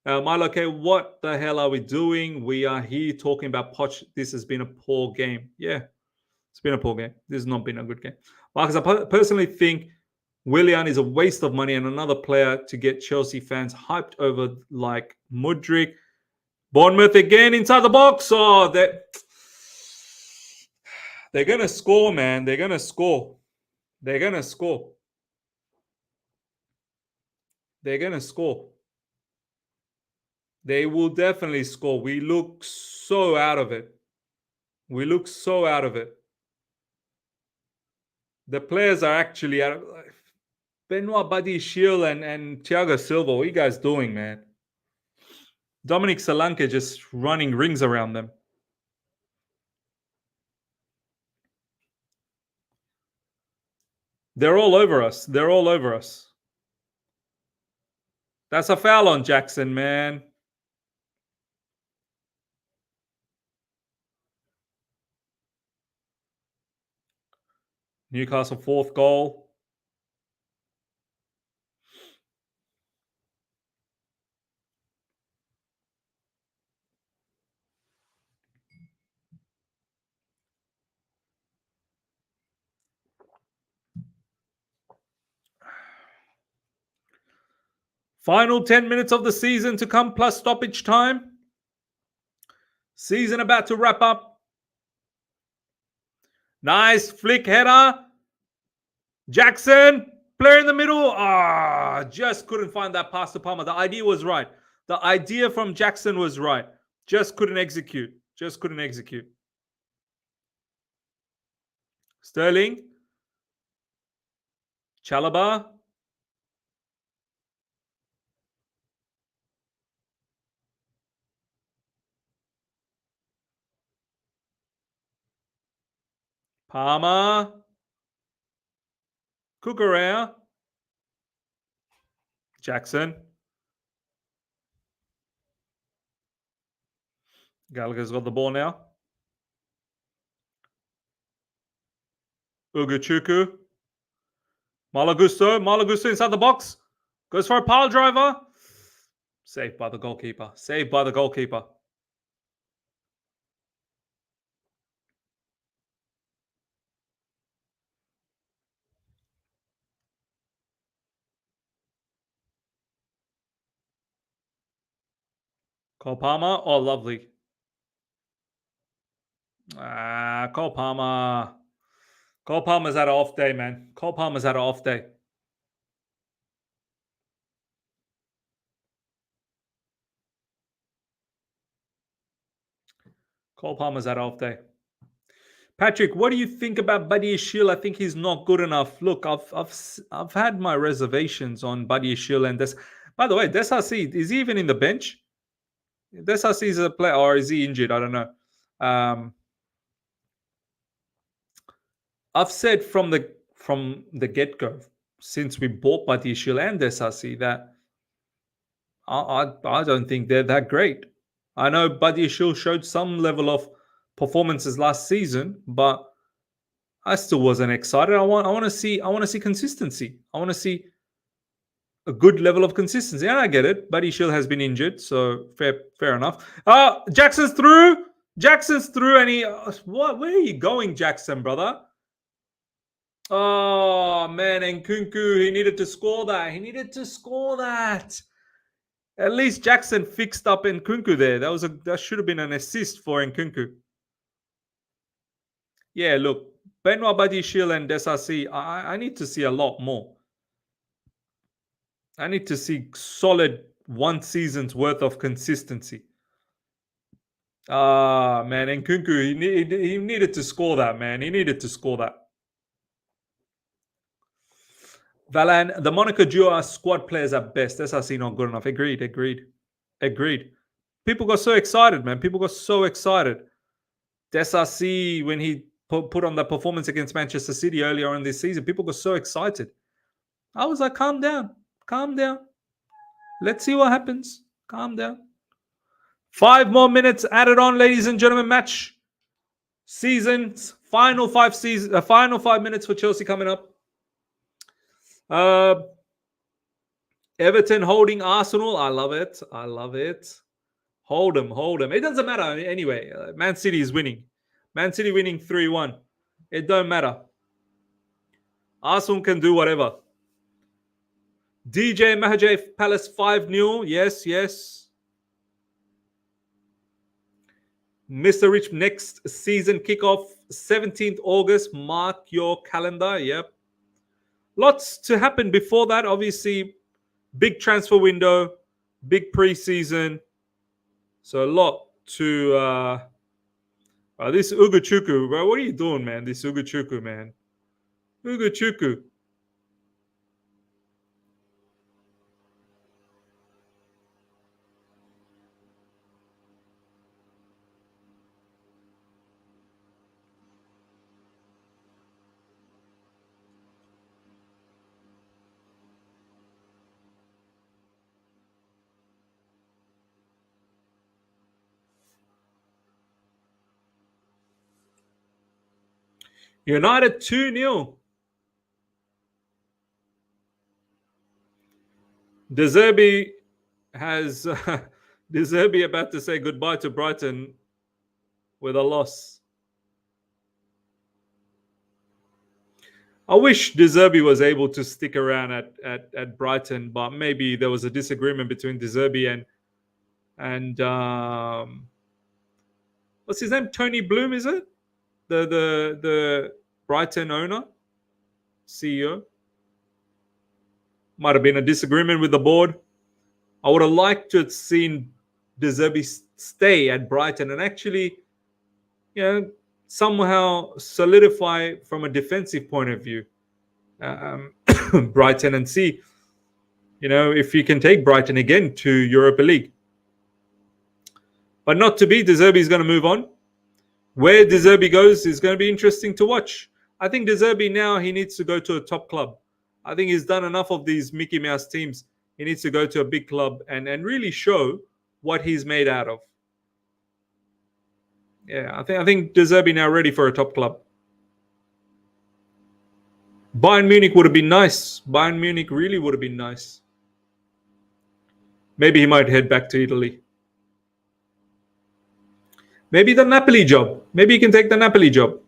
Milo, okay, what the hell are we doing? We are here talking about Poch. This has been a poor game. Yeah, it's been a poor game. This has not been a good game. Marcus, I personally think Willian is a waste of money and another player to get Chelsea fans hyped over like Mudryk. Bournemouth again inside the box. Oh, they're going to score, man. They're going to score. They're going to score. They're going to score. They will definitely score. We look so out of it. We look so out of it. The players are actually out of Benoit Badiashile and Thiago Silva. What are you guys doing, man? Dominic Solanke just running rings around them. They're all over us. They're all over us. That's a foul on Jackson, man. Newcastle fourth goal. Final 10 minutes of the season to come plus stoppage time. Season about to wrap up. Nice flick header. Jackson, player in the middle. Just couldn't find that pass to Palmer. The idea was right. The idea from Jackson was right. Just couldn't execute. Just couldn't execute. Sterling. Chalobah. Palmer. Kukurea. Jackson. Gallagher's got the ball now. Ugochukwu. Malagusto inside the box. Goes for a pile driver. Saved by the goalkeeper. Saved by the goalkeeper. Cole Palmer. Oh, lovely. Cole Palmer. Cole Palmer's had an off day, man. Cole Palmer's had an off day. Cole Palmer's had an off day. Patrick, what do you think about Badiashile? I think he's not good enough. Look, I've had my reservations on Badiashile and this. By the way, Desasi, is he even in the bench? Desasi is a player, or is he injured? I don't know. I've said from the get go, since we bought Badiashile and Desasi, that I don't think they're that great. I know Badiashile showed some level of performances last season, but I still wasn't excited. I want to see consistency. I want to see a good level of consistency. And I get it. Buddy Shield has been injured, so fair enough. Jackson's through. Jackson's through, and he what? Where are you going, Jackson, brother? Oh man, and Kunku, he needed to score that. He needed to score that. At least Jackson fixed up Nkunku there. That should have been an assist for Nkunku. Yeah, look, Benoit Badiashile and Desasi, I need to see a lot more. I need to see solid one season's worth of consistency. Man, Nkunku, he needed to score that, man. He needed to score that. Valan, the Monaco duo are squad players at best. Desasi not good enough. Agreed. People got so excited, man. People got so excited. Desasi, when he put on that performance against Manchester City earlier in this season, people got so excited. I was like, calm down. Let's see what happens. Calm down. 5 more minutes added on, ladies and gentlemen. Match season's final 5 minutes for Chelsea coming up. Everton holding Arsenal. I love it. Hold them. It doesn't matter anyway. Man City is winning. Man City winning 3-1. It don't matter. Arsenal can do whatever. DJ Mahajay Palace 5-0. Yes. Mr. Rich next season kickoff 17th August. Mark your calendar. Yep. Lots to happen before that. Obviously, big transfer window, big preseason. So a lot to this Ugochukwu, bro. What are you doing, man? This Ugochukwu, man. Ugochukwu. United 2-0. De Zerbi has De Zerbi about to say goodbye to Brighton with a loss. I wish De Zerbi was able to stick around at Brighton, but maybe there was a disagreement between De Zerbi and what's his name? Tony Bloom, is it? The Brighton owner, CEO. Might have been a disagreement with the board. I would have liked to have seen De Zerbi stay at Brighton and actually, somehow solidify from a defensive point of view Brighton and see, if you can take Brighton again to Europa League. But not to be. De Zerbi is going to move on. Where De Zerbi goes is going to be interesting to watch. I think De Zerbi now, he needs to go to a top club. I think he's done enough of these Mickey Mouse teams. He needs to go to a big club and really show what he's made out of. Yeah, I think De Zerbi now ready for a top club. Bayern Munich would have been nice. Bayern Munich really would have been nice. Maybe he might head back to Italy. Maybe the Napoli job. Maybe he can take the Napoli job.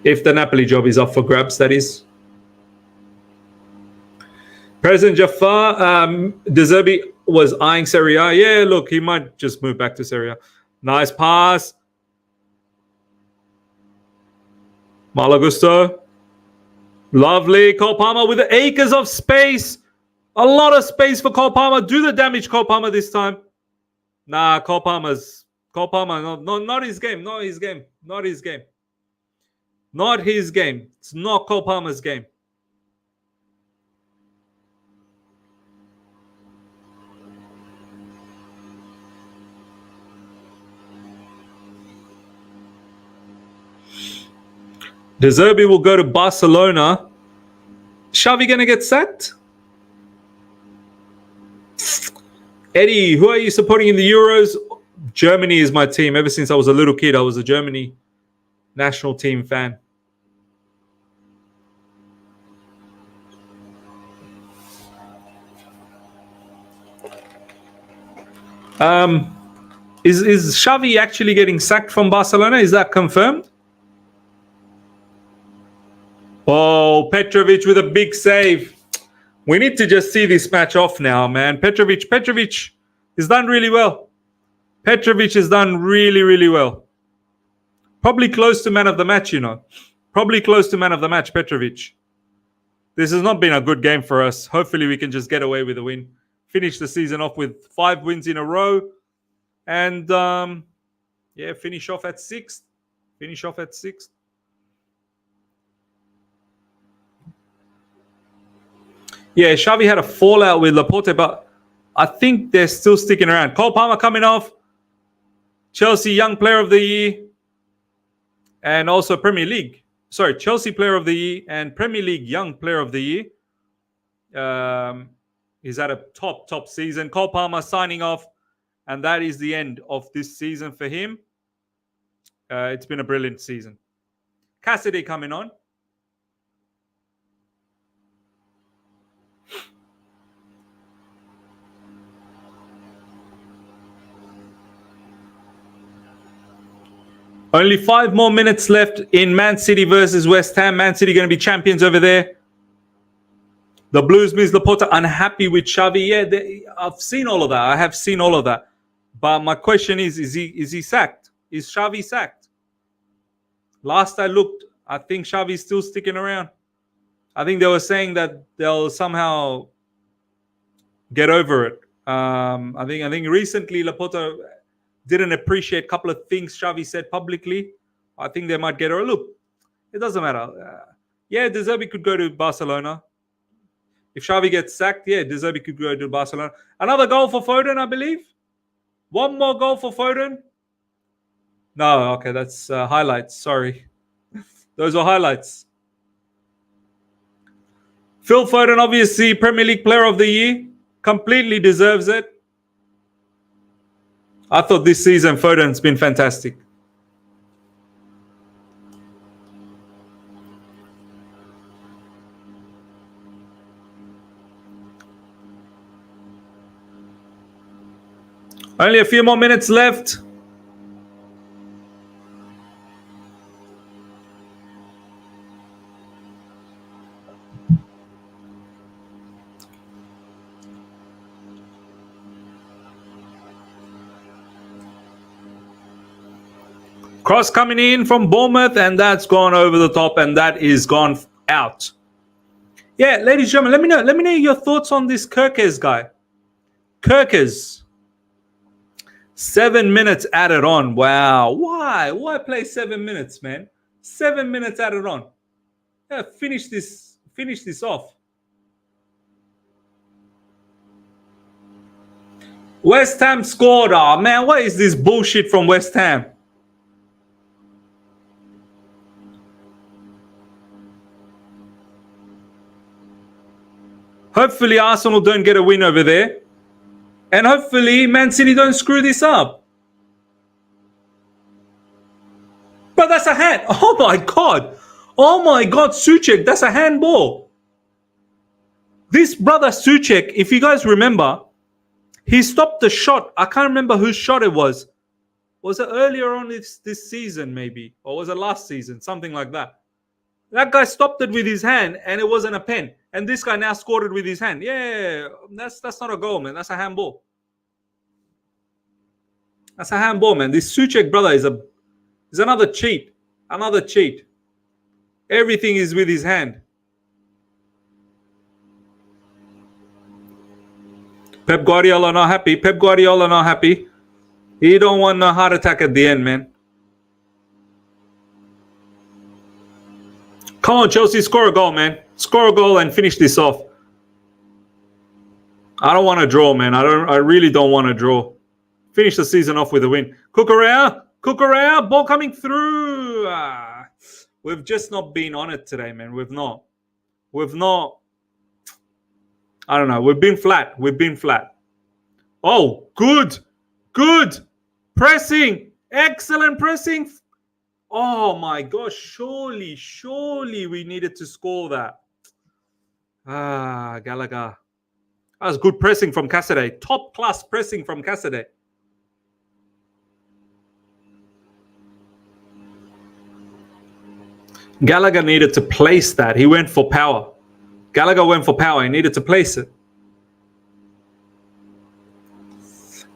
If the Napoli job is up for grabs, that is. President Jafar, De Zerbi was eyeing Serie A. Yeah, look, he might just move back to Serie A. Nice pass. Malagusto. Lovely. Cole Palmer with the acres of space. A lot of space for Cole Palmer. Do the damage, Cole Palmer, this time. Nah, Cole Palmer, not his game. Not his game. It's not Cole Palmer's game. De Zerbi will go to Barcelona. Xavi going to get sacked? Eddie, who are you supporting in the Euros? Germany is my team. Ever since I was a little kid, I was a Germany national team fan. Is Xavi actually getting sacked from Barcelona? Is that confirmed? Oh, Petrovic with a big save. We need to just see this match off now, man. Petrovic has done really well. Petrovic has done really, really well. Probably close to man of the match, you know. Probably close to man of the match, Petrovic. This has not been a good game for us. Hopefully we can just get away with a win. Finish the season off with 5 wins in a row. And, finish off at 6th. Finish off at 6th. Yeah, Xavi had a fallout with Laporte, but I think they're still sticking around. Cole Palmer coming off. Chelsea Young Player of the Year. And also Premier League. Sorry, Chelsea Player of the Year and Premier League Young Player of the Year. He's had a top season. Cole Palmer signing off. And that is the end of this season for him. It's been a brilliant season. Caicedo coming on. Only 5 more minutes left in Man City versus West Ham. Man City going to be champions over there. The Blues miss Laporte unhappy with Xavi. Yeah, I've seen all of that. I have seen all of that. But my question is he sacked? Is Xavi sacked? Last I looked, I think Xavi's still sticking around. I think they were saying that they'll somehow get over it. I think recently Laporte didn't appreciate a couple of things Xavi said publicly. I think they might get her. Look, it doesn't matter. De Zerbi could go to Barcelona. If Xavi gets sacked, De Zerbi could go to Barcelona. Another goal for Foden, I believe. One more goal for Foden. No, okay, that's highlights. Sorry. Those are highlights. Phil Foden, obviously, Premier League Player of the Year. Completely deserves it. I thought this season Foden's been fantastic. Only a few more minutes left. Cross coming in from Bournemouth, and that's gone over the top, and that is gone out. Yeah, ladies and gentlemen, let me know your thoughts on this Kirkes guy. Kirkes. 7 minutes added on. Wow. Why play 7 minutes, man? 7 minutes added on. Yeah, finish this off. West Ham scored. Oh man, what is this bullshit from West Ham? Hopefully Arsenal don't get a win over there. And hopefully Man City don't screw this up. But that's a hand. Oh my God. Oh my God, Souček, that's a handball. This brother Souček, if you guys remember, he stopped the shot. I can't remember whose shot it was. Was it earlier on this season maybe? Or was it last season? Something like that. That guy stopped it with his hand and it wasn't a pen. And this guy now scored it with his hand. Yeah, that's not a goal, man. That's a handball. That's a handball, man. This Souček brother is another cheat. Another cheat. Everything is with his hand. Pep Guardiola not happy. Pep Guardiola not happy. He don't want a heart attack at the end, man. Come on, Chelsea, score a goal, man. Score a goal and finish this off. I don't want to draw, man. I really don't want to draw. Finish the season off with a win. Cucurella, ball coming through. We've just not been on it today, man. We've not. I don't know. We've been flat. Oh, good. Pressing. Excellent pressing. Oh my gosh. Surely we needed to score that. Gallagher. That was good pressing from Caicedo. Top class pressing from Caicedo. Gallagher needed to place that. He went for power. Gallagher went for power. He needed to place it.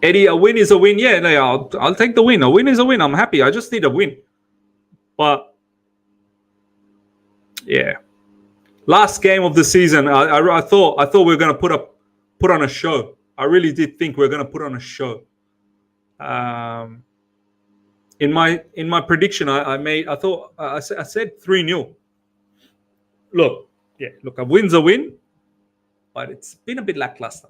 Eddie, a win is a win. Yeah, no, I'll take the win. A win is a win. I'm happy. I just need a win. But yeah, last game of the season, I thought we were going to put on a show. I really did think we were going to put on a show. In my prediction, I said 3-0. Look, a win's a win, but it's been a bit lackluster.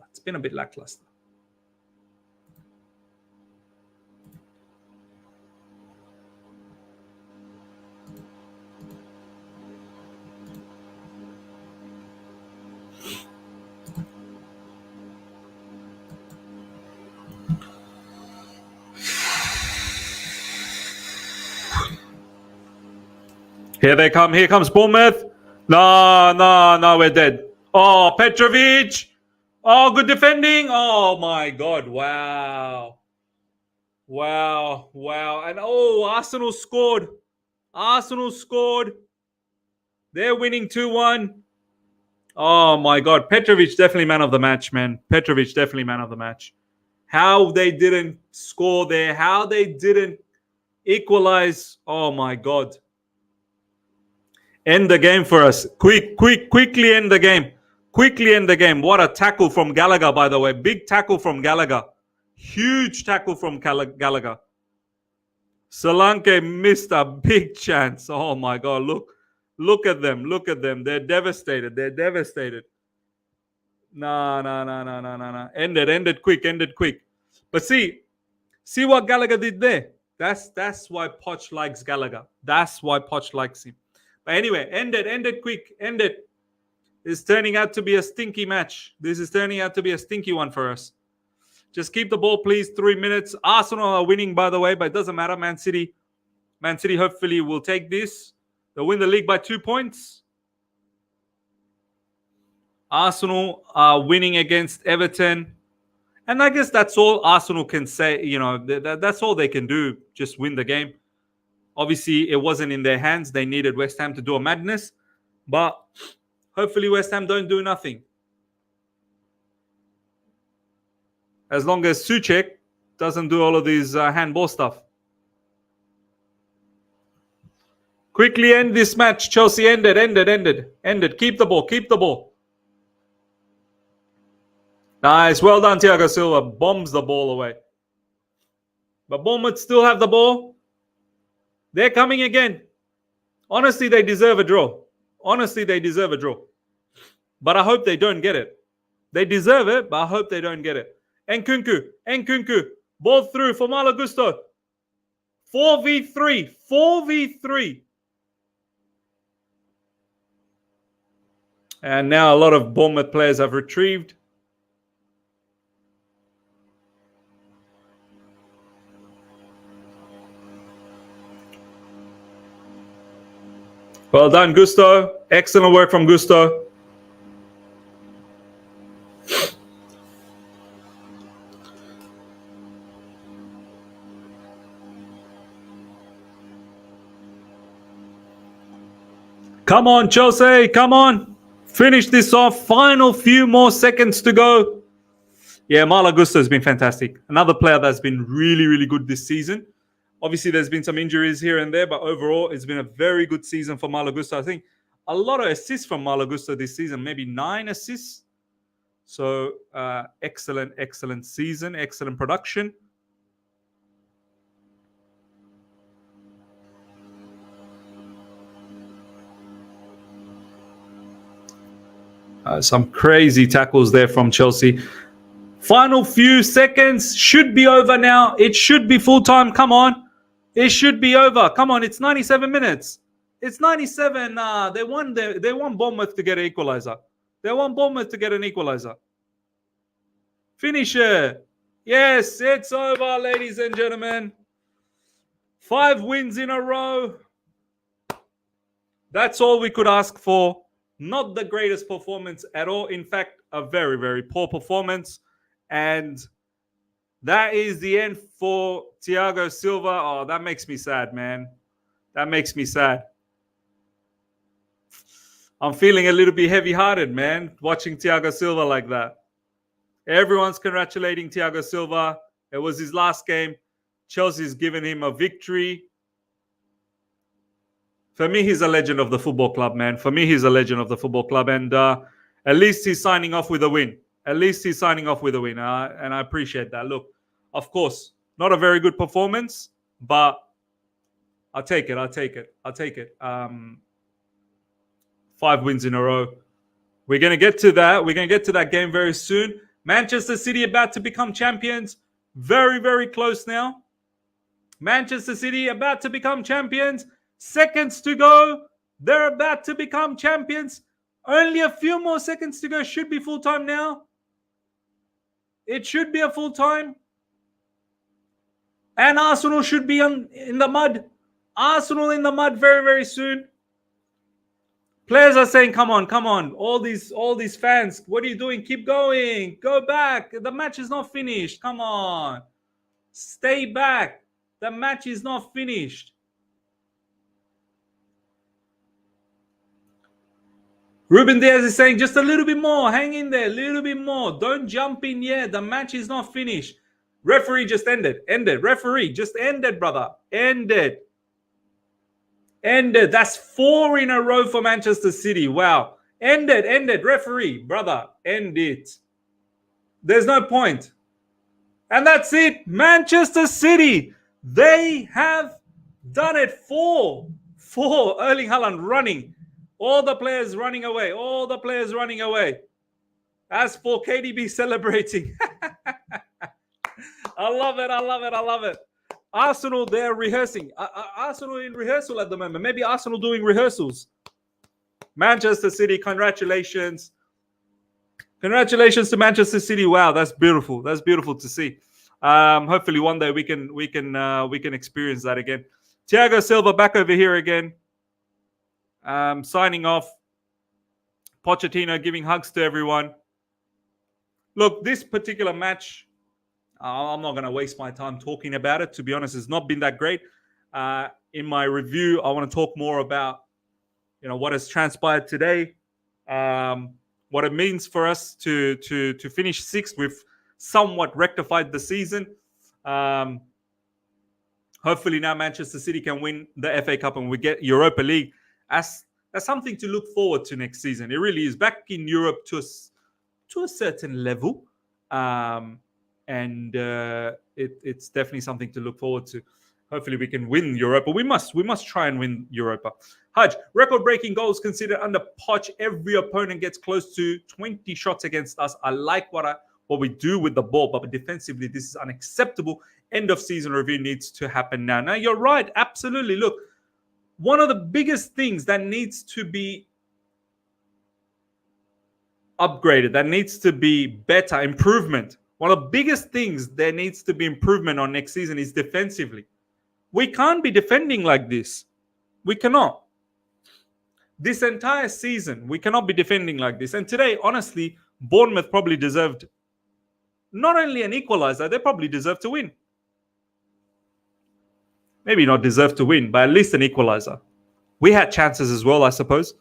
Here they come. Here comes Bournemouth. No, we're dead. Oh, Petrovic. Oh, good defending. Oh, my God. Wow. And Arsenal scored. They're winning 2-1. Oh, my God. Petrovic definitely man of the match, man. How they didn't score there. How they didn't equalize. Oh, my God. End the game for us. Quickly end the game. What a tackle from Gallagher, by the way. Big tackle from Gallagher. Huge tackle from Gallagher. Solanke missed a big chance. Oh my God. Look at them. They're devastated. No. Ended quick. But see what Gallagher did there. That's why Poch likes Gallagher. That's why Poch likes him. But anyway, ended quick. It's turning out to be a stinky match. This is turning out to be a stinky one for us. Just keep the ball, please. 3 minutes. Arsenal are winning, by the way, but it doesn't matter. Man City hopefully will take this. They'll win the league by 2 points. Arsenal are winning against Everton. And I guess that's all Arsenal can say. That's all they can do. Just win the game. Obviously, it wasn't in their hands. They needed West Ham to do a madness. But hopefully West Ham don't do nothing. As long as Souček doesn't do all of these handball stuff. Quickly end this match. Chelsea ended. Keep the ball. Nice. Well done, Thiago Silva. Bombs the ball away. But Bournemouth still have the ball. They're coming again. Honestly, they deserve a draw. But I hope they don't get it. They deserve it, but I hope they don't get it. Nkunku. Ball through for Malo Gusto. 4v3. And now a lot of Bournemouth players have retrieved. Well done, Gusto. Excellent work from Gusto. Come on, Chelsea. Come on. Finish this off. Final few more seconds to go. Yeah, Malo Gusto has been fantastic. Another player that's been really, really good this season. Obviously, there's been some injuries here and there, but overall, it's been a very good season for Malo Gusto. I think a lot of assists from Malo Gusto this season, maybe 9 assists. So, excellent season, excellent production. Some crazy tackles there from Chelsea. Final few seconds. Should be over now. It should be full time. Come on. It should be over. Come on. It's 97 minutes. It's 97. They want Bournemouth to get an equalizer. Finisher. Yes, it's over, ladies and gentlemen. 5 wins in a row. That's all we could ask for. Not the greatest performance at all. In fact, a very, very poor performance. And that is the end for Thiago Silva. Oh, that makes me sad, man. That makes me sad. I'm feeling a little bit heavy-hearted, man, watching Thiago Silva like that. Everyone's congratulating Thiago Silva. It was his last game. Chelsea's given him a victory. For me, he's a legend of the football club, man. For me, he's a legend of the football club. And at least he's signing off with a win. At least he's signing off with a win. And I appreciate that. Look, of course, not a very good performance, but I'll take it. I'll take it. I'll take it. 5 wins in a row. We're going to get to that. We're going to get to that game very soon. Manchester City about to become champions. Very, very close now. Manchester City about to become champions. Seconds to go. They're about to become champions. Only a few more seconds to go. Should be full time now. It should be a full time. And Arsenal should be in the mud. Arsenal in the mud very, very soon. Players are saying, come on, come on. All these fans, what are you doing? Keep going. Go back. The match is not finished. Come on. Stay back. The match is not finished. Ruben Diaz is saying, just a little bit more. Hang in there. A little bit more. Don't jump in yet. The match is not finished. Referee just ended. Ended. Referee just ended, brother. Ended. Ended. That's 4 in a row for Manchester City. Wow. Ended. Ended. Referee, brother. End it. There's no point. And that's it. Manchester City. They have done it. 4. Erling Haaland running. All the players running away. All the players running away. As for KDB celebrating. I love it. I love it. I love it. Arsenal, they're rehearsing. Arsenal in rehearsal at the moment. Maybe Arsenal doing rehearsals. Manchester City, congratulations. Congratulations to Manchester City. Wow, that's beautiful. That's beautiful to see. Hopefully one day we can experience that again. Thiago Silva back over here again. Signing off. Pochettino giving hugs to everyone. Look, this particular match, I'm not going to waste my time talking about it. To be honest, it's not been that great. In my review, I want to talk more about, what has transpired today, what it means for us to finish 6th. We've somewhat rectified the season. Hopefully now Manchester City can win the FA Cup and we get Europa League. That's something to look forward to next season. It really is. Back in Europe to a certain level. And it's definitely something to look forward to. Hopefully we can win Europa. We must try and win Europa. Haj, record-breaking goals considered under Poch. Every opponent gets close to 20 shots against us. I like what we do with the ball, but defensively this is unacceptable. End of season review needs to happen now. Now you're right, absolutely. Look, one of the biggest things that needs to be upgraded, that needs to be better, improvement. One of the biggest things there needs to be improvement on next season is defensively. We can't be defending like this. We cannot. This entire season, we cannot be defending like this. And today, honestly, Bournemouth probably deserved not only an equalizer, they probably deserved to win. Maybe not deserve to win, but at least an equalizer. We had chances as well, I suppose.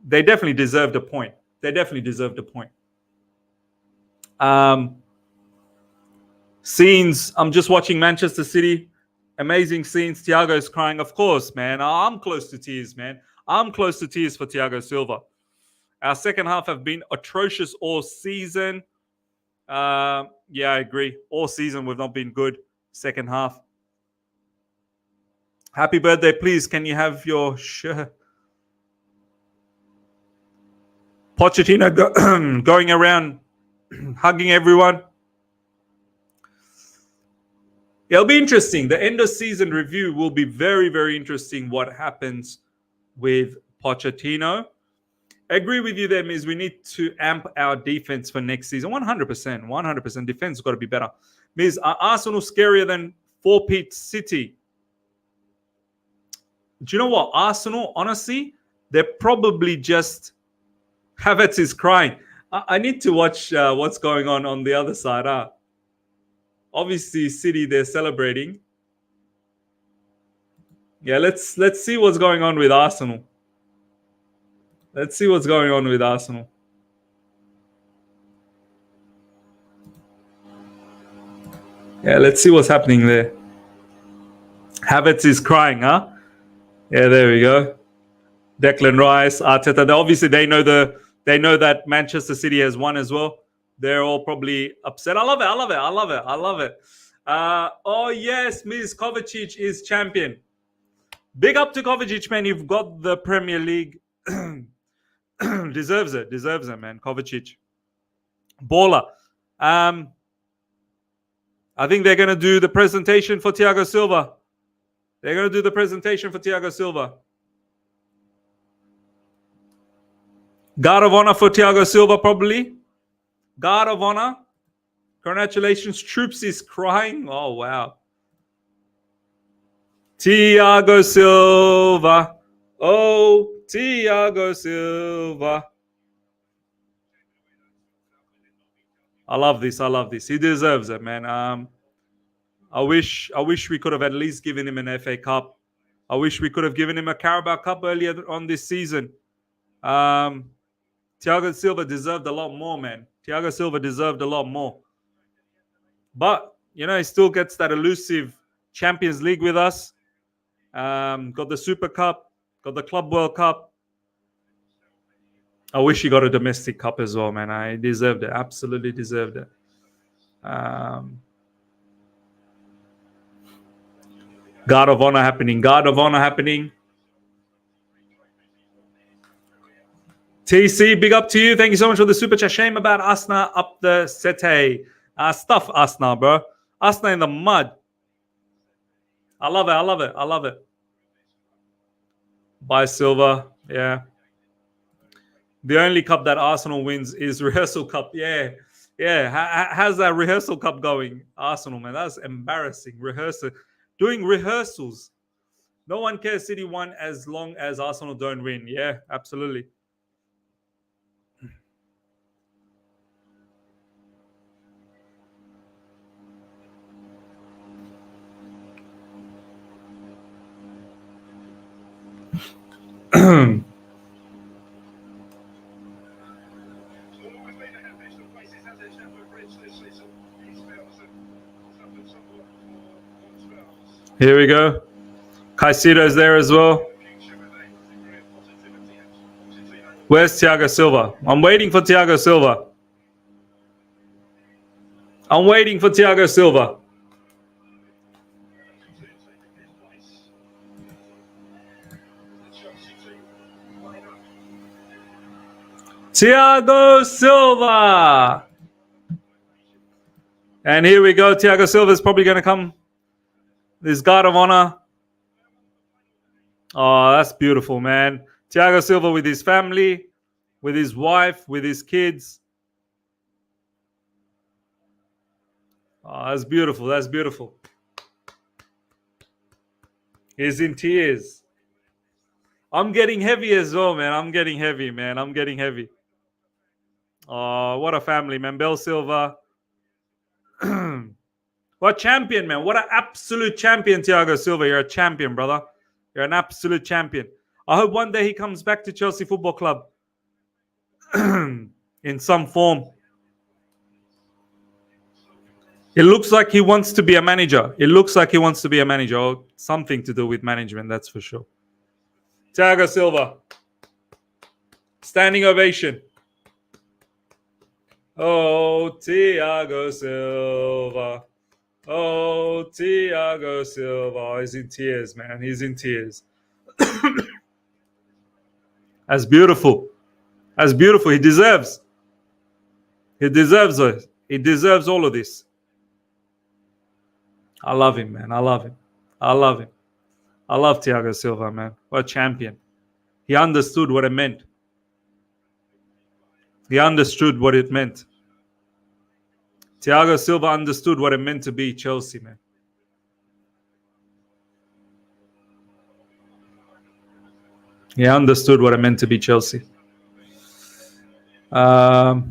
They definitely deserved a point. They definitely deserved a point. Scenes. I'm just watching Manchester City. Amazing scenes. Thiago's crying. Of course, man. I'm close to tears, man. I'm close to tears for Thiago Silva. Our second half have been atrocious all season. Yeah, I agree. All season we've not been good. Second half. Happy birthday, please. Can you have your shirt? Pochettino going around hugging everyone. It'll be interesting. The end of season review will be very, very interesting what happens with Pochettino. I agree with you there, Miz. We need to amp our defense for next season. 100%. 100%. Defense has got to be better. Miz, are Arsenal scarier than 4-peat City? Do you know what? Arsenal, honestly, they're probably just... Havertz is crying. I need to watch what's going on the other side. Obviously, City, they're celebrating. Yeah, let's see what's going on with Arsenal. Let's see what's going on with Arsenal. Yeah, let's see what's happening there. Havertz is crying, huh? Yeah, there we go. Declan Rice, Arteta. Obviously, they know that Manchester City has won as well. They're all probably upset. I love it. I love it. I love it. I love it. Oh yes, Ms. Kovacic is champion. Big up to Kovacic, man. You've got the Premier League. Deserves it. Deserves it, man. Kovacic. Baller. I think they're going to do the presentation for Thiago Silva. They're going to do the presentation for Thiago Silva. Guard of honor for Thiago Silva, probably. Guard of honor. Congratulations. Troops is crying. Oh, wow. Thiago Silva. Oh, Thiago Silva. I love this. I love this. He deserves it, man. I wish we could have at least given him an FA Cup. I wish we could have given him a Carabao Cup earlier on this season. Thiago Silva deserved a lot more, man. Thiago Silva deserved a lot more. But, he still gets that elusive Champions League with us. Got the Super Cup, got the Club World Cup. I wish he got a domestic cup as well, man. I deserved it. Absolutely deserved it. Guard of honor happening. Guard of honor happening. TC, big up to you. Thank you so much for the super chat. Shame about Asna up the sete. Stuff Asna, bro. Asna in the mud. I love it. I love it. I love it. By Silva. Yeah. The only cup that Arsenal wins is Rehearsal Cup. Yeah. Yeah. How's that Rehearsal Cup going? Arsenal, man. That's embarrassing. Doing rehearsals. No one cares City won as long as Arsenal don't win. Yeah, absolutely. Here we go. Caicedo's there as well. Where's Thiago Silva? I'm waiting for Thiago Silva. I'm waiting for Thiago Silva. Thiago Silva. And here we go. Thiago Silva is probably going to come. This guard of honor. Oh, that's beautiful, man. Thiago Silva with his family, with his wife, with his kids. Oh, that's beautiful. That's beautiful. He's in tears. I'm getting heavy as well, man. I'm getting heavy, man. I'm getting heavy. Oh, what a family, man. Bel Silva. What champion, man. What an absolute champion, Thiago Silva. You're a champion, brother. You're an absolute champion. I hope one day he comes back to Chelsea Football Club in some form. It looks like he wants to be a manager. It looks like he wants to be a manager or something to do with management, that's for sure. Thiago Silva. Standing ovation. Oh, Thiago Silva. Oh, Thiago Silva. He's in tears, man. He's in tears. That's beautiful. That's beautiful. He deserves. He deserves it. He deserves all of this. I love him, man. I love him. I love him. I love Thiago Silva, man. What a champion. He understood what it meant. He understood what it meant. Thiago Silva understood what it meant to be Chelsea, man. He understood what it meant to be Chelsea. Shubra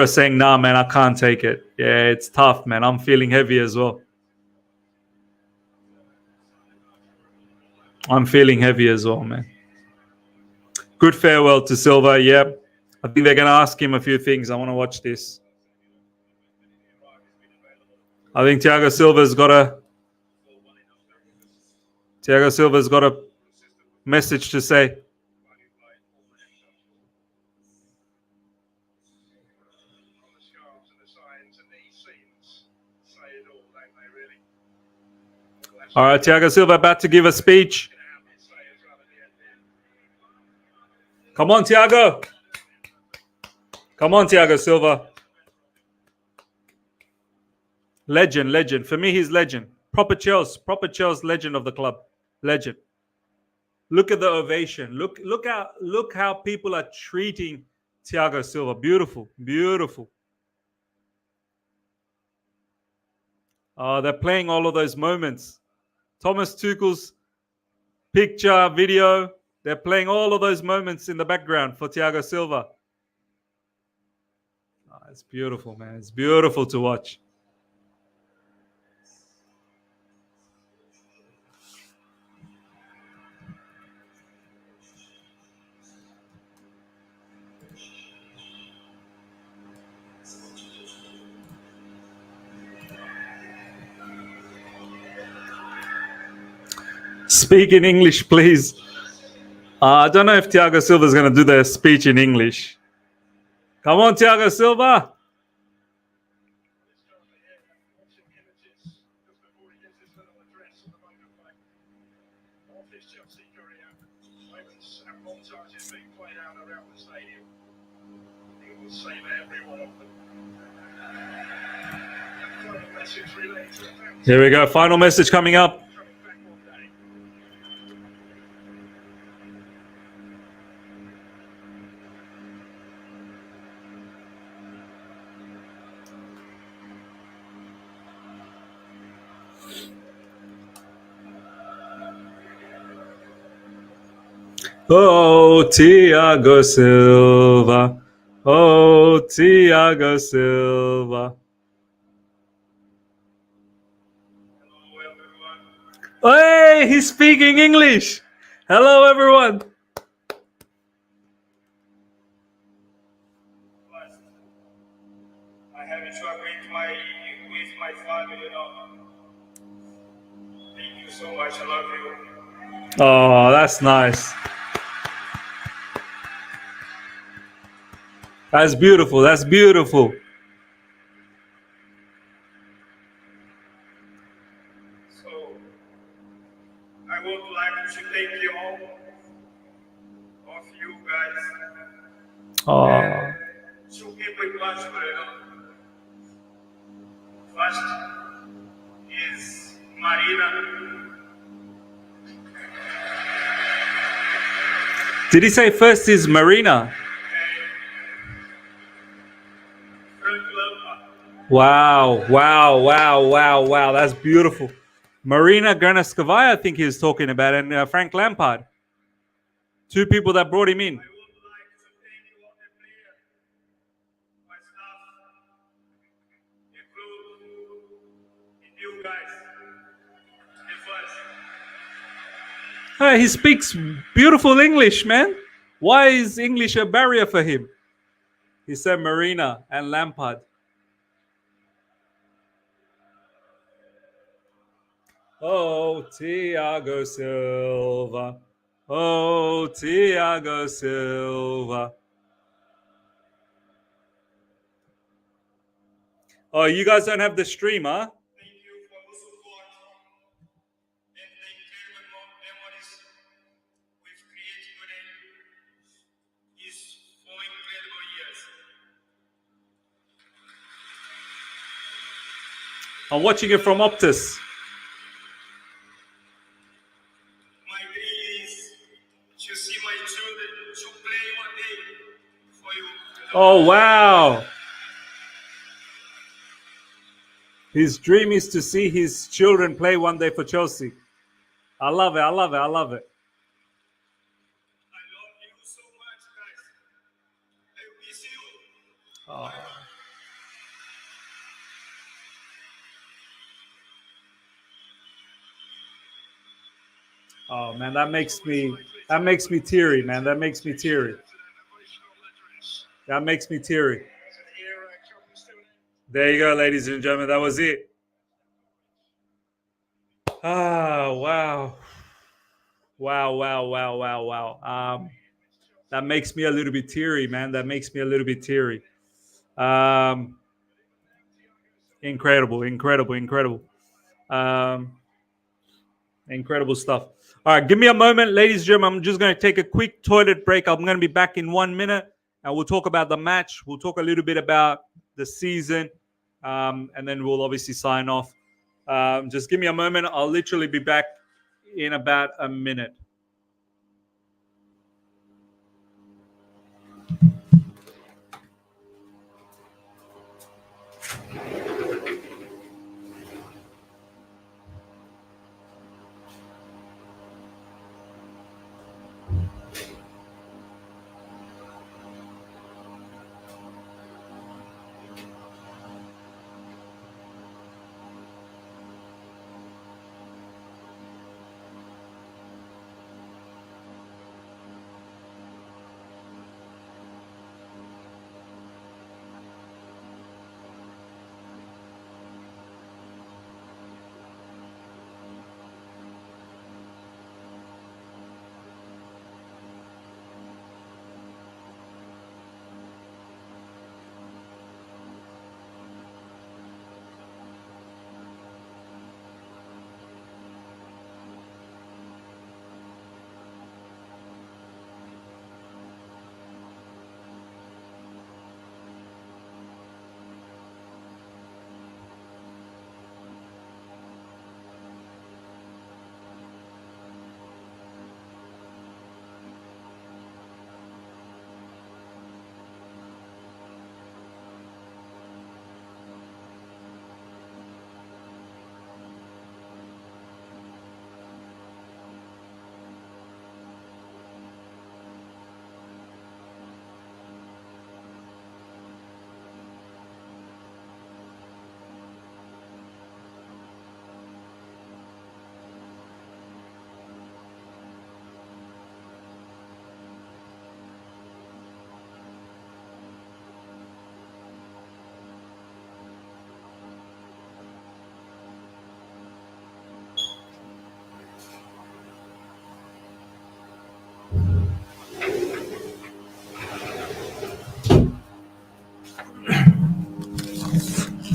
saying, nah, man, I can't take it. Yeah, it's tough, man. I'm feeling heavy as well. I'm feeling heavy as well, man. Good farewell to Silva. Yep. I think they're going to ask him a few things. I want to watch this. I think Thiago Silva's got a message to say. All right, Thiago Silva about to give a speech. Come on, Thiago. Come on, Thiago Silva. Legend. For me, he's legend. Proper Chelsea legend of the club. Legend. Look at the ovation. Look how people are treating Thiago Silva. Beautiful. They're playing all of those moments. Thomas Tuchel's picture, video. They're playing all of those moments in the background for Thiago Silva. It's beautiful, man. It's beautiful to watch. Speak in English, please. I don't know if Thiago Silva is going to do the speech in English. Come on, Thiago Silva. Here we go. Final message coming up. Oh, Thiago Silva. Oh, Thiago Silva. Hey, he's speaking English. Hello, everyone. I have to agree with my father, Thank you so much. I love you. Oh, that's nice. That's beautiful. So, I would like to thank you all of you guys. Oh. Two people in particular, First is Marina. Did he say first is Marina? Wow. That's beautiful. Marina Granascovia, I think he was talking about, and Frank Lampard. Two people that brought him in. I would like to thank you all the players, my staff, the crew, and you guys. The first. Hey, he speaks beautiful English, man. Why is English a barrier for him? He said Marina and Lampard. Oh, Thiago Silva. Oh, Thiago Silva. Oh, you guys don't have the stream, huh? Thank you for the support and the incredible memories we've created today. These 4 incredible years. I'm watching it from Optus. My dream is to see my children to play one day for you. Oh, wow. His dream is to see his children play one day for Chelsea. I love it. I love you so much, guys. I miss you. Oh man, that makes That makes me teary, man. That makes me teary. That makes me teary. There you go, ladies and gentlemen. That was it. Ah, wow. Wow. That makes me a little bit teary, man. That makes me a little bit teary. Incredible. Incredible stuff. All right, give me a moment, ladies and gentlemen. I'm just going to take a quick toilet break. I'm going to be back in 1 minute, and we'll talk about the match. We'll talk a little bit about the season, and then we'll obviously sign off. Just give me a moment. I'll literally be back in about a minute.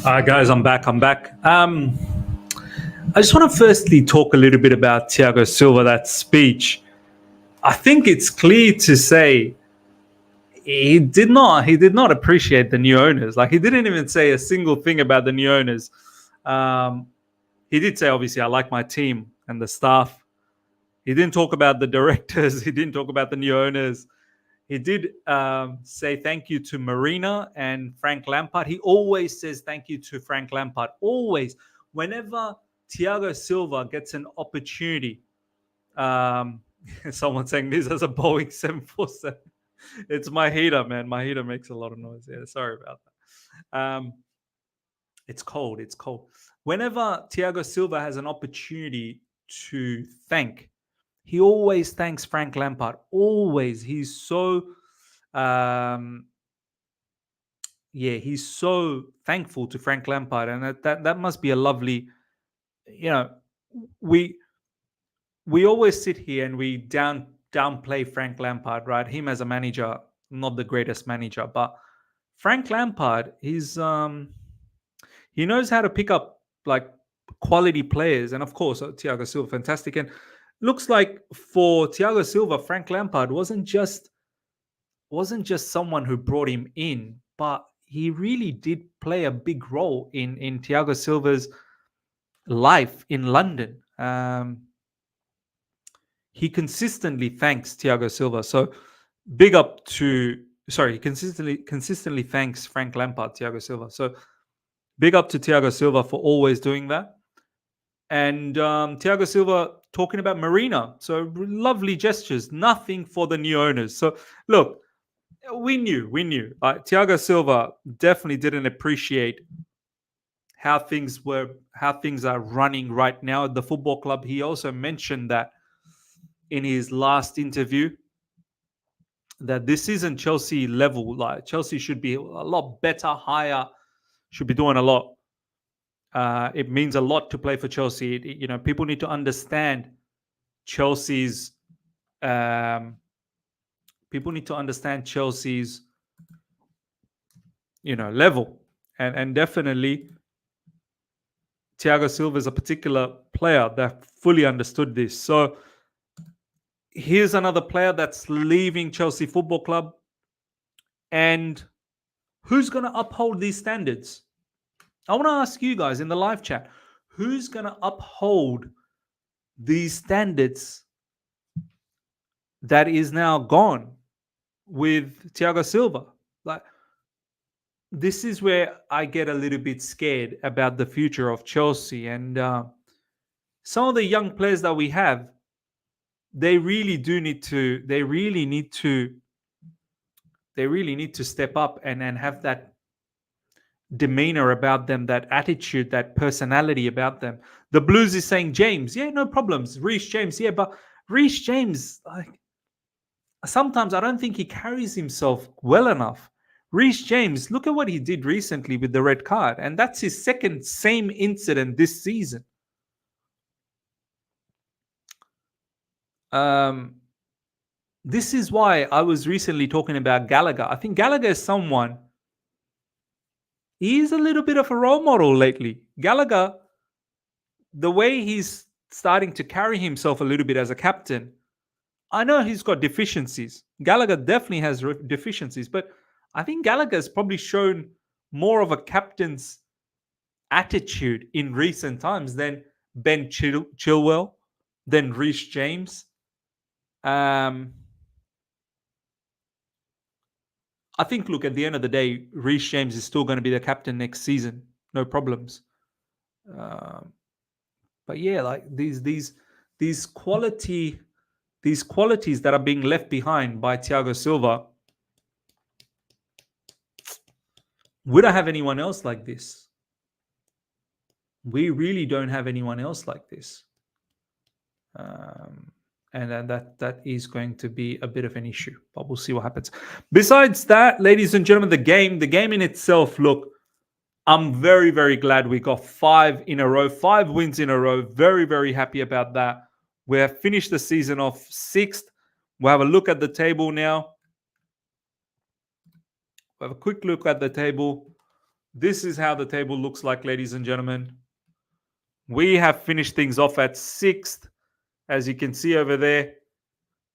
All right, guys, I'm back. I just want to firstly talk a little bit about Thiago Silva, that speech. I think it's clear to say he did not appreciate the new owners. Like, he didn't even say a single thing about the new owners. He did say, obviously, I like my team and the staff. He didn't talk about the directors. He didn't talk about the new owners. He did say thank you to Marina and Frank Lampard. He always says thank you to Frank Lampard. Always. Whenever Thiago Silva gets an opportunity, someone saying this as a Boeing 747. It's my heater, man. My heater makes a lot of noise. Yeah, sorry about that. It's cold. Whenever Thiago Silva has an opportunity to thank, he always thanks Frank Lampard. Always. He's so he's so thankful to Frank Lampard, and that must be a lovely, we always sit here and we downplay Frank Lampard, right? Him as a manager, not the greatest manager, but Frank Lampard, he knows how to pick up like quality players, and of course Thiago Silva, fantastic. And looks like for Thiago Silva, Frank Lampard wasn't just someone who brought him in, but he really did play a big role in Thiago Silva's life in London. He consistently thanks Thiago Silva. So big up to he consistently thanks Frank Lampard, Thiago Silva. So big up to Thiago Silva for always doing that. And Thiago Silva talking about Marina. So lovely gestures, nothing for the new owners. So look, we knew. Thiago Silva definitely didn't appreciate how things are running right now at the football club. He also mentioned that in his last interview that this isn't Chelsea level. Like Chelsea should be a lot better, higher, should be doing a lot. It means a lot to play for Chelsea. People need to understand Chelsea's. Um, people need to understand Chelsea's, level, and definitely Thiago Silva is a particular player that fully understood this. So here's another player that's leaving Chelsea Football Club, and who's going to uphold these standards? I want to ask you guys in the live chat, who's going to uphold these standards that is now gone with Thiago Silva? Like, this is where I get a little bit scared about the future of Chelsea, and some of the young players that we have, they really do need to. They really need to. They really need to step up and have that demeanor about them, that attitude, that personality about them. The Blues is saying James, yeah, no problems. Reece James, yeah, but Reece James, like, sometimes I don't think he carries himself well enough. Reece James, look at what he did recently with the red card, and that's his second same incident this season. This is why I was recently talking about Gallagher. I think Gallagher is someone, he's a little bit of a role model lately. Gallagher, the way he's starting to carry himself a little bit as a captain, I know he's got deficiencies. Gallagher definitely has deficiencies, but I think Gallagher's probably shown more of a captain's attitude in recent times than Ben Chilwell, than Reece James. I think, look, at the end of the day, Reece James is still going to be the captain next season. No problems. But yeah, like these qualities that are being left behind by Thiago Silva, we don't have anyone else like this. We really don't have anyone else like this. And that is going to be a bit of an issue, but we'll see what happens. Besides that, ladies and gentlemen, the game in itself, look, I'm very, very glad we got 5 in a row, 5 wins in a row. Very, very happy about that. We have finished the season off 6th. We'll have a look at the table now. We'll have a quick look at the table. This is how the table looks like, ladies and gentlemen. We have finished things off at 6th, as you can see over there,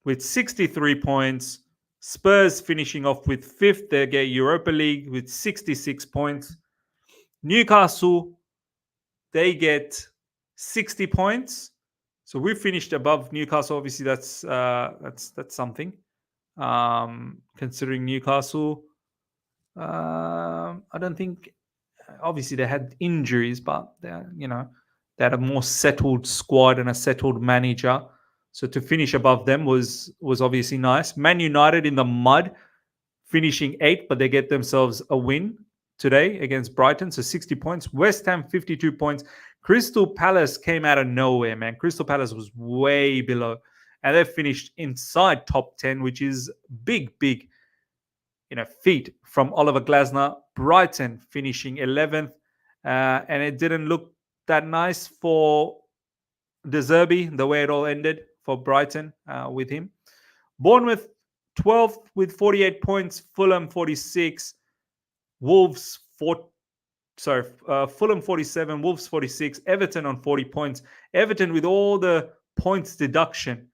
with 63 points. Spurs finishing off with 5th. They get Europa League with 66 points. Newcastle, they get 60 points. So we finished above Newcastle. Obviously, that's something. Considering Newcastle, I don't think. Obviously, they had injuries, but they had a more settled squad and a settled manager. So to finish above them was obviously nice. Man United in the mud, finishing 8th, but they get themselves a win today against Brighton. So 60 points. West Ham, 52 points. Crystal Palace came out of nowhere, man. Crystal Palace was way below. And they finished inside top 10, which is big feat from Oliver Glasner. Brighton finishing 11th. And it didn't look that nice for De Zerbi, the way it all ended for Brighton with him. Bournemouth, 12th with 48 points. Fulham, 46. Wolves, Fulham 47, Wolves 46, Everton on 40 points. Everton, with all the points deduction,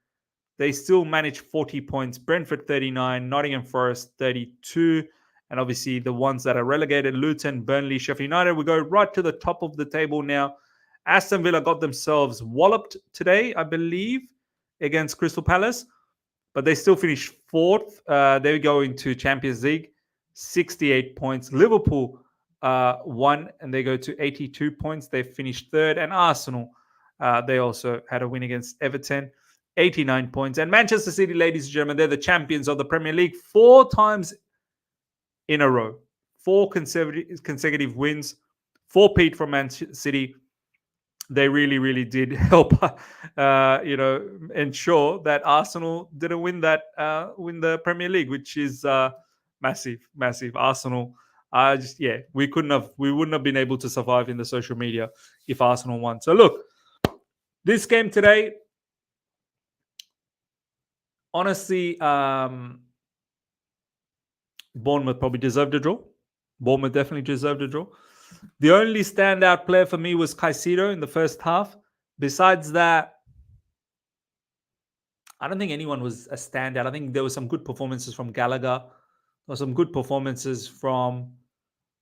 they still manage 40 points. Brentford 39, Nottingham Forest 32, and obviously the ones that are relegated, Luton, Burnley, Sheffield United. We go right to the top of the table now. Aston Villa got themselves walloped today, I believe, against Crystal Palace, but they still finished 4th. They go into Champions League, 68 points. Liverpool won, and they go to 82 points. They finished 3rd. And Arsenal, they also had a win against Everton, 89 points. And Manchester City, ladies and gentlemen, they're the champions of the Premier League 4 times in a row. 4 consecutive wins. 4-peat from Man City. they really, really did help, ensure that Arsenal didn't win the Premier League, which is massive, massive. Arsenal, we wouldn't have been able to survive in the social media if Arsenal won. So look, this game today, honestly, Bournemouth probably deserved a draw. Bournemouth definitely deserved a draw. The only standout player for me was Caicedo in the first half. Besides that, I don't think anyone was a standout. I think there were some good performances from Gallagher. There were some good performances from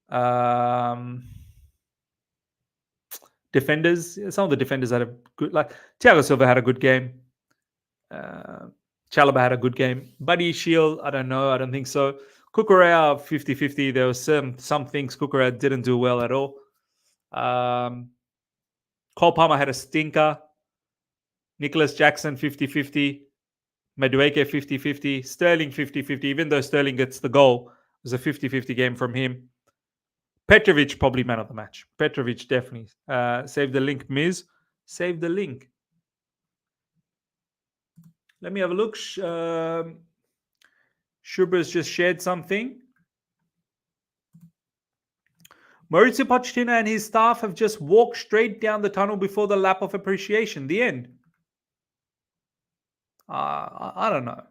um, defenders. Some of the defenders had a good, like Thiago Silva had a good game. Chalobah had a good game. Buddy Shield, I don't know. I don't think so. Cucurella 50-50. There were some things Cucurella didn't do well at all. Cole Palmer had a stinker. Nicholas Jackson 50-50. Madueke 50-50. Sterling 50-50. Even though Sterling gets the goal, it was a 50-50 game from him. Petrovic probably man of the match. Petrovic definitely. Save the link, Miz. Save the link. Let me have a look. Shubra's just shared something. Maurizio Pochettino and his staff have just walked straight down the tunnel before the lap of appreciation. The end. I don't know.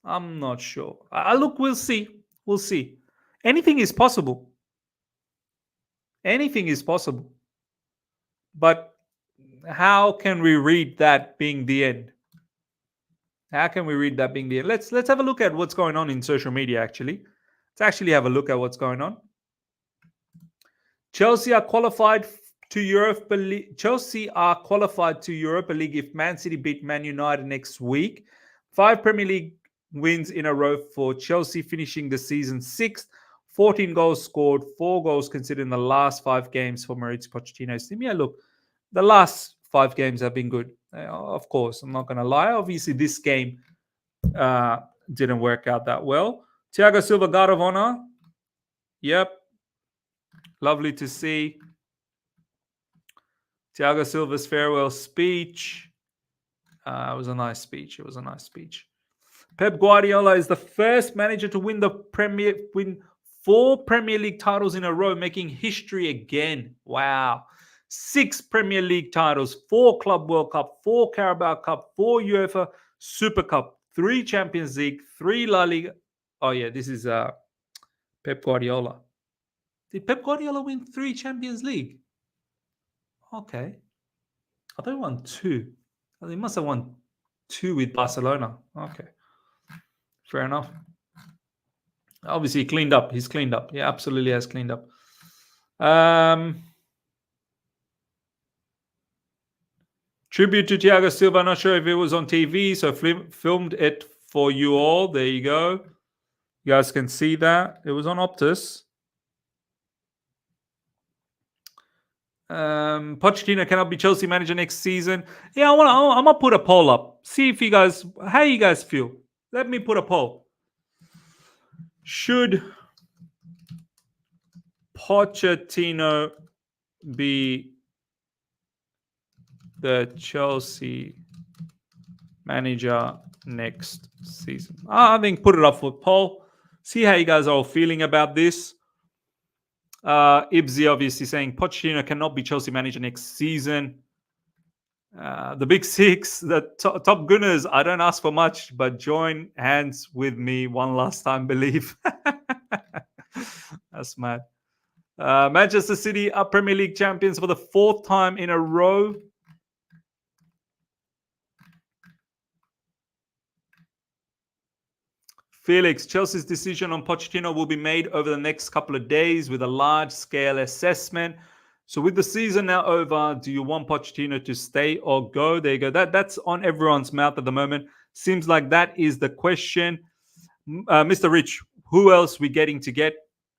I'm not sure. Look, we'll see. We'll see. Anything is possible. Anything is possible. But how can we read that being the end? How can we read that being the end? Let's have a look at what's going on in social media, actually. Let's actually have a look at what's going on. Chelsea are qualified to Europa League. Chelsea are qualified to Europa League if Man City beat Man United next week. 5 Premier League wins in a row for Chelsea, finishing the season 6th. 14 goals scored, 4 goals considered in the last 5 games for Maurizio Pochettino. Simia, look, the last 5 games have been good. Of course, I'm not going to lie. Obviously, this game didn't work out that well. Thiago Silva, guard of honor. Yep. Lovely to see. Thiago Silva's farewell speech. It was a nice speech. It was a nice speech. Pep Guardiola is the first manager to win 4 Premier League titles in a row, making history again. Wow. 6 Premier League titles, 4 Club World Cup, 4 Carabao Cup, 4 UEFA Super Cup, 3 Champions League, 3 La Liga. Oh, yeah, this is Pep Guardiola. Did Pep Guardiola win 3 Champions League? Okay. I thought he won 2. He must have won 2 with Barcelona. Okay. Fair enough. Obviously, he cleaned up. He's cleaned up. He absolutely has cleaned up. Tribute to Thiago Silva. Not sure if it was on TV, so filmed it for you all. There you go. You guys can see that. It was on Optus. Pochettino cannot be Chelsea manager next season. Yeah, I'm gonna put a poll up. See if you guys, how you guys feel. Let me put a poll. Should Pochettino be the Chelsea manager next season? I think put it up for poll. See how you guys are all feeling about this. Ibsy obviously saying Pochettino cannot be Chelsea manager next season. The Big Six, the top Gunners, I don't ask for much, but join hands with me one last time, believe. That's mad. Manchester City are Premier League champions for the 4th time in a row. Felix, Chelsea's decision on Pochettino will be made over the next couple of days with a large-scale assessment. So with the season now over, do you want Pochettino to stay or go? There you go. That's on everyone's mouth at the moment. Seems like that is the question. Mr. Rich, who else we getting to get?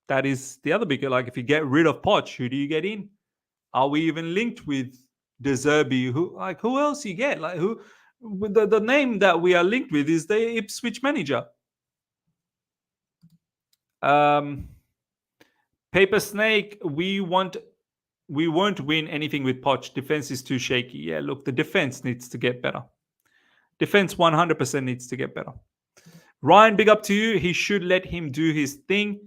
That is the other big, like if you get rid of Poch, who do you get in? Are we even linked with De Zerbi? Who else you get? Like who? The name that we are linked with is the Ipswich manager. Paper Snake, we want we won't win anything with Poch. Defense is too shaky. Yeah, look, the defense needs to get better. Defense 100% needs to get better. Ryan, big up to you. He should let him do his thing.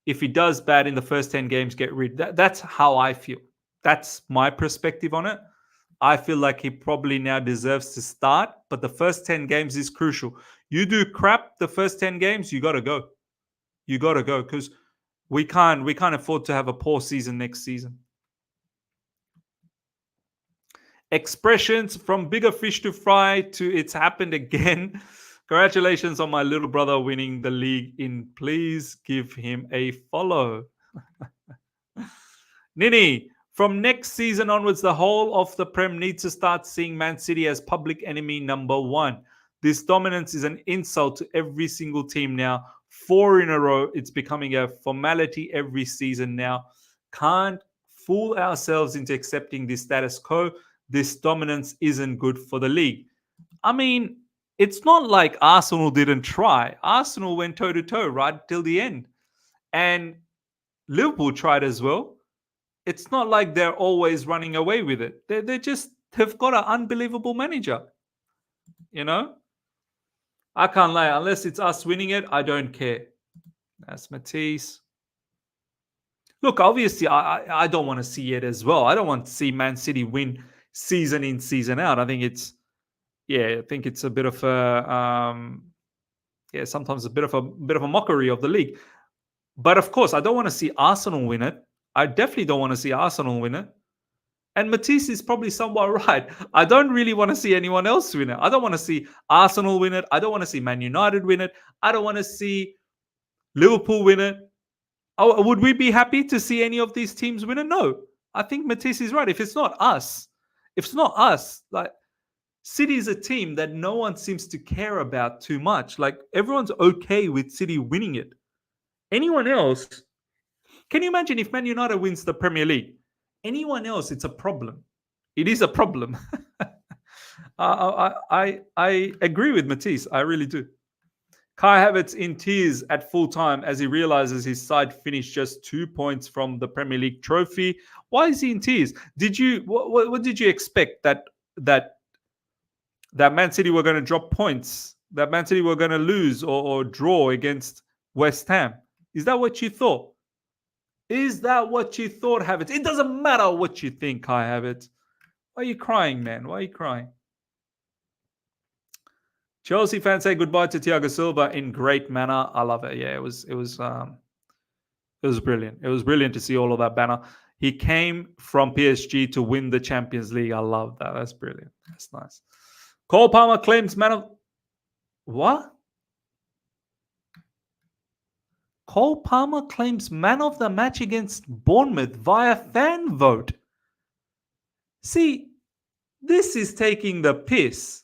If he does bad in the first 10 games, get rid. That's how I feel. That's my perspective on it. I feel like he probably now deserves to start, but the first 10 games is crucial. You do crap the first 10 games, you got to go. You got to go because we can't afford to have a poor season next season. Expressions from bigger fish to fry to it's happened again. Congratulations on my little brother winning the league in. Please give him a follow. Nini, from next season onwards, the whole of the Prem needs to start seeing Man City as public enemy number one. This dominance is an insult to every single team now. 4 in a row. It's becoming a formality every season now. Can't fool ourselves into accepting this status quo. This dominance isn't good for the league. I mean, it's not like Arsenal didn't try. Arsenal went toe-to-toe right till the end. And Liverpool tried as well. It's not like they're always running away with it. They just have got an unbelievable manager. You know? I can't lie. Unless it's us winning it, I don't care. That's Matisse. Look, obviously, I don't want to see it as well. I don't want to see Man City win season in, season out. I think it's a bit of a sometimes a bit of a mockery of the league. But of course, I don't want to see Arsenal win it. I definitely don't want to see Arsenal win it. And Matisse is probably somewhat right. I don't really want to see anyone else win it. I don't want to see Arsenal win it. I don't want to see Man United win it. I don't want to see Liverpool win it. Oh, would we be happy to see any of these teams win it? No. I think Matisse is right. If it's not us, like City is a team that no one seems to care about too much. Like everyone's okay with City winning it. Anyone else? Can you imagine if Man United wins the Premier League? Anyone else, it's a problem. It is a problem. I agree with Matisse. I really do. Kai Havertz in tears at full time as he realizes his side finished just 2 points from the Premier League trophy. Why is he in tears? What did you expect that Man City were going to drop points? That Man City were going to lose or draw against West Ham? Is that what you thought? Is that what you thought, Havertz? It doesn't matter what you think, Kai Havertz. Why are you crying, man? Why are you crying? Chelsea fans say goodbye to Thiago Silva in great manner. I love it. Yeah, it was brilliant. It was brilliant to see all of that banner. He came from PSG to win the Champions League. I love that. That's brilliant. That's nice. Cole Palmer claims man of what? Cole Palmer claims man of the match against Bournemouth via fan vote. See, this is taking the piss.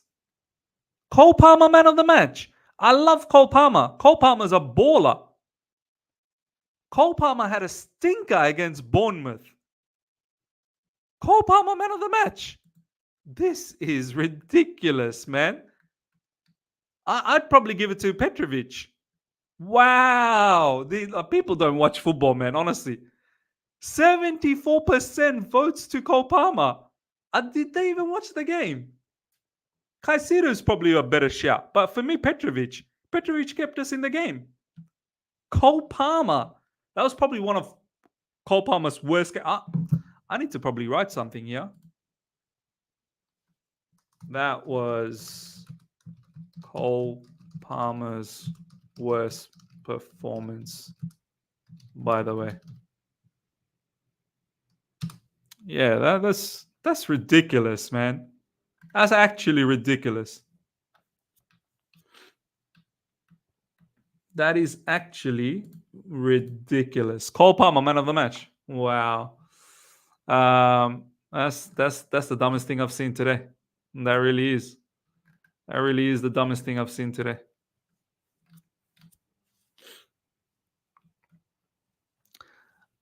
Cole Palmer, man of the match. I love Cole Palmer. Cole Palmer's a baller. Cole Palmer had a stinker against Bournemouth. Cole Palmer, man of the match. This is ridiculous, man. I'd probably give it to Petrovic. Wow. People don't watch football, man, honestly. 74% votes to Cole Palmer. Did they even watch the game? Caicedo is probably a better shout. But for me, Petrovic kept us in the game. Cole Palmer. That was probably one of Cole Palmer's worst games. I need to probably write something here. That was Cole Palmer's worst performance, by the way. Yeah, that's ridiculous, man. That's actually ridiculous. That is actually ridiculous. Cole Palmer, man of the match. Wow. That's the dumbest thing I've seen today. That really is. That really is the dumbest thing I've seen today.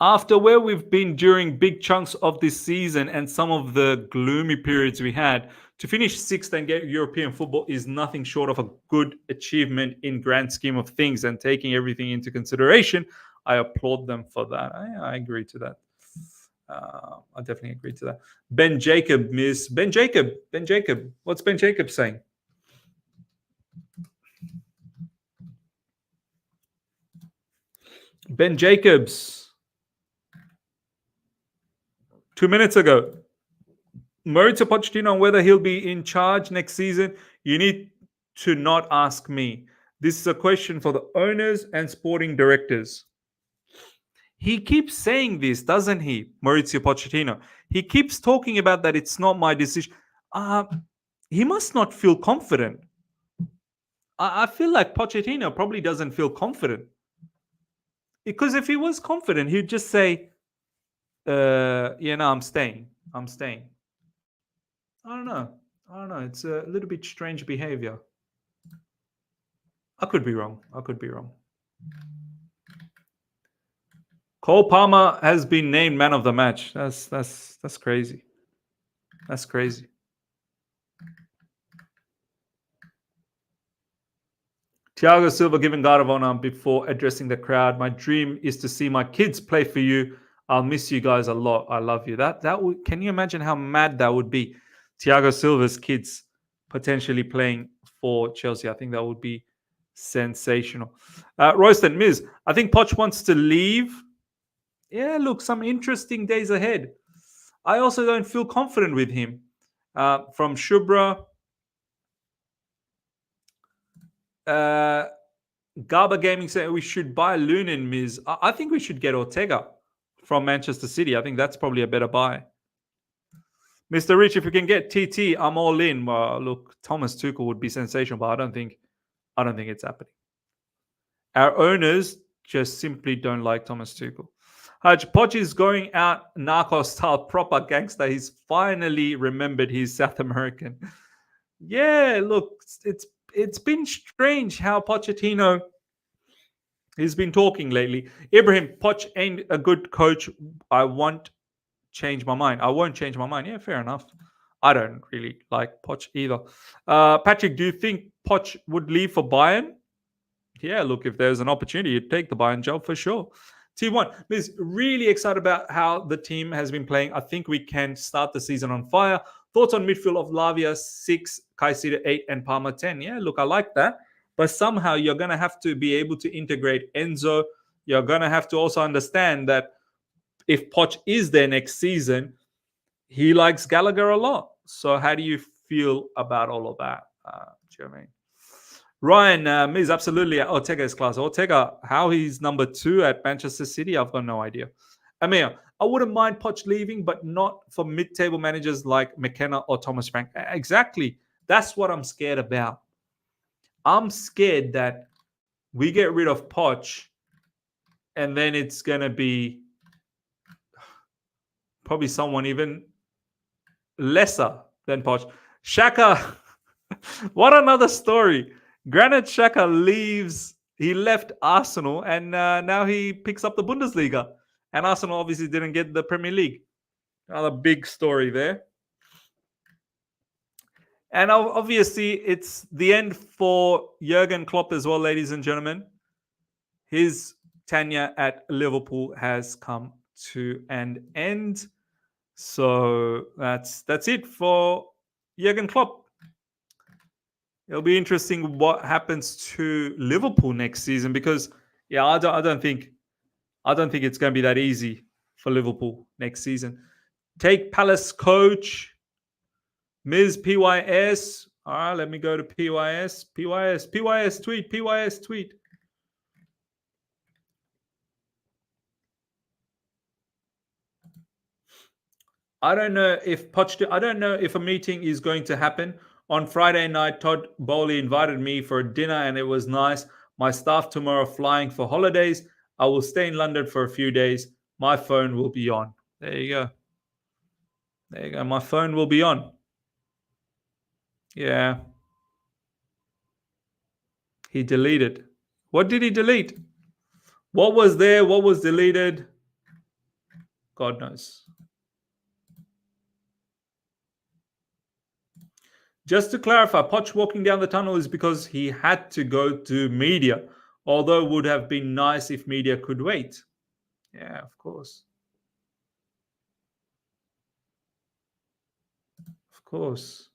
After where we've been during big chunks of this season and some of the gloomy periods we had, to finish sixth and get European football is nothing short of a good achievement in grand scheme of things. And taking everything into consideration, I applaud them for that. I agree to that. I definitely agree to that. Ben Jacob, Miss Ben Jacob. What's Ben Jacob saying? Ben Jacobs. 2 minutes ago. Mauricio Pochettino on whether he'll be in charge next season. You need to not ask me. This is a question for the owners and sporting directors. He keeps saying this, doesn't he, Mauricio Pochettino? He keeps talking about that it's not my decision. He must not feel confident. I feel like Pochettino probably doesn't feel confident. Because if he was confident, he'd just say, I'm staying. I don't know. It's a little bit strange behavior. I could be wrong. Cole Palmer has been named man of the match. That's crazy. That's crazy. Thiago Silva giving guard of honor before addressing the crowd. My dream is to see my kids play for you. I'll miss you guys a lot. I love you. That would. Can you imagine how mad that would be? Thiago Silva's kids potentially playing for Chelsea. I think that would be sensational. Royston, Miz, I think Poch wants to leave. Yeah, look, some interesting days ahead. I also don't feel confident with him. From Shubra, Garba Gaming said we should buy Lunin, Miz. I think we should get Ortega from Manchester City. I think that's probably a better buy. Mr. Rich, if we can get TT, I'm all in. Well, look, Thomas Tuchel would be sensational, but I don't think it's happening. Our owners just simply don't like Thomas Tuchel. Poch is going out narco style, proper gangster. He's finally remembered he's South American. Yeah, look, it's been strange how Pochettino he's been talking lately. Ibrahim, Poch ain't a good coach. I won't change my mind. Yeah, fair enough. I don't really like Poch either. Patrick, do you think Poch would leave for Bayern? Yeah, look, if there's an opportunity, you'd take the Bayern job for sure. T1, Liz, really excited about how the team has been playing. I think we can start the season on fire. Thoughts on midfield of Lavia 6, Caicedo 8, and Palmer 10? Yeah, look, I like that. But somehow you're going to have to be able to integrate Enzo. You're going to have to also understand that if Poch is there next season, he likes Gallagher a lot. So how do you feel about all of that? Do you know what I mean? Ryan, Miz, absolutely. Ortega is class. Ortega, how he's number 2 at Manchester City, I've got no idea. Amir, I wouldn't mind Poch leaving, but not for mid-table managers like McKenna or Thomas Frank. Exactly. That's what I'm scared about. I'm scared that we get rid of Poch and then it's going to be probably someone even lesser than Poch. Xhaka, what another story. Granit Xhaka leaves. He left Arsenal and now he picks up the Bundesliga. And Arsenal obviously didn't get the Premier League. Another big story there. And obviously it's the end for Jurgen Klopp as well, ladies and gentlemen. His tenure at Liverpool has come to an end. So that's it for Jurgen Klopp. It'll be interesting what happens to Liverpool next season because, yeah, I don't think it's going to be that easy for Liverpool next season. Take Palace coach, Ms. PYS. All right, let me go to PYS. PYS tweet. I don't know if a meeting is going to happen. On Friday night, Todd Bowley invited me for a dinner and it was nice. My staff tomorrow flying for holidays. I will stay in London for a few days. My phone will be on. There you go. My phone will be on. Yeah. He deleted. What did he delete? What was there? What was deleted? God knows. Just to clarify, Poch walking down the tunnel is because he had to go to media, although it would have been nice if media could wait. Yeah, of course. course.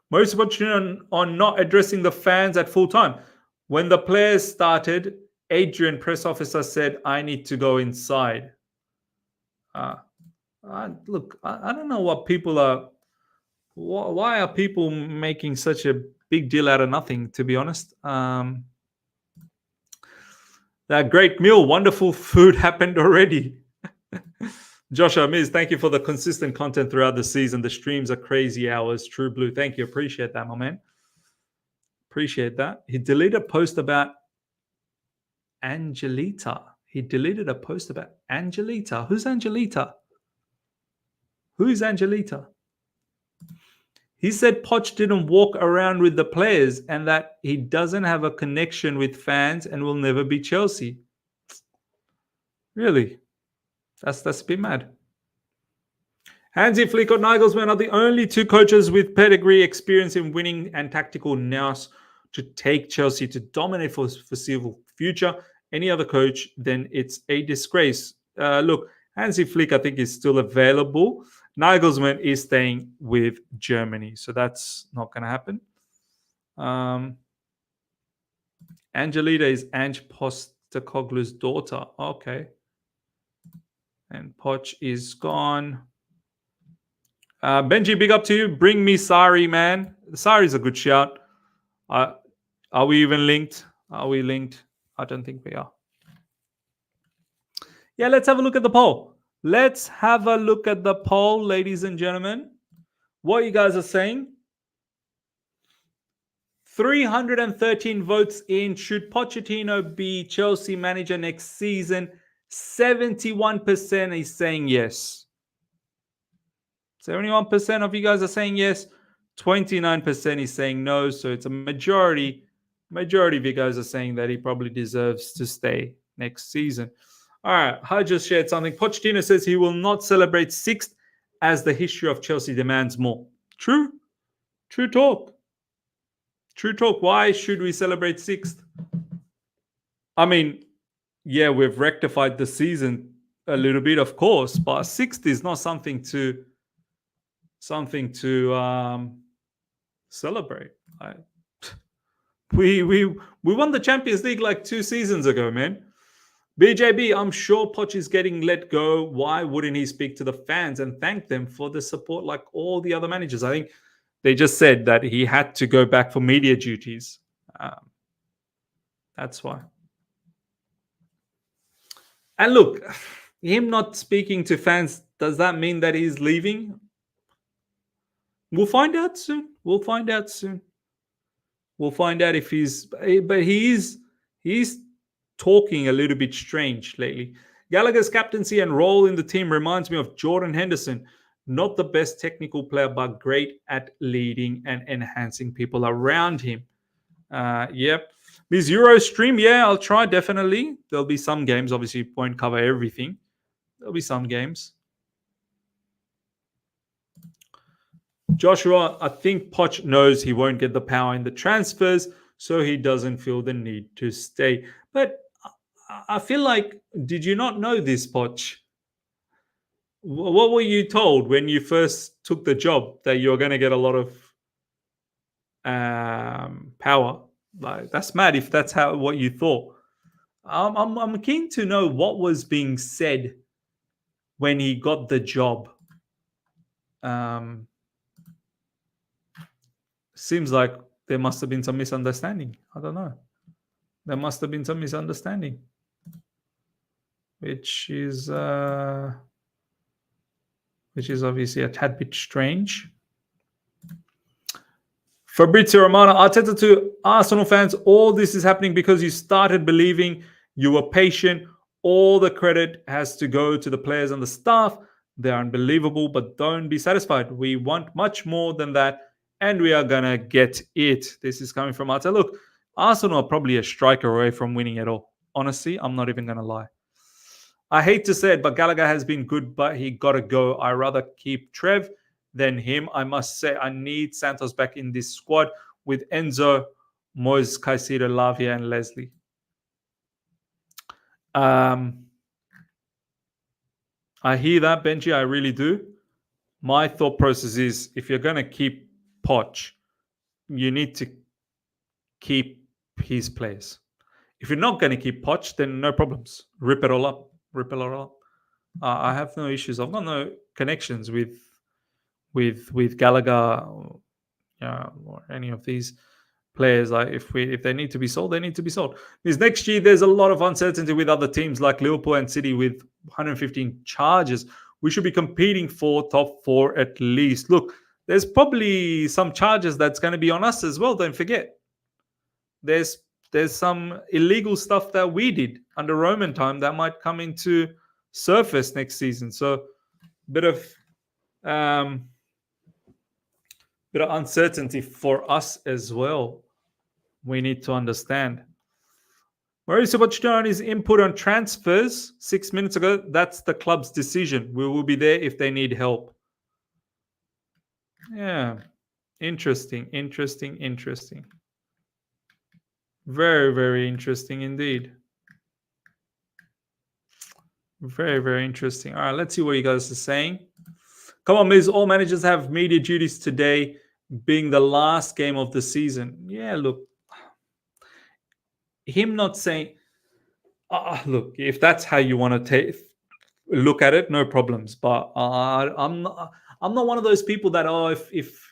Most Pochettino on not addressing the fans at full time. When the players started, Adrian, press officer, said, I need to go inside. Look, I don't know what people are. Why are people making such a big deal out of nothing, to be honest? That great meal, wonderful food happened already. Joshua Miz, thank you for the consistent content throughout the season. The streams are crazy hours. True Blue, thank you. Appreciate that, my man. Appreciate that. He deleted a post about Angelita. Who's Angelita? Who is Angelita? He said Poch didn't walk around with the players and that he doesn't have a connection with fans and will never be Chelsea. Really? That's a bit mad. Hansi Flick or Nagelsmann are the only two coaches with pedigree, experience in winning and tactical nous to take Chelsea to dominate for the foreseeable future. Any other coach, then it's a disgrace. Look, Hansi Flick, I think, is still available. Nagelsmann is staying with Germany, so that's not going to happen. Angelita is Ange Postecoglou's daughter. Okay. And Poch is gone. Benji, big up to you. Bring me Sari, man. Sari's a good shout. Are we even linked? Are we linked? I don't think we are. Yeah, let's have a look at the poll. Let's have a look at the poll, ladies and gentlemen. What you guys are saying? 313 votes in. Should Pochettino be Chelsea manager next season? 71% is saying yes. 71% of you guys are saying yes. 29% is saying no. So it's a majority of you guys are saying that he probably deserves to stay next season. All right, I just shared something. Pochettino says he will not celebrate 6th as the history of Chelsea demands more. True talk. Why should we celebrate 6th? I mean, yeah, we've rectified the season a little bit, of course, but 6th is not something to celebrate. We won the Champions League like 2 seasons ago, man. BJB, I'm sure Poch is getting let go. Why wouldn't he speak to the fans and thank them for the support like all the other managers? I think they just said that he had to go back for media duties. That's why. And look, him not speaking to fans, does that mean that he's leaving? We'll find out soon. We'll find out if he's... But he's talking a little bit strange lately. Gallagher's captaincy and role in the team reminds me of Jordan Henderson. Not the best technical player, but great at leading and enhancing people around him. Yep. This Euro stream, yeah, I'll try, definitely. There'll be some games. Obviously, won't cover everything. There'll be some games. Joshua, I think Poch knows he won't get the power in the transfers, so he doesn't feel the need to stay. But I feel like, did you not know this, Poch? What were you told when you first took the job, that you're going to get a lot of power? Like, that's mad if that's what you thought. I'm keen to know what was being said when he got the job. Seems like there must have been some misunderstanding. I don't know. There must have been some misunderstanding, which is obviously a tad bit strange. Fabrizio Romano, Arteta to Arsenal fans, all this is happening because you started believing, you were patient. All the credit has to go to the players and the staff. They're unbelievable, but don't be satisfied. We want much more than that, and we are going to get it. This is coming from Arteta. Look, Arsenal are probably a striker away from winning it all. Honestly, I'm not even going to lie. I hate to say it, but Gallagher has been good, but he got to go. I rather keep Trev than him. I must say, I need Santos back in this squad with Enzo Moyes, Caicedo, Lavia, and Leslie. I hear that, Benji. I really do. My thought process is if you're going to keep Poch, you need to keep his players. If you're not going to keep Poch, then no problems. Rip it all up. Rip it all up. I have no issues. I've got no connections with Gallagher or any of these players. Like if they need to be sold, they need to be sold. Because next year there's a lot of uncertainty with other teams like Liverpool and City with 115 charges. We should be competing for top 4 at least. Look, there's probably some charges that's going to be on us as well. Don't forget, there's some illegal stuff that we did under Roman time that might come into surface next season. So bit of uncertainty for us as well. We need to understand. Mauricio Pochettino's input on transfers 6 minutes ago, that's the club's decision. We will be there if they need help. Yeah. Interesting. Very, very interesting indeed. Very, very interesting. All right, let's see what you guys are saying. Come on, Miz. All managers have media duties today, being the last game of the season. Yeah, look. Him not saying, look, if that's how you want to look at it, no problems. But I'm not one of those people that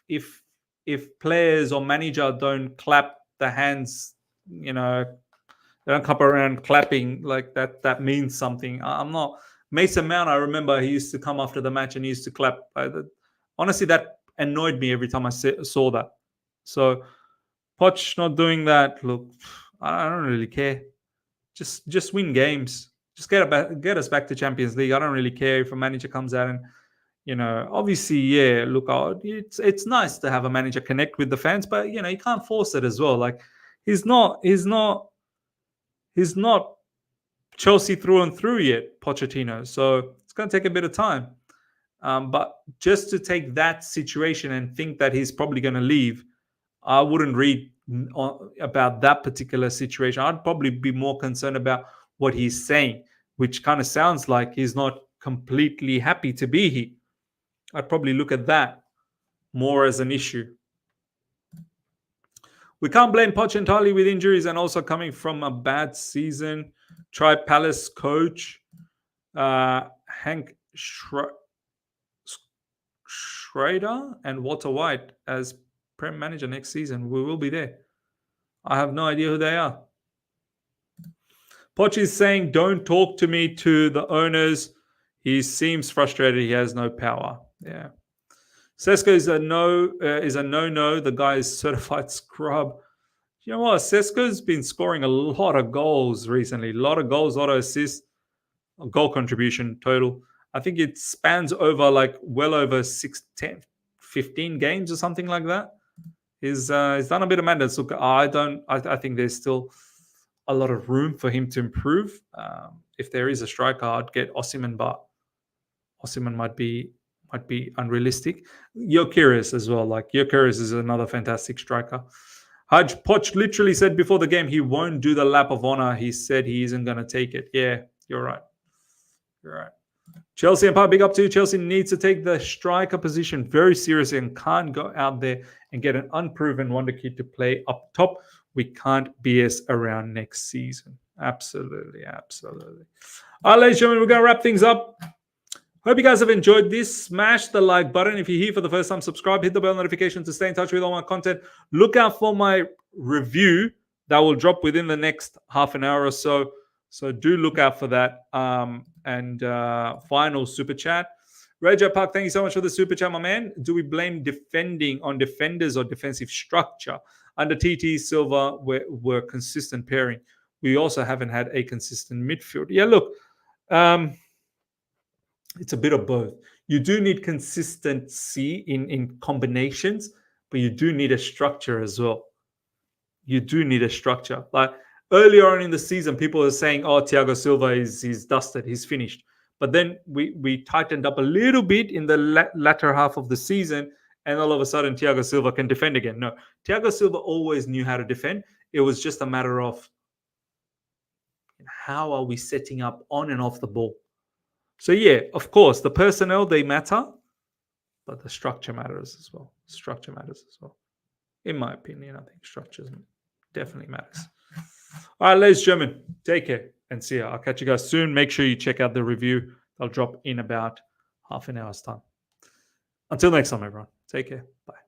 if players or manager don't clap the hands, they don't come around clapping like that means something. I'm not Mason Mount. I remember he used to come after the match and he used to clap. Honestly, that annoyed me every time I saw that. So Poch not doing that. Look, I don't really care. Just win games. Just get us back to Champions League. I don't really care if a manager comes out and obviously, yeah. Look, it's nice to have a manager connect with the fans, but you can't force it as well. Like he's not Chelsea through and through yet, Pochettino. So it's going to take a bit of time. But just to take that situation and think that he's probably going to leave, I wouldn't read about that particular situation. I'd probably be more concerned about what he's saying, which kind of sounds like he's not completely happy to be here. I'd probably look at that more as an issue. We can't blame Poch entirely with injuries and also coming from a bad season. Try Palace coach Hank Schrader and Walter White as Prem manager next season. We will be there. I have no idea who they are. Poch is saying, don't talk to me to the owners. He seems frustrated. He has no power. Yeah. Sesko is a no. The guy is certified scrub. You know what? Sesko's been scoring a lot of goals recently. A lot of goals, a lot of assists, goal contribution total. I think it spans over well over 6, 10, 15 games or something like that. He's done a bit of madness. Look, I think there's still a lot of room for him to improve. If there is a striker, I'd get Osimhen, but Osimhen might be unrealistic. Gyökeres as well. Gyökeres is another fantastic striker. Haj Poch literally said before the game he won't do the lap of honor. He said he isn't going to take it. Yeah, you're right. Chelsea Empire, big up to you. Chelsea needs to take the striker position very seriously and can't go out there and get an unproven wonder kid to play up top. We can't BS around next season. Absolutely. All right, ladies and gentlemen, we're going to wrap things up. Hope you guys have enjoyed this. Smash the like button. If you're here for the first time, subscribe, hit the bell notification to stay in touch with all my content. Look out for my review that will drop within the next half an hour or so. So do look out for that. And final super chat. Rejo Park, thank you so much for the super chat, my man. Do we blame defending on defenders or defensive structure? Under TT Silva, we're consistent pairing. We also haven't had a consistent midfield. Yeah, look, it's a bit of both. You do need consistency in combinations, but you do need a structure as well. You do need a structure. Like earlier on in the season, people are saying, "Oh, Thiago Silva he's dusted, he's finished." But then we tightened up a little bit in the latter half of the season, and all of a sudden Thiago Silva can defend again. No, Thiago Silva always knew how to defend. It was just a matter of how are we setting up on and off the ball. So yeah, of course, the personnel, they matter, but the structure matters as well. Structure matters as well. In my opinion, I think structure definitely matters. All right, ladies and gentlemen, take care and see ya. I'll catch you guys soon. Make sure you check out the review. I'll drop in about half an hour's time. Until next time, everyone. Take care. Bye.